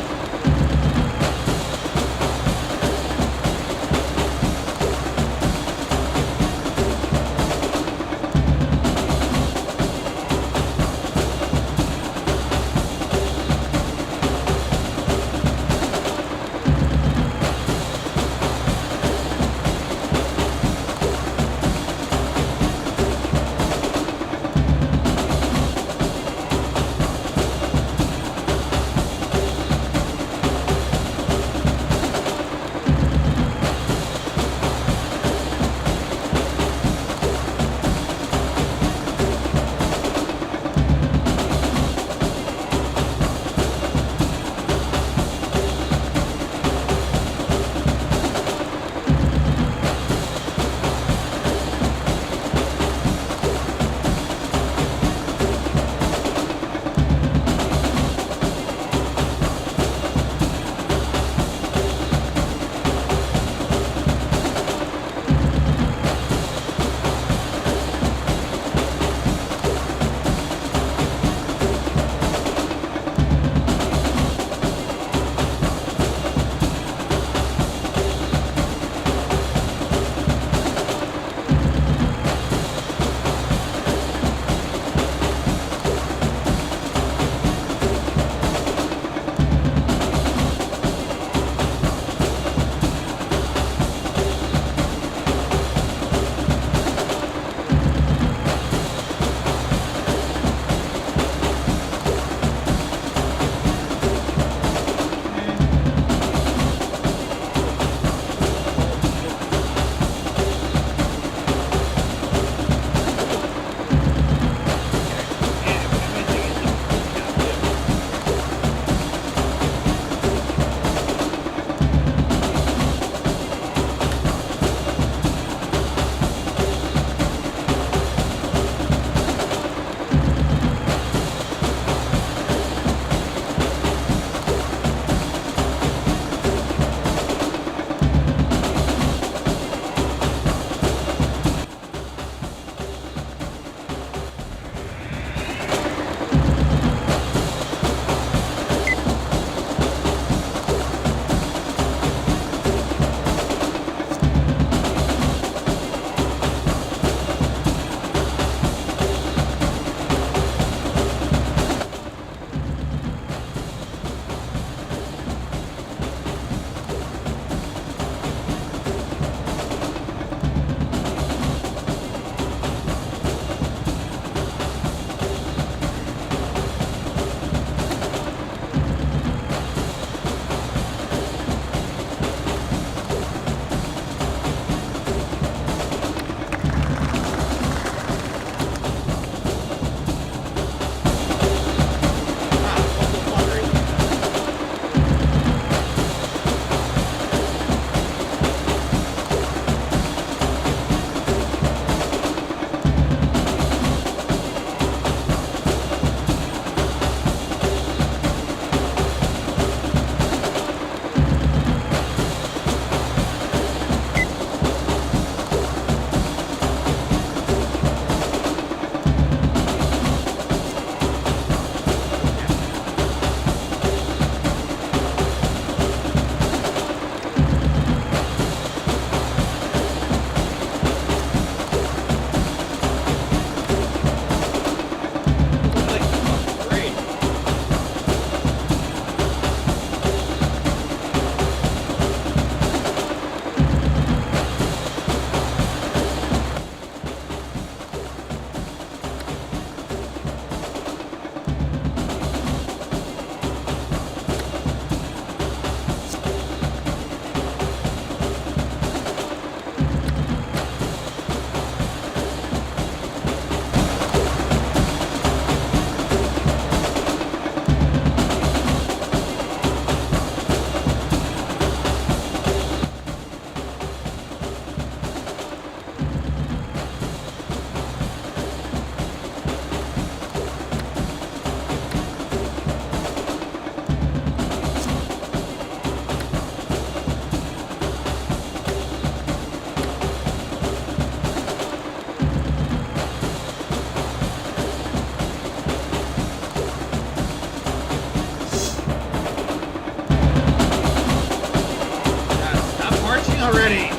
already.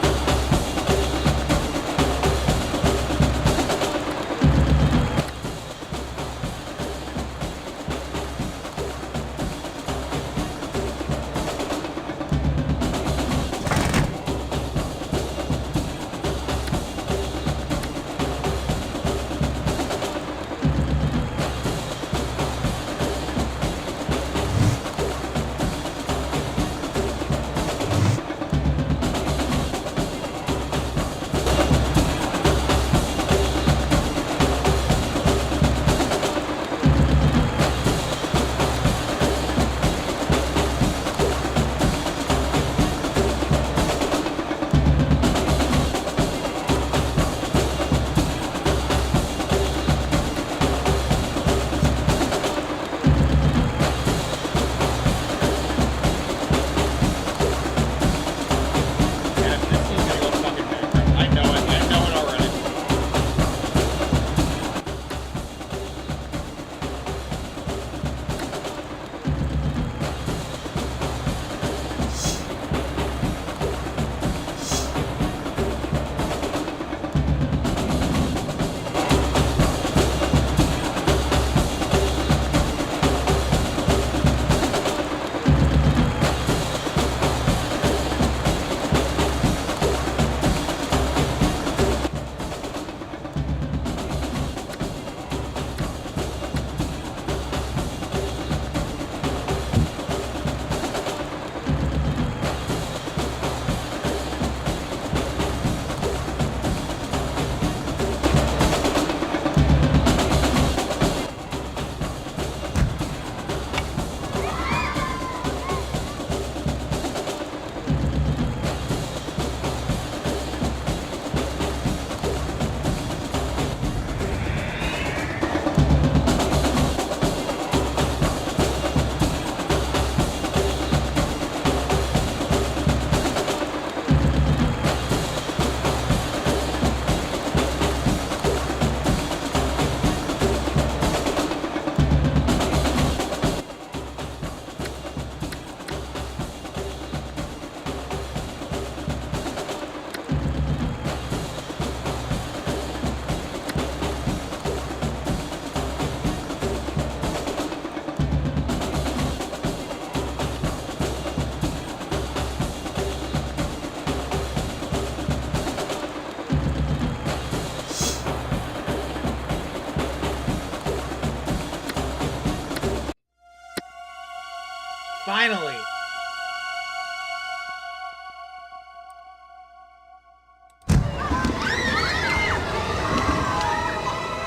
Finally.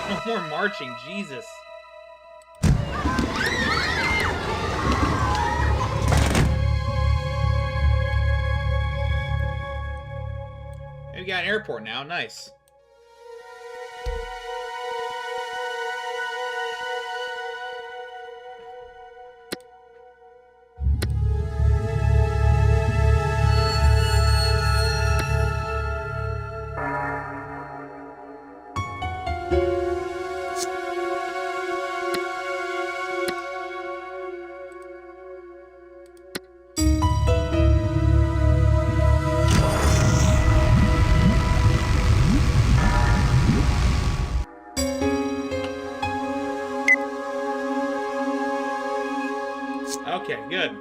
No more marching, Jesus. We got an airport now, nice. Okay, good.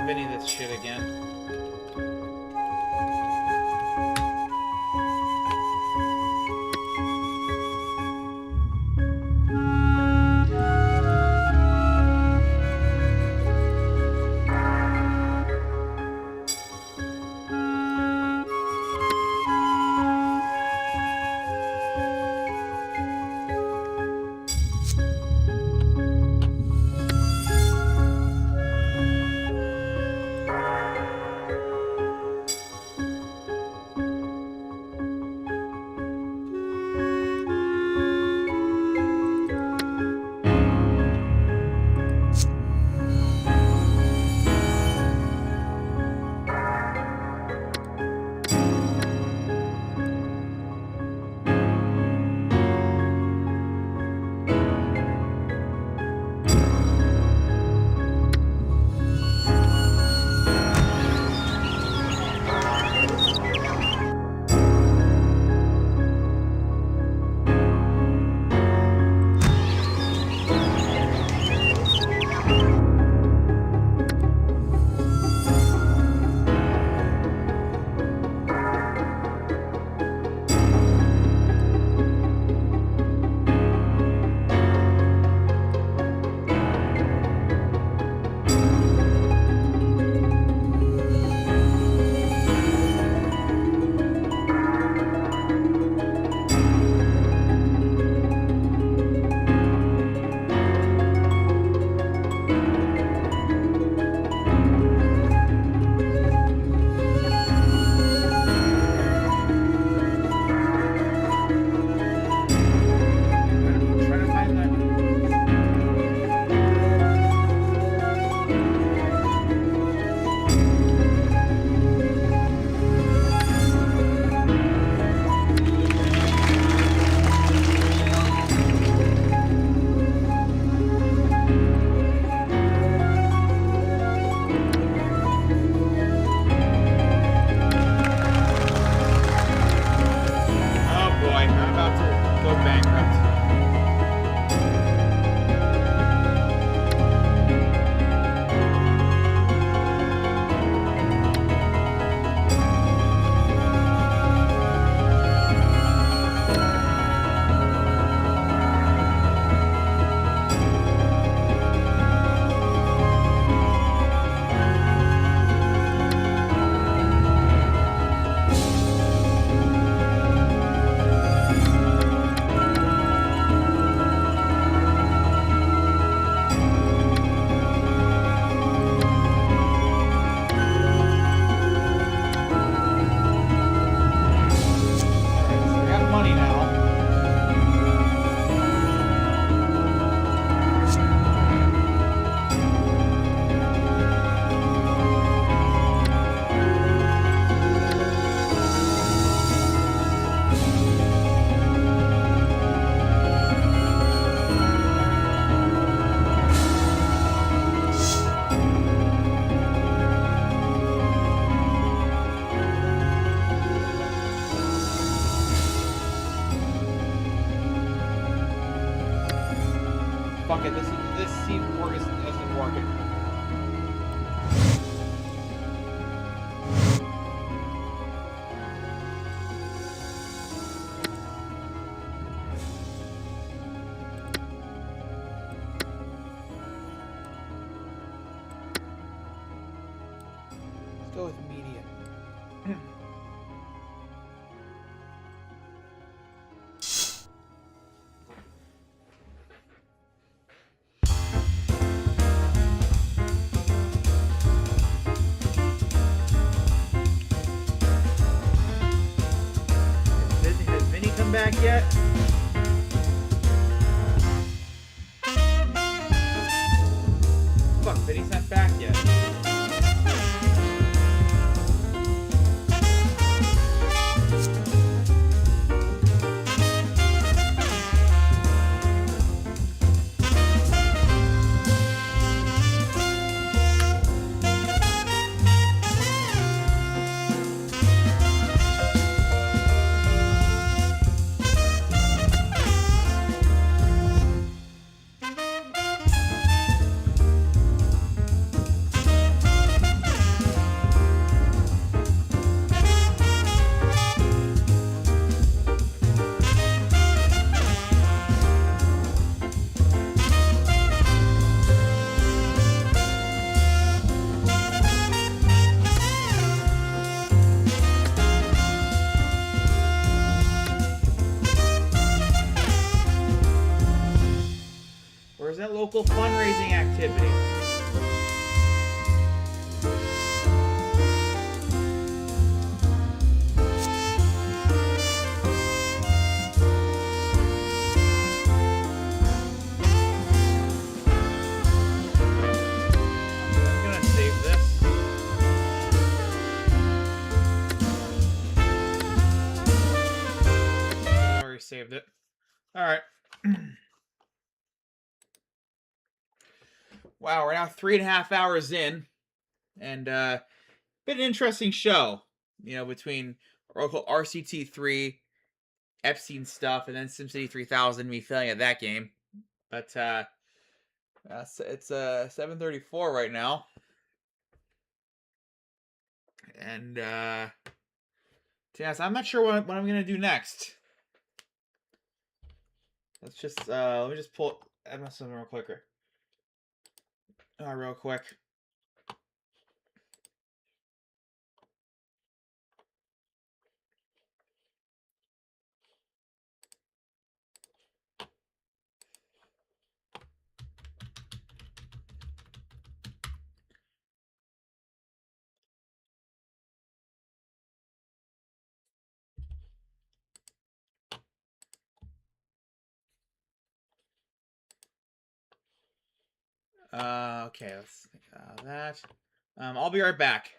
showing Vinny this shit again. Fuck it, this seat work isn't working. Let's go with medium. Has Vinny come back yet? Fuck, Vinny's not back yet. local fundraising activity. I'm gonna save this. I already saved it. All right. Wow, we're now 3.5 hours in, and been an interesting show. You know, between RCT3, Epstein stuff, and then SimCity 3000, me failing at that game. But it's 7:34 right now, and to be honest, I'm not sure what I'm gonna do next. Let's just let me just pull MSM real quicker. Real quick. Okay, let's think about that. I'll be right back.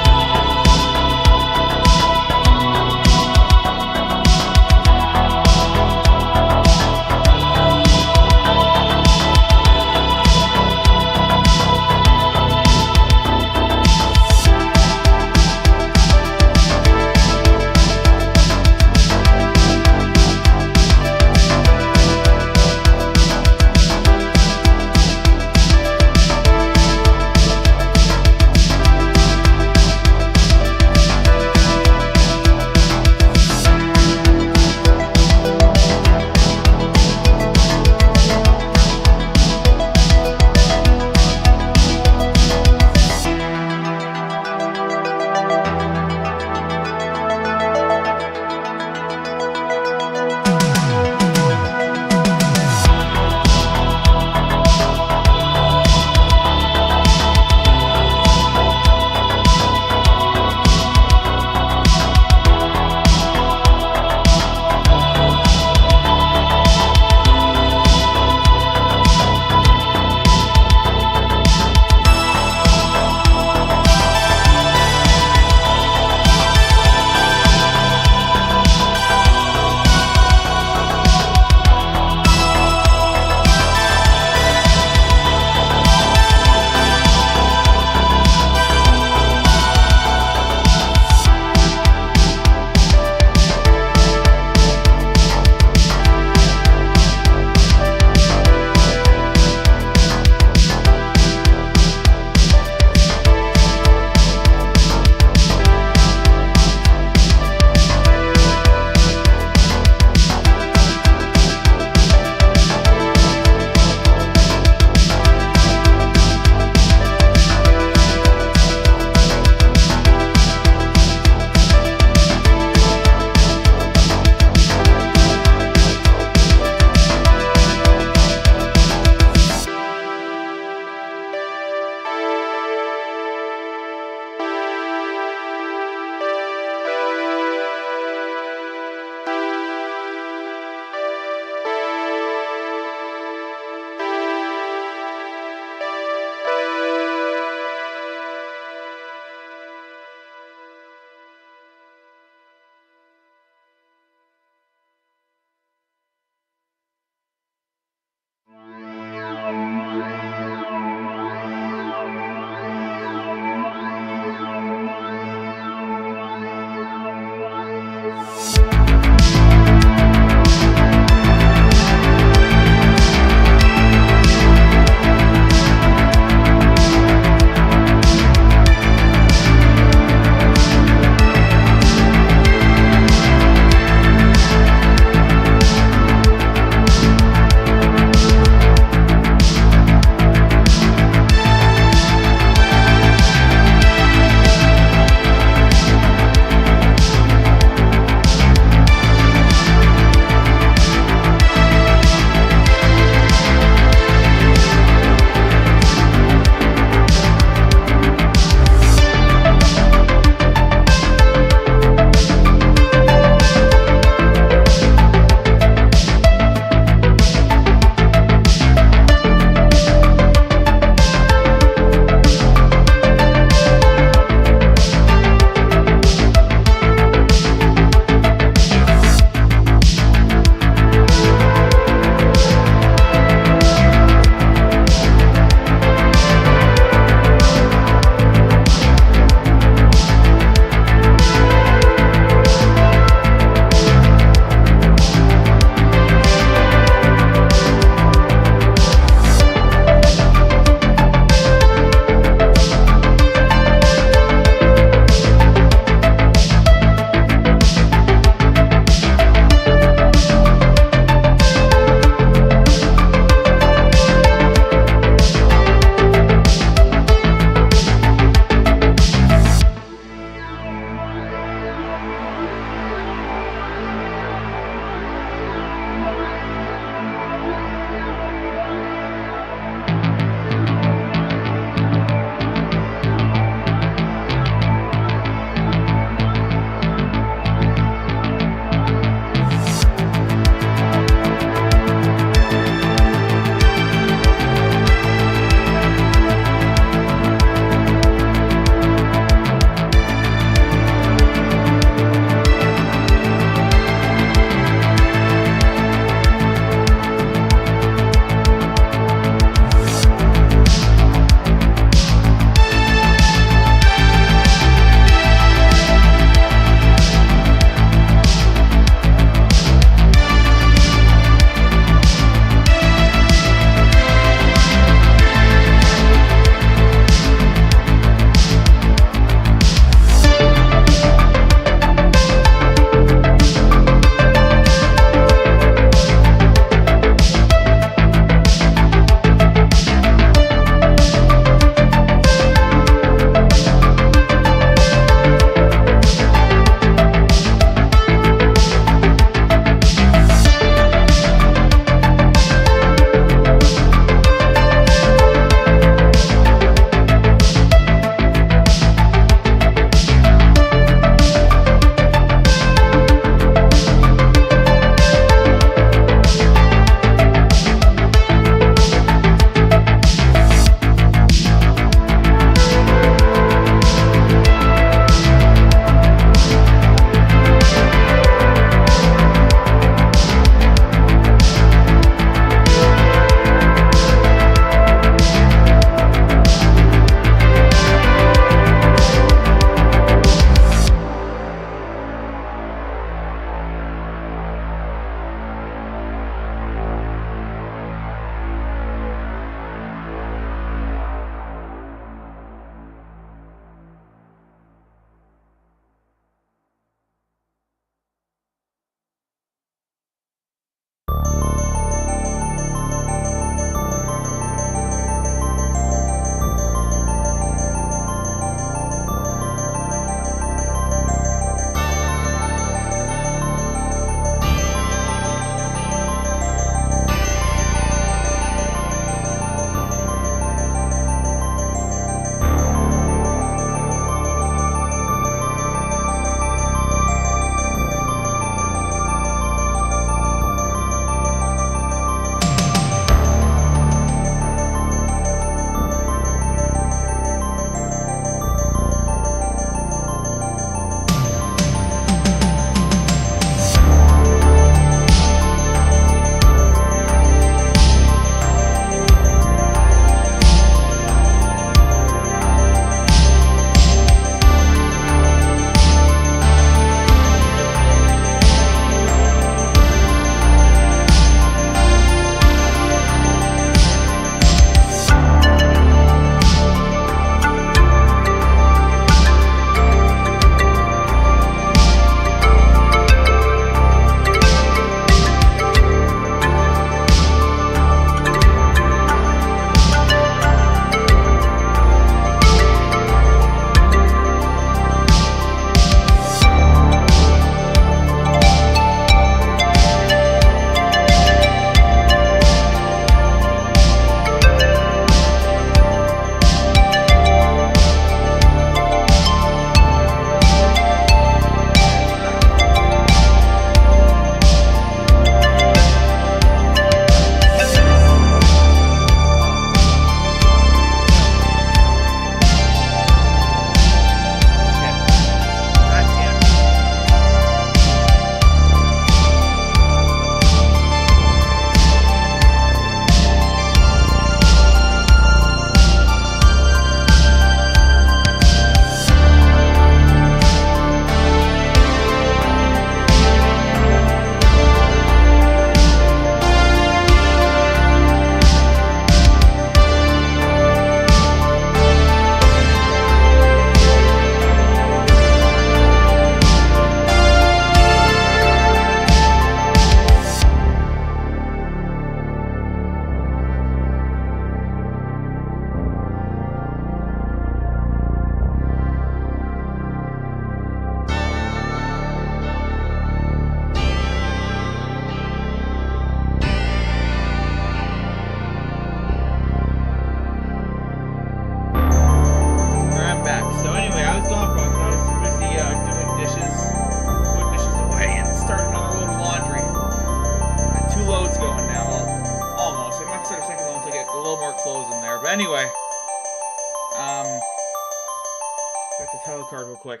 Back to title card real quick.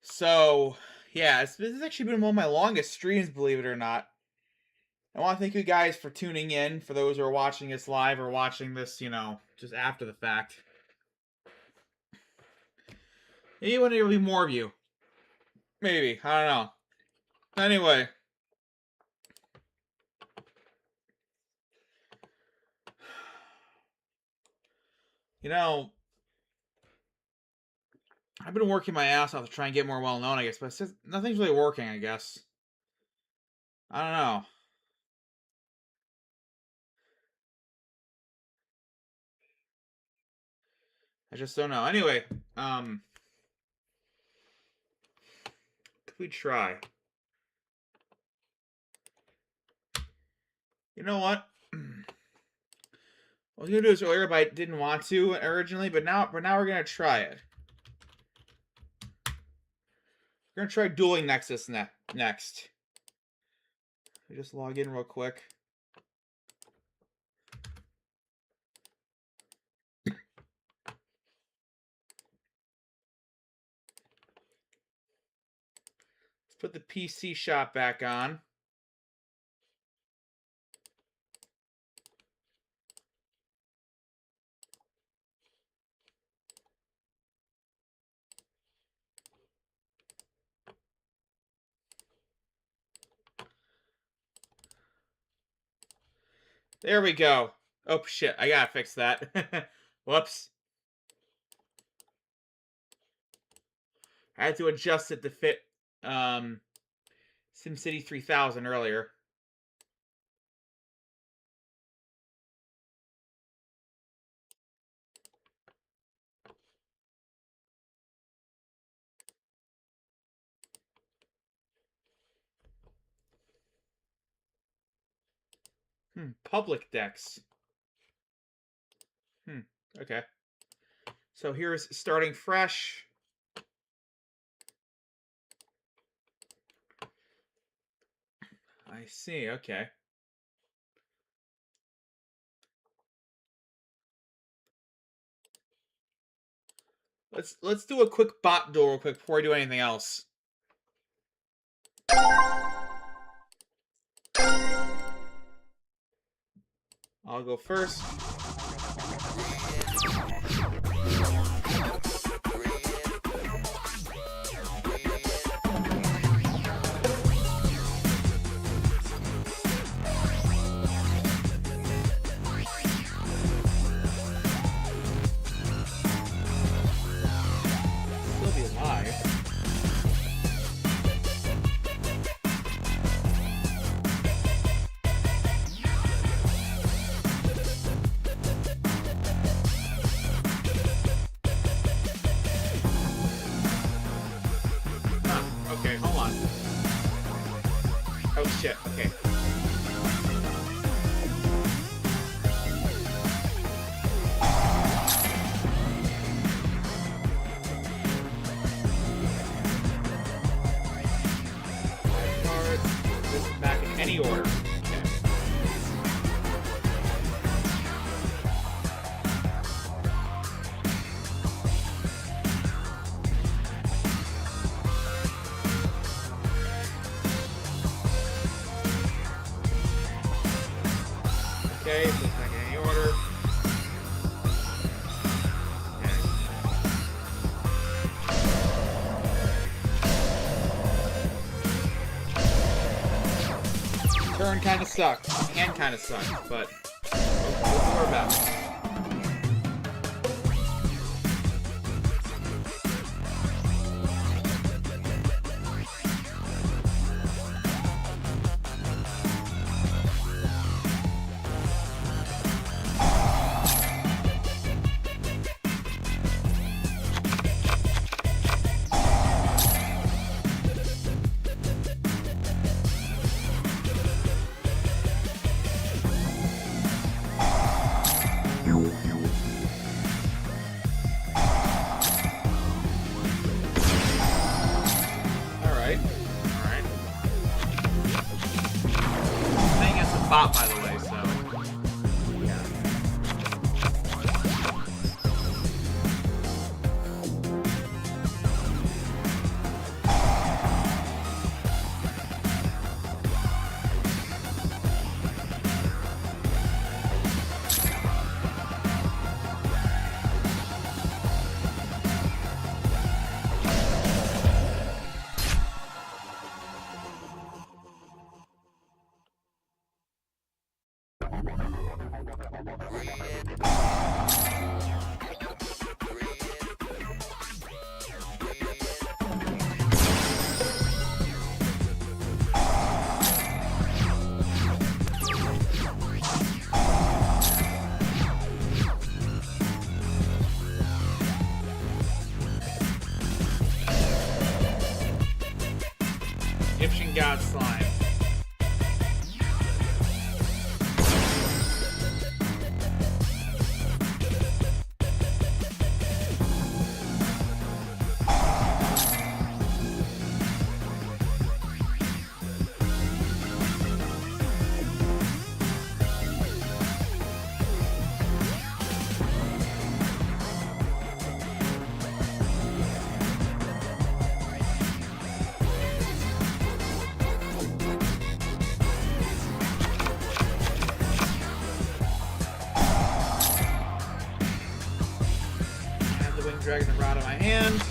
So, yeah, this has actually been one of my longest streams, believe it or not. I want to thank you guys for tuning in, for those who are watching this live or watching this, you know, just after the fact. Maybe one day there'll be more of you. Maybe, I don't know. Anyway. You know, I've been working my ass off to try and get more well-known, I guess, but it's just, nothing's really working, I guess. I don't know. I just don't know. Anyway, could we try? You know what? I was gonna do this earlier, but I didn't want to originally. But now we're gonna try it. We're gonna try dueling Nexus next. Let me just log in real quick. Let's put the PC shop back on. There we go. Oh, shit. I gotta fix that. Whoops. I had to adjust it to fit SimCity 3000 earlier. Public decks. Okay. So here's starting fresh. I see, okay. Let's do a quick bot duel real quick before I do anything else. I'll go first. Still be alive. Okay, hold on. Oh shit, okay. This is back in any order. Okay, so it's back in any order. Turn kind of sucked. Hand kind of sucked, but we'll do our best. Bot, by the way, so yeah. Egyptian god slime. Dragging the rod in my hand.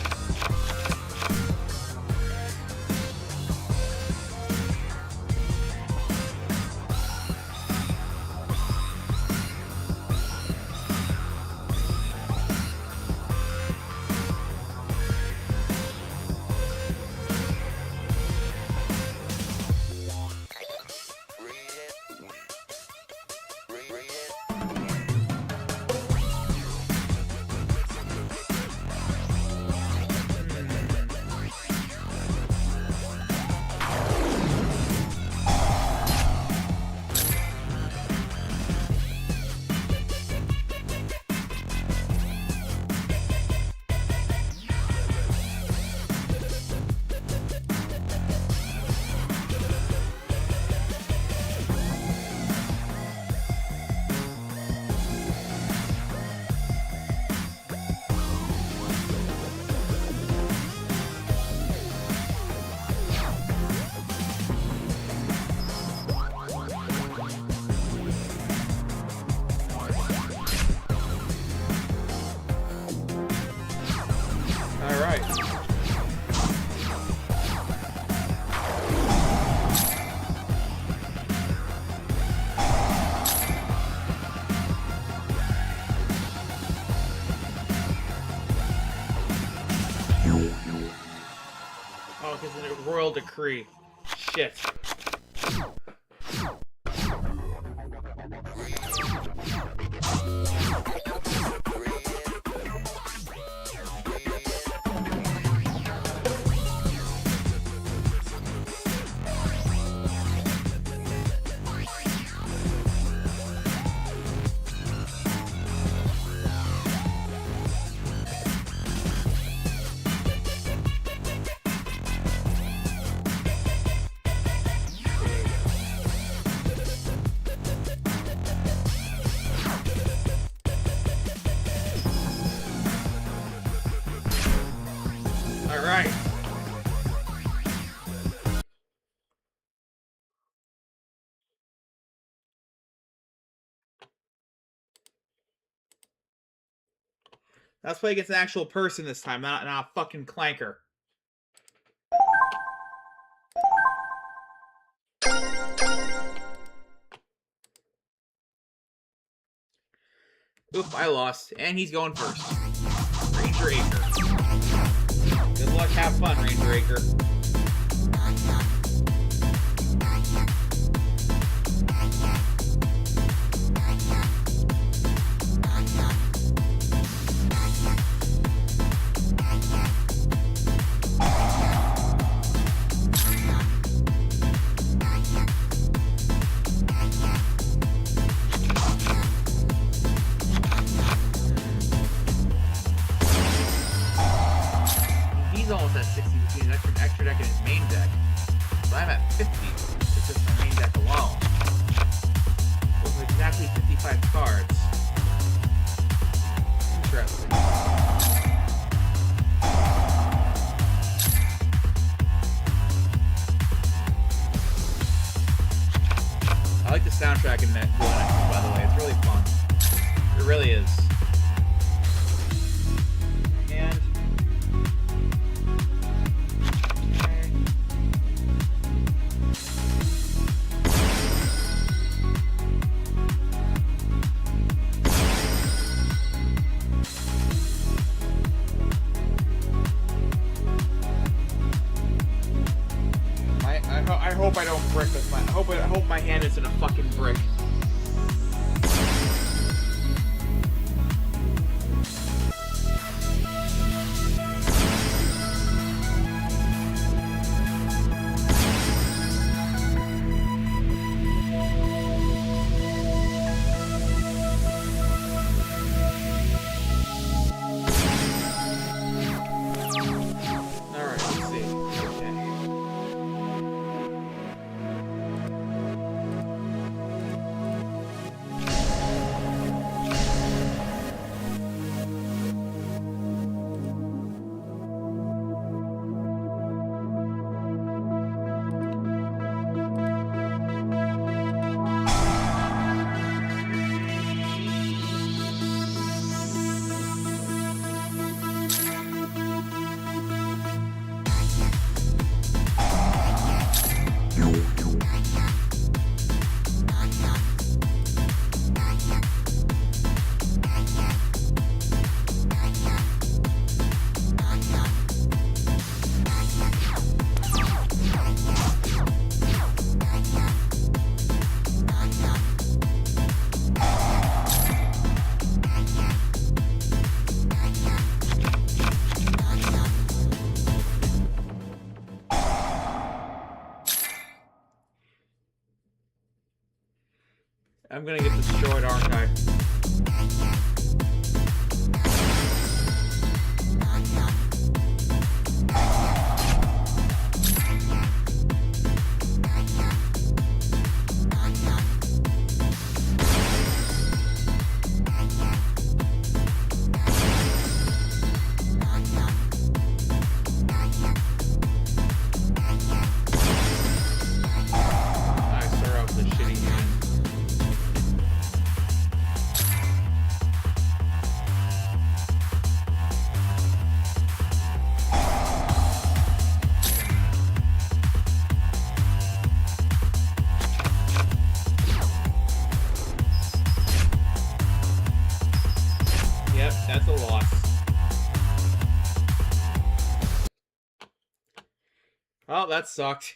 Oh, because of the royal decree. Shit. Alright. Let's play against an actual person this time, not a fucking clanker. Oop, I lost. And he's going first. Ranger Acre. Good luck, have fun, Ranger Acre. Almost at 60 between his extra deck and his main deck. So I'm at 50. It's just my main deck alone. With exactly 55 cards. Interesting. I like the soundtrack in that Golden Axe, by the way. It's really fun. It really is. And brick with my. I hope my hand isn't a fucking brick. I'm gonna get destroyed, aren't I? That's a loss. Oh, that sucked.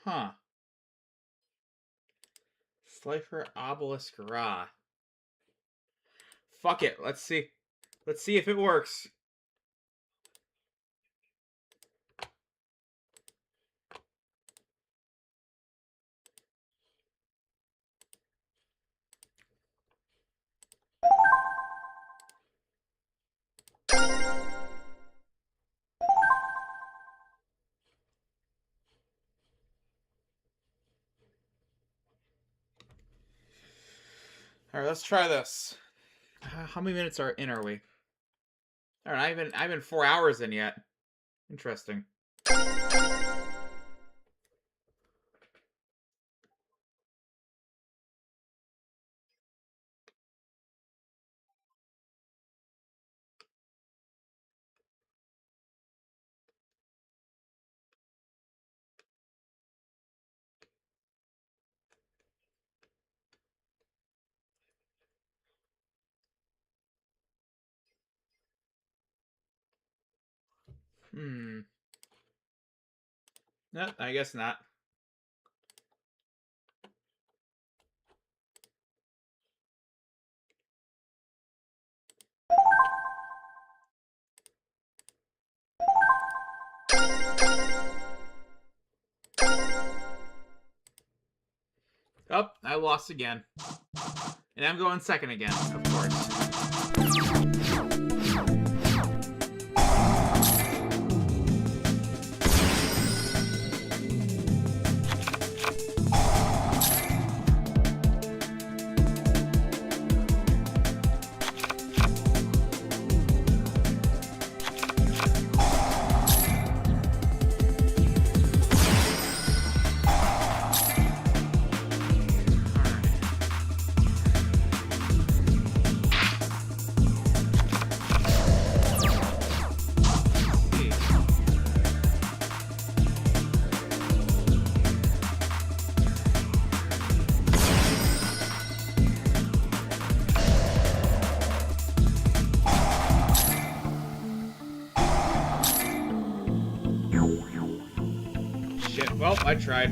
Huh. Slifer Obelisk Ra. Fuck it. Let's see. Let's see if it works. All right, let's try this. How many minutes are we? All right, I haven't 4 hours in yet. Interesting. No, I guess not. Oh, I lost again. And I'm going second again, of course. Well, I tried.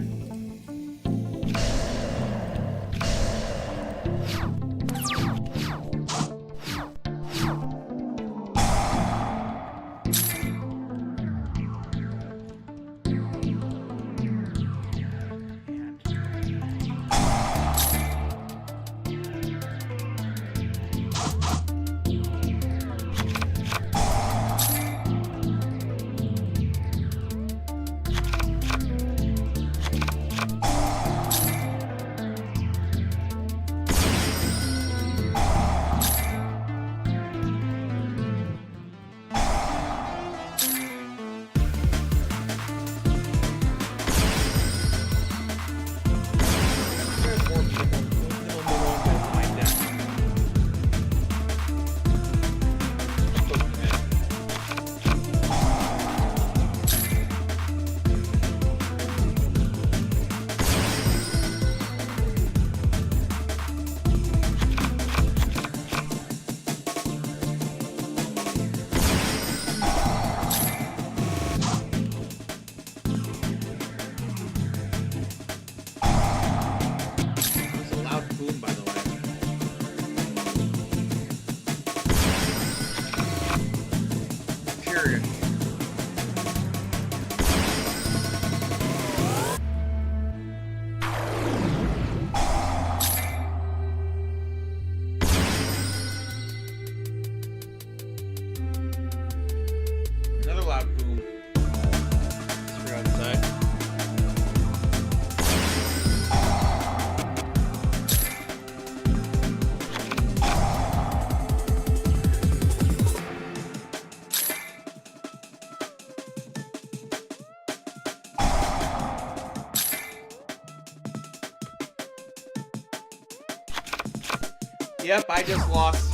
Yep, I just lost.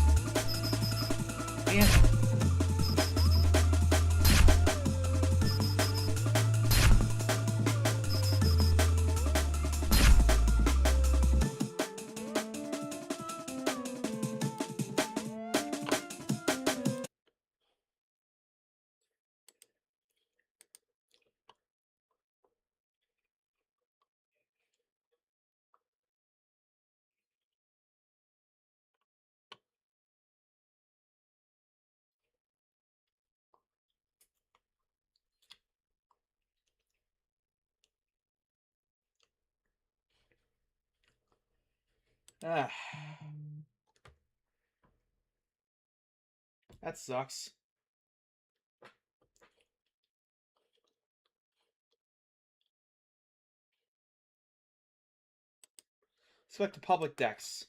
Damn. Ah. That sucks. Select the public decks.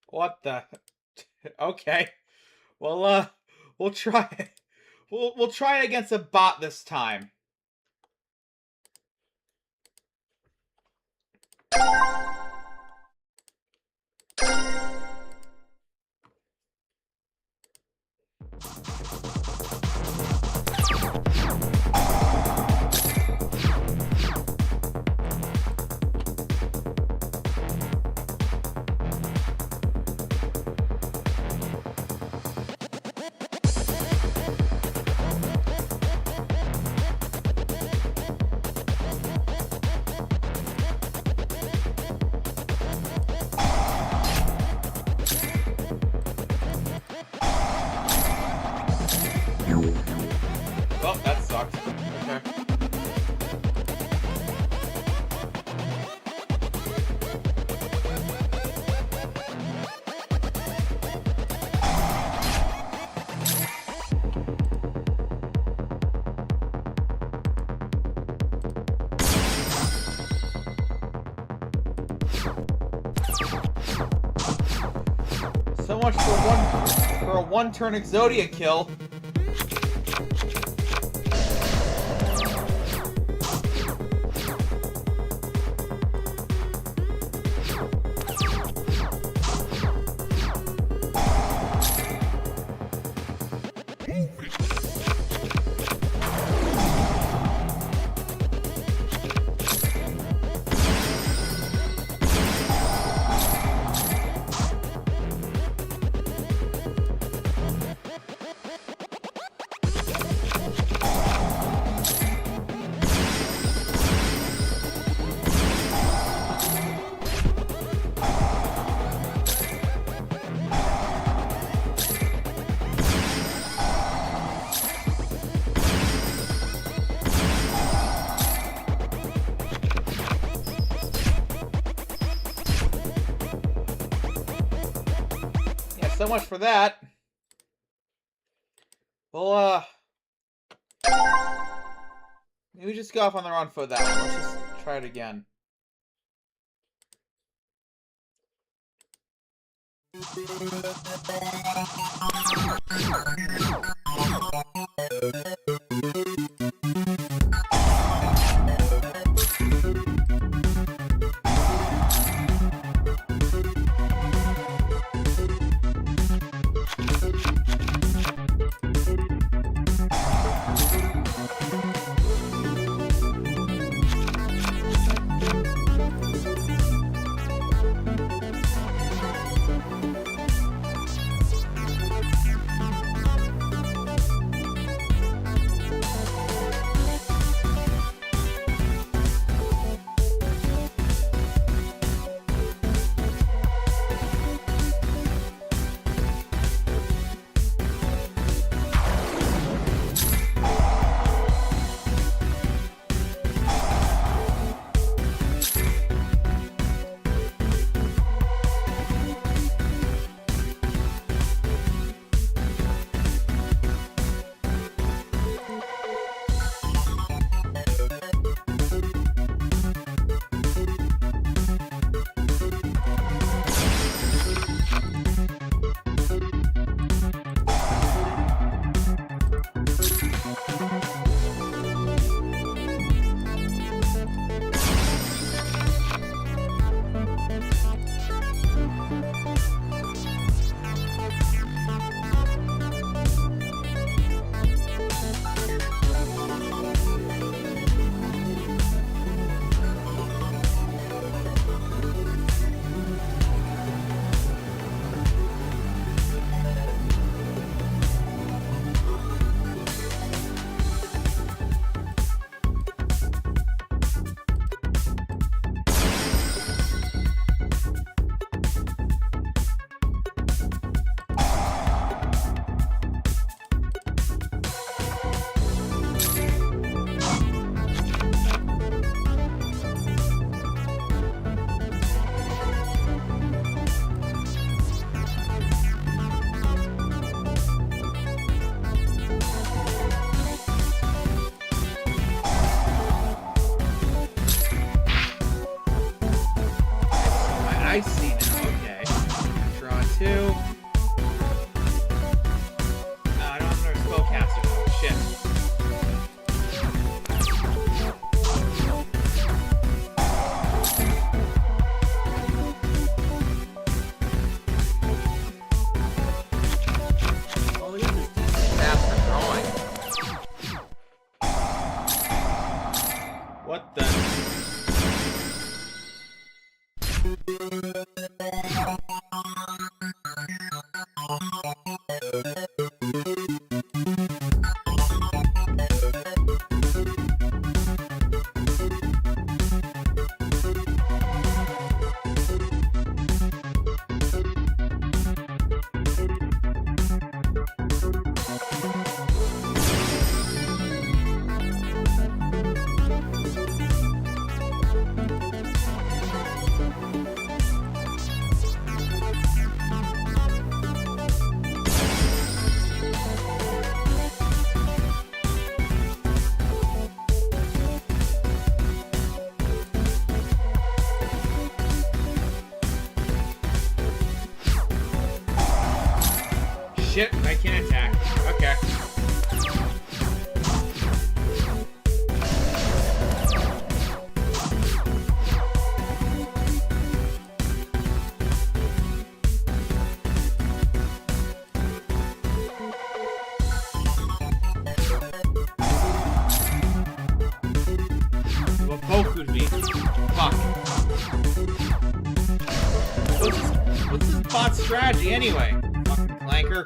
What the? Okay. Well, we'll try it. We'll try it against a bot this time. Well, that sucked. Okay. So much for a one-turn Exodia kill. so much for that. Well, maybe just go off on the wrong foot that one. Let's just try it again. I see now. Okay. Draw 2. No, I don't have another spellcaster though. Shit. Faster drawing. What the? Shit, I can't attack. Okay. What Boku'd me? Fuck. What's this bot's strategy anyway? Fucking clanker.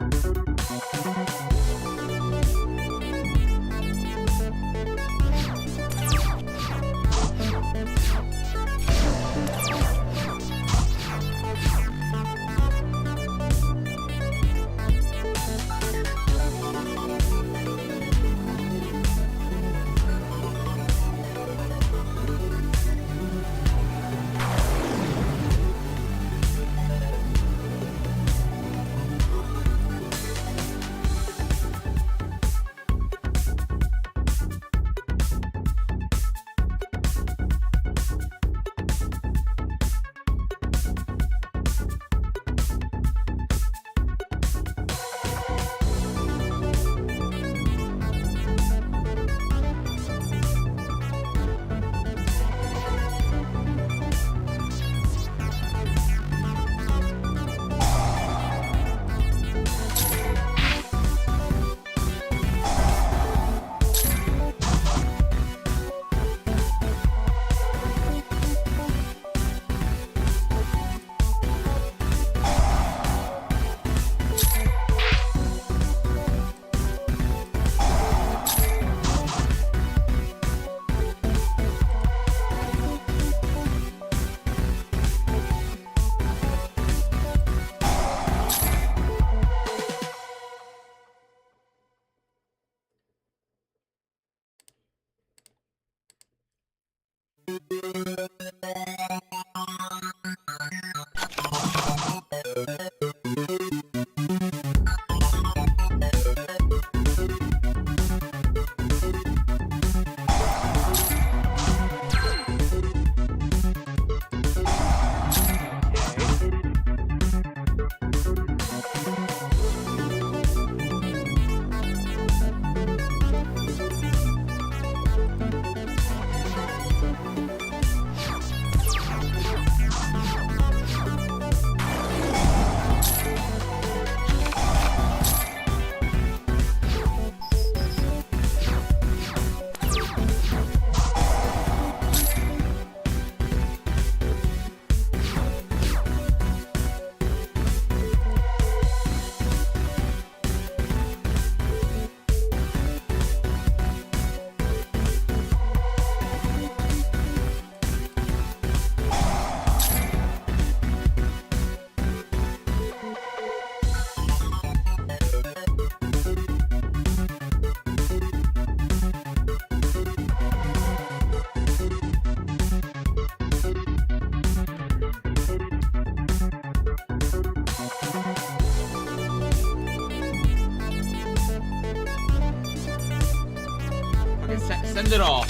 Send it all.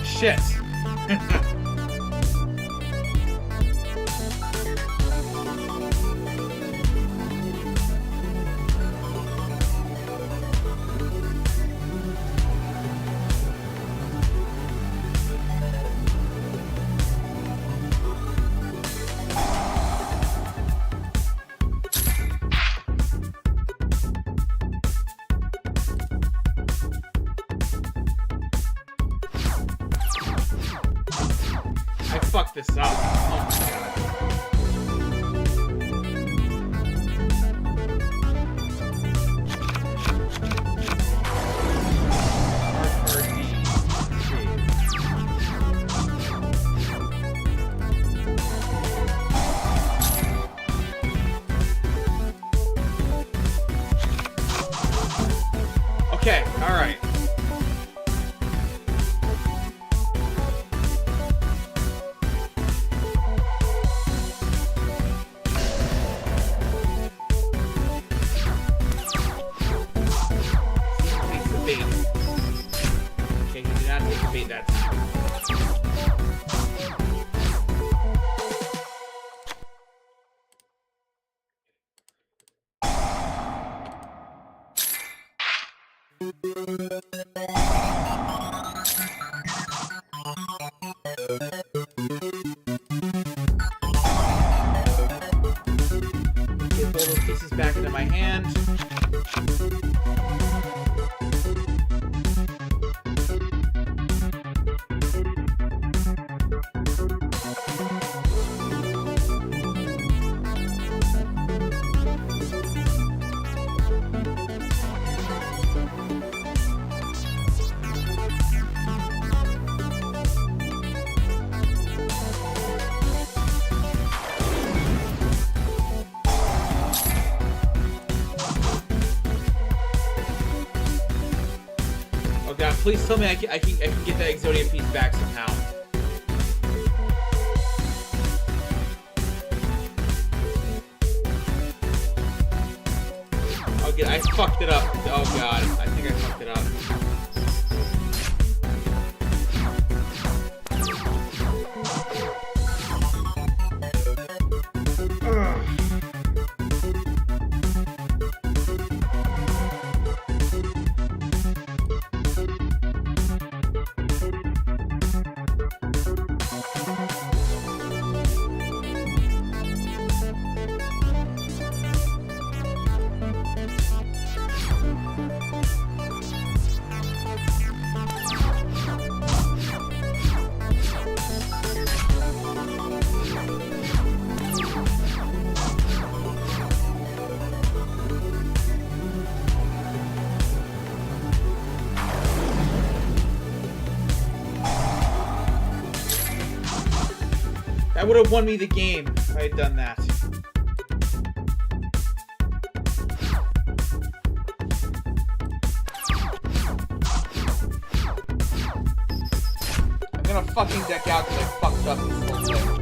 Shit. I fucked this up. Oh my god. Okay, alright. Okay, he did not take the bait that time. Get both those pieces back into my hand. Oh god, please tell me I can get that Exodia piece back somehow. Oh god, I fucked it up. Oh god, I think I fucked it up. That would have won me the game if I had done that. gonna fucking deck out because I fucked up this whole thing.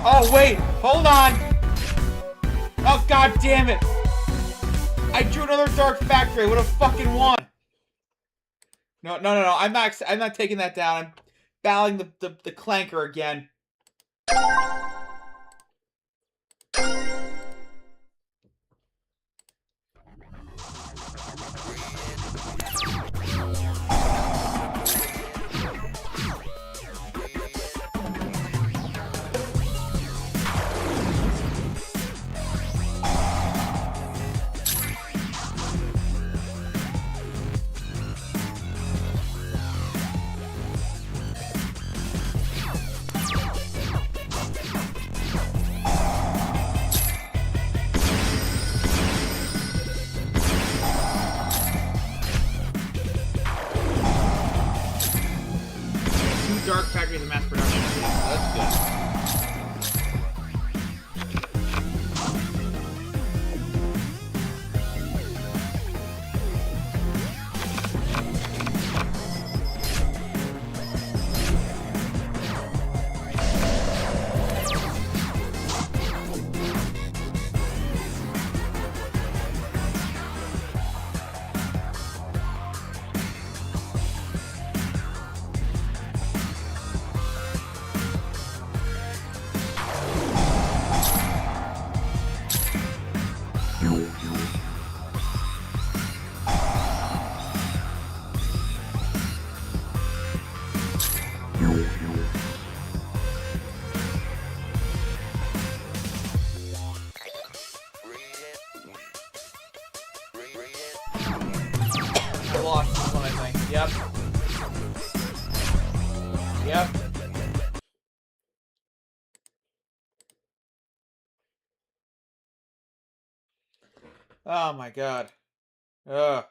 Oh, wait! Hold on! Oh, god damn it! I drew another Dark Factory. I would have fucking won. No. I'm not taking that down. I'm battling the Clanker again. Dark Factory is a mass production. That's good. I lost this one, I think. Yep. Oh my god. Ugh.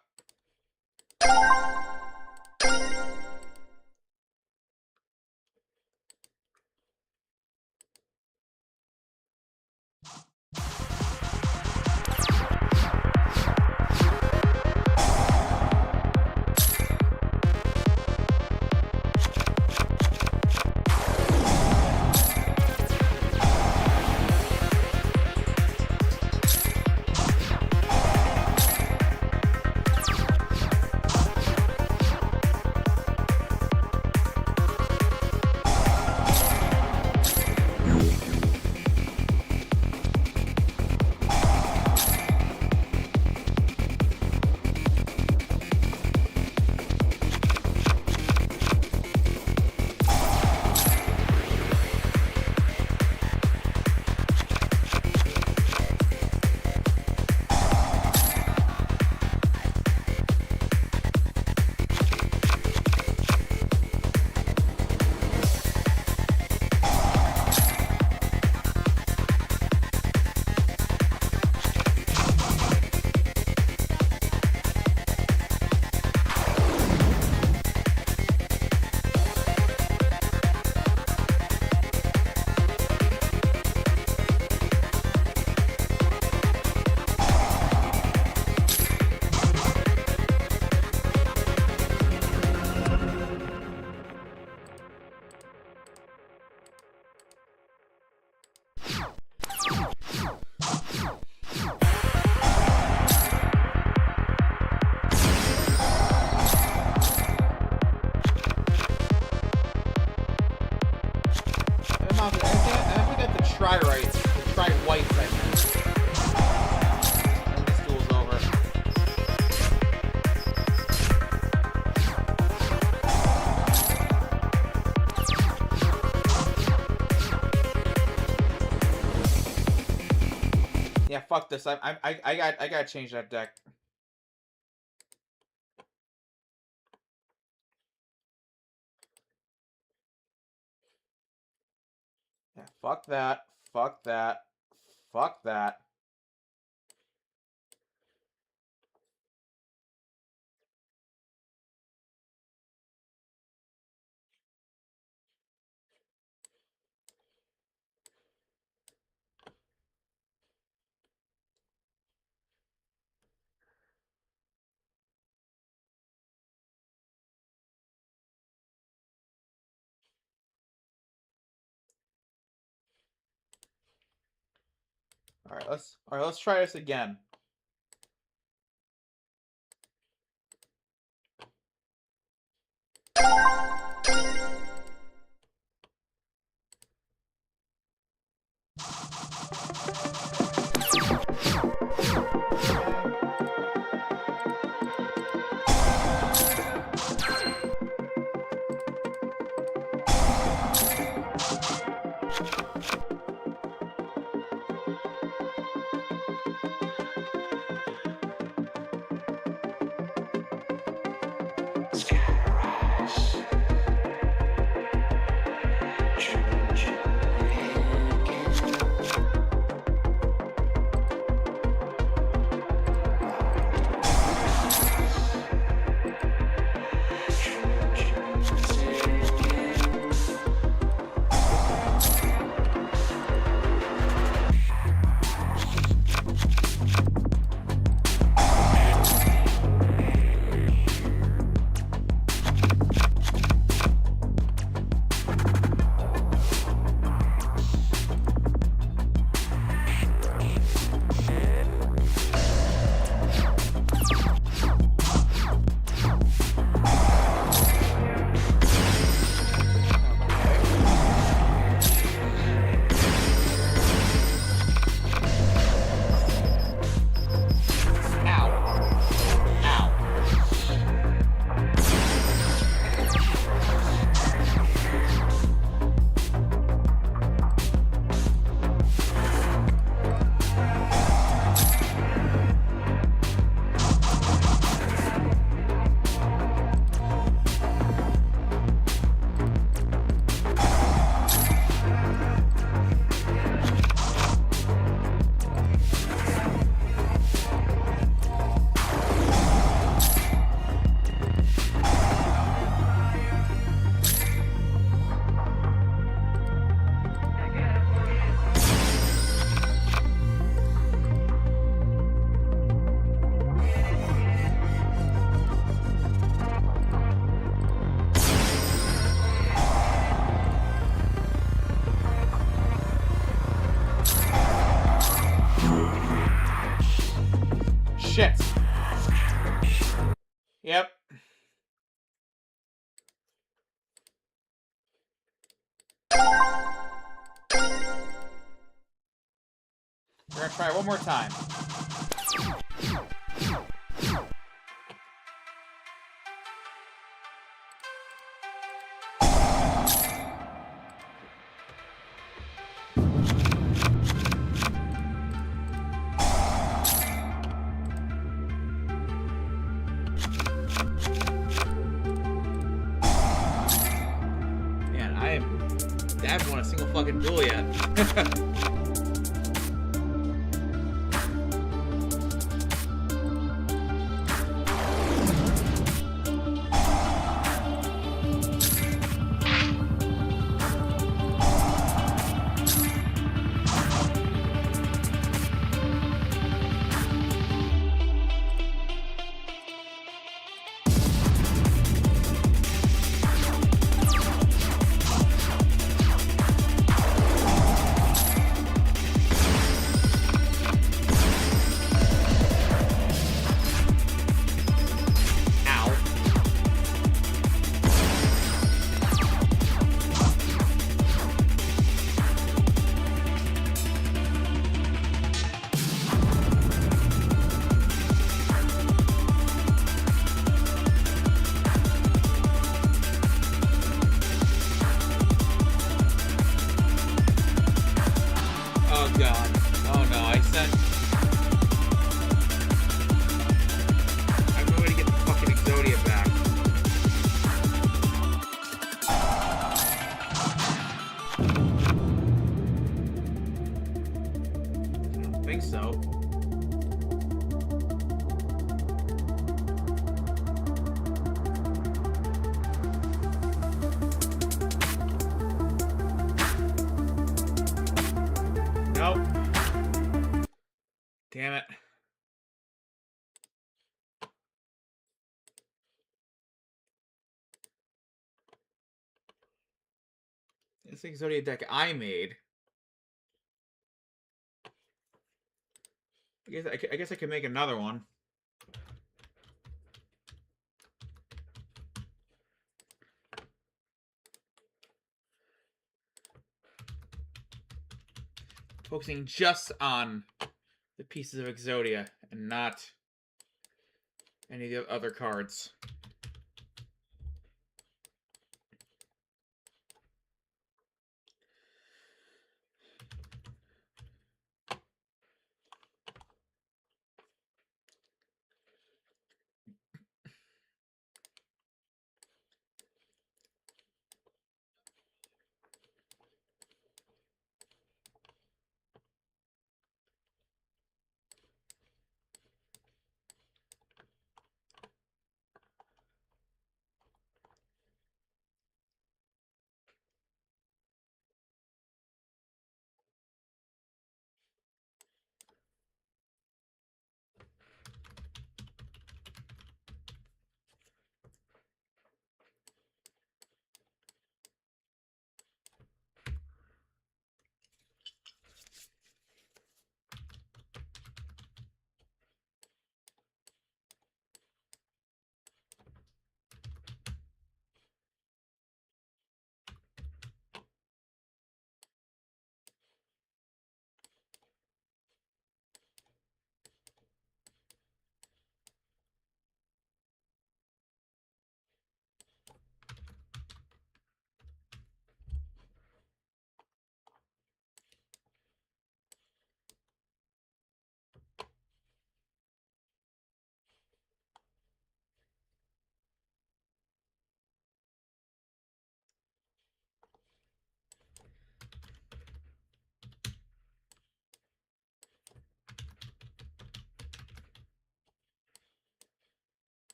I think the try white segment. And this duel's over. Yeah, fuck this. I gotta change that deck. Yeah, fuck that. Fuck that. Fuck that. Let's try this again. Shit. Yep. We're gonna try it one more time. Man, I haven't won a single fucking duel yet. God. Oh no, I'm going to get the fucking Exodia back. I don't think so. Nope. Damn it. This Exodia deck I made. I guess I could make another one. Focusing just on the pieces of Exodia and not any of the other cards.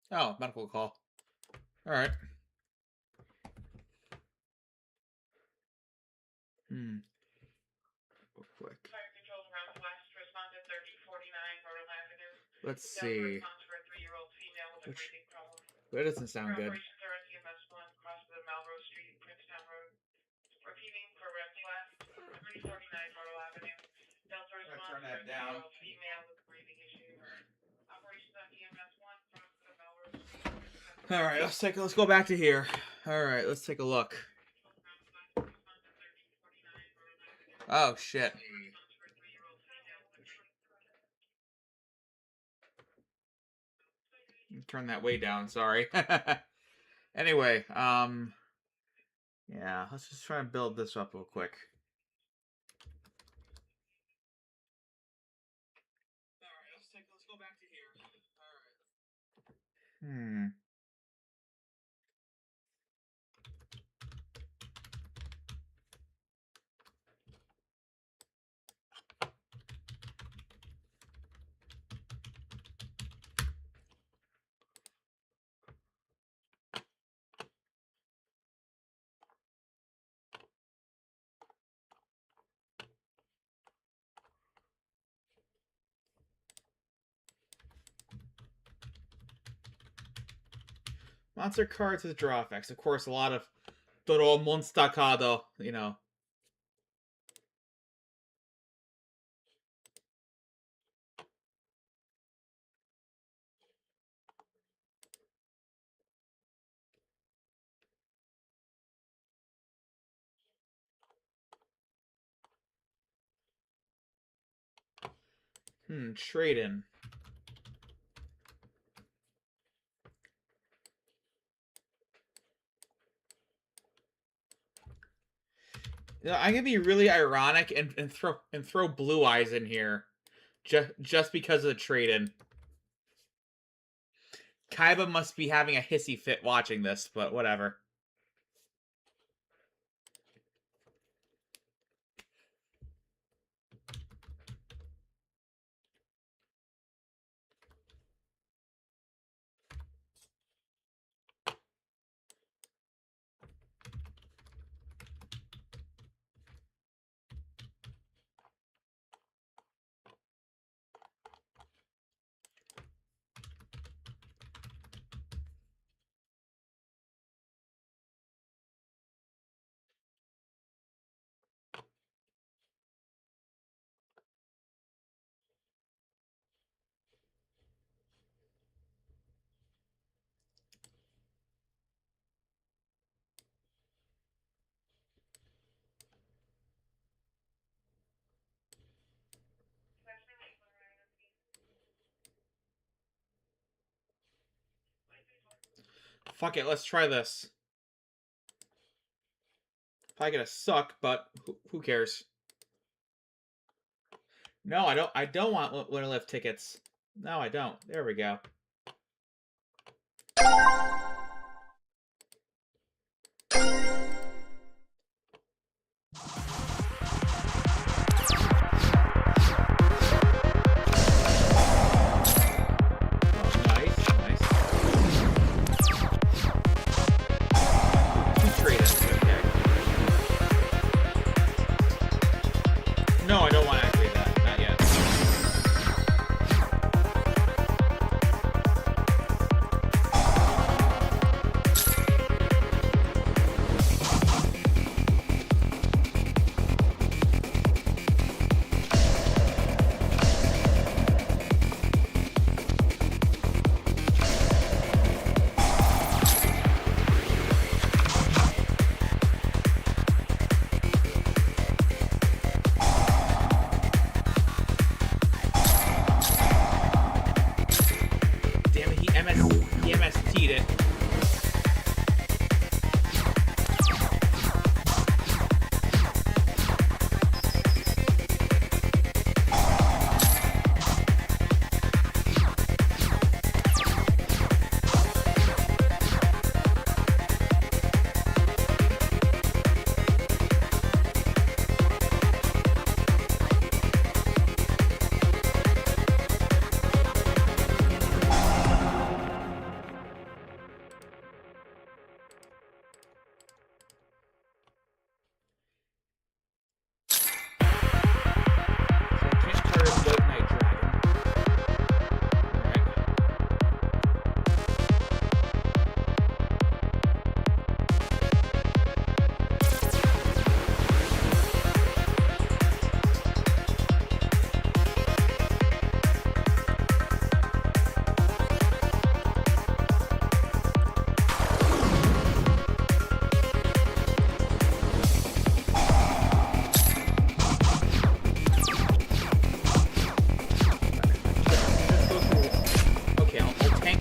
Oh, medical call. All right. Real quick. Let's see. That doesn't sound good. Turn that down. All right, let's go back to here. All right, let's take a look. Oh shit. Turn that way down, sorry. Anyway, yeah, let's just try and build this up real quick. Alright, let's go back to here. Alright. Monster cards with draw effects. Of course, a lot of Toro Monstacado, you know. Trade in. You know, I'm gonna be really ironic and throw Blue Eyes in here, just because of the trade in. Kaiba must be having a hissy fit watching this, but whatever. Fuck it, let's try this. Probably gonna suck, but who cares? No, I don't want winter lift tickets. No, I don't. There we go. No, I don't want to activate that. Not yet. Damn it, he MST'd it.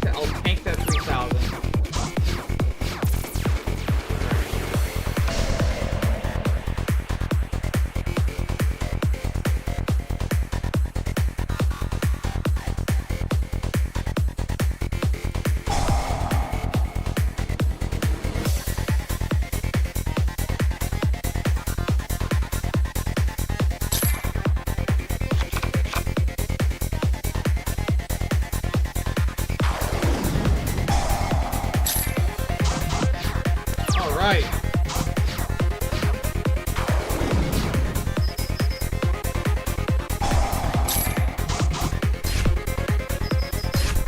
I'll tank that 3,000. Right.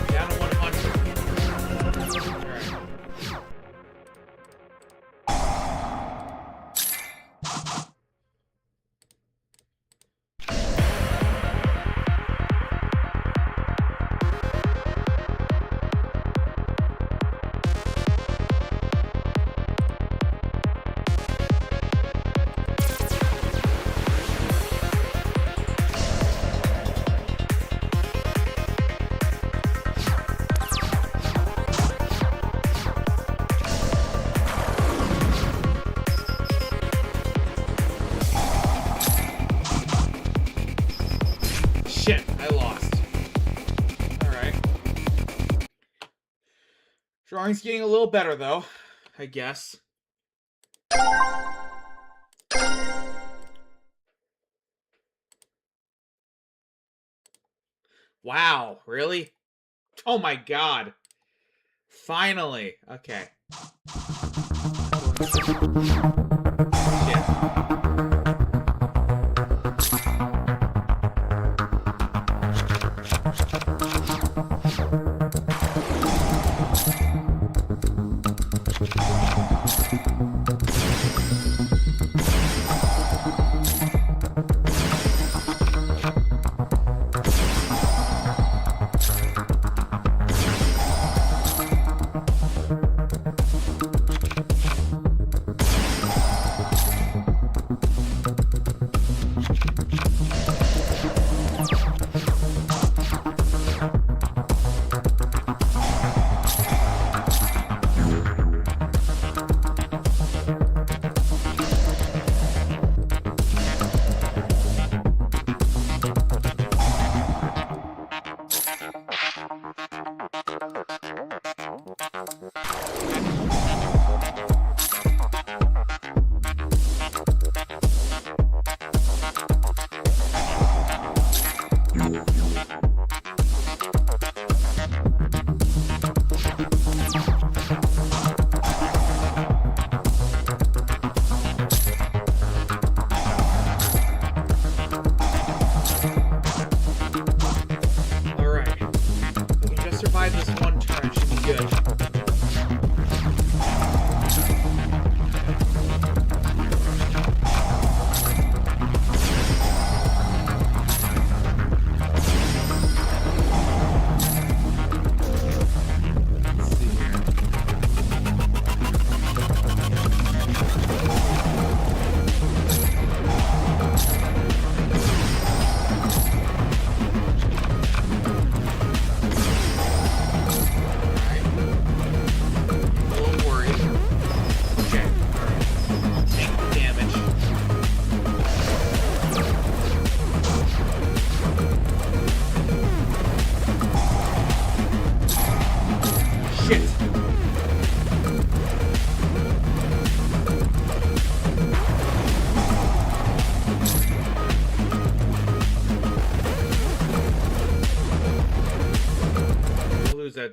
Down to 100. All right. Shit, I lost. Alright. Drawing's getting a little better, though, I guess. Wow, really? Oh my god. Finally. Okay. Shit.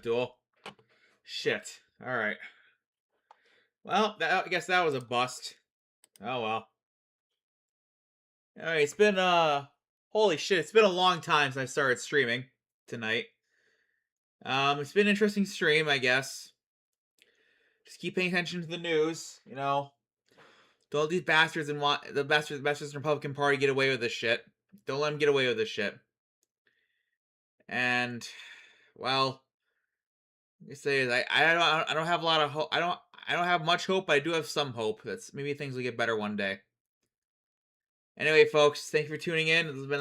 duel. Shit. All right. Well, I guess that was a bust. Oh well. All right, it's been holy shit, it's been a long time since I started streaming tonight. It's been an interesting stream, I guess. Just keep paying attention to the news, you know. Don't let these bastards and the bastards in the Republican Party get away with this shit. Don't let them get away with this shit. And well, I say I don't have a lot of hope. I don't have much hope, but I do have some hope. That's maybe things will get better one day. Anyway, folks, thank you for tuning in. This has been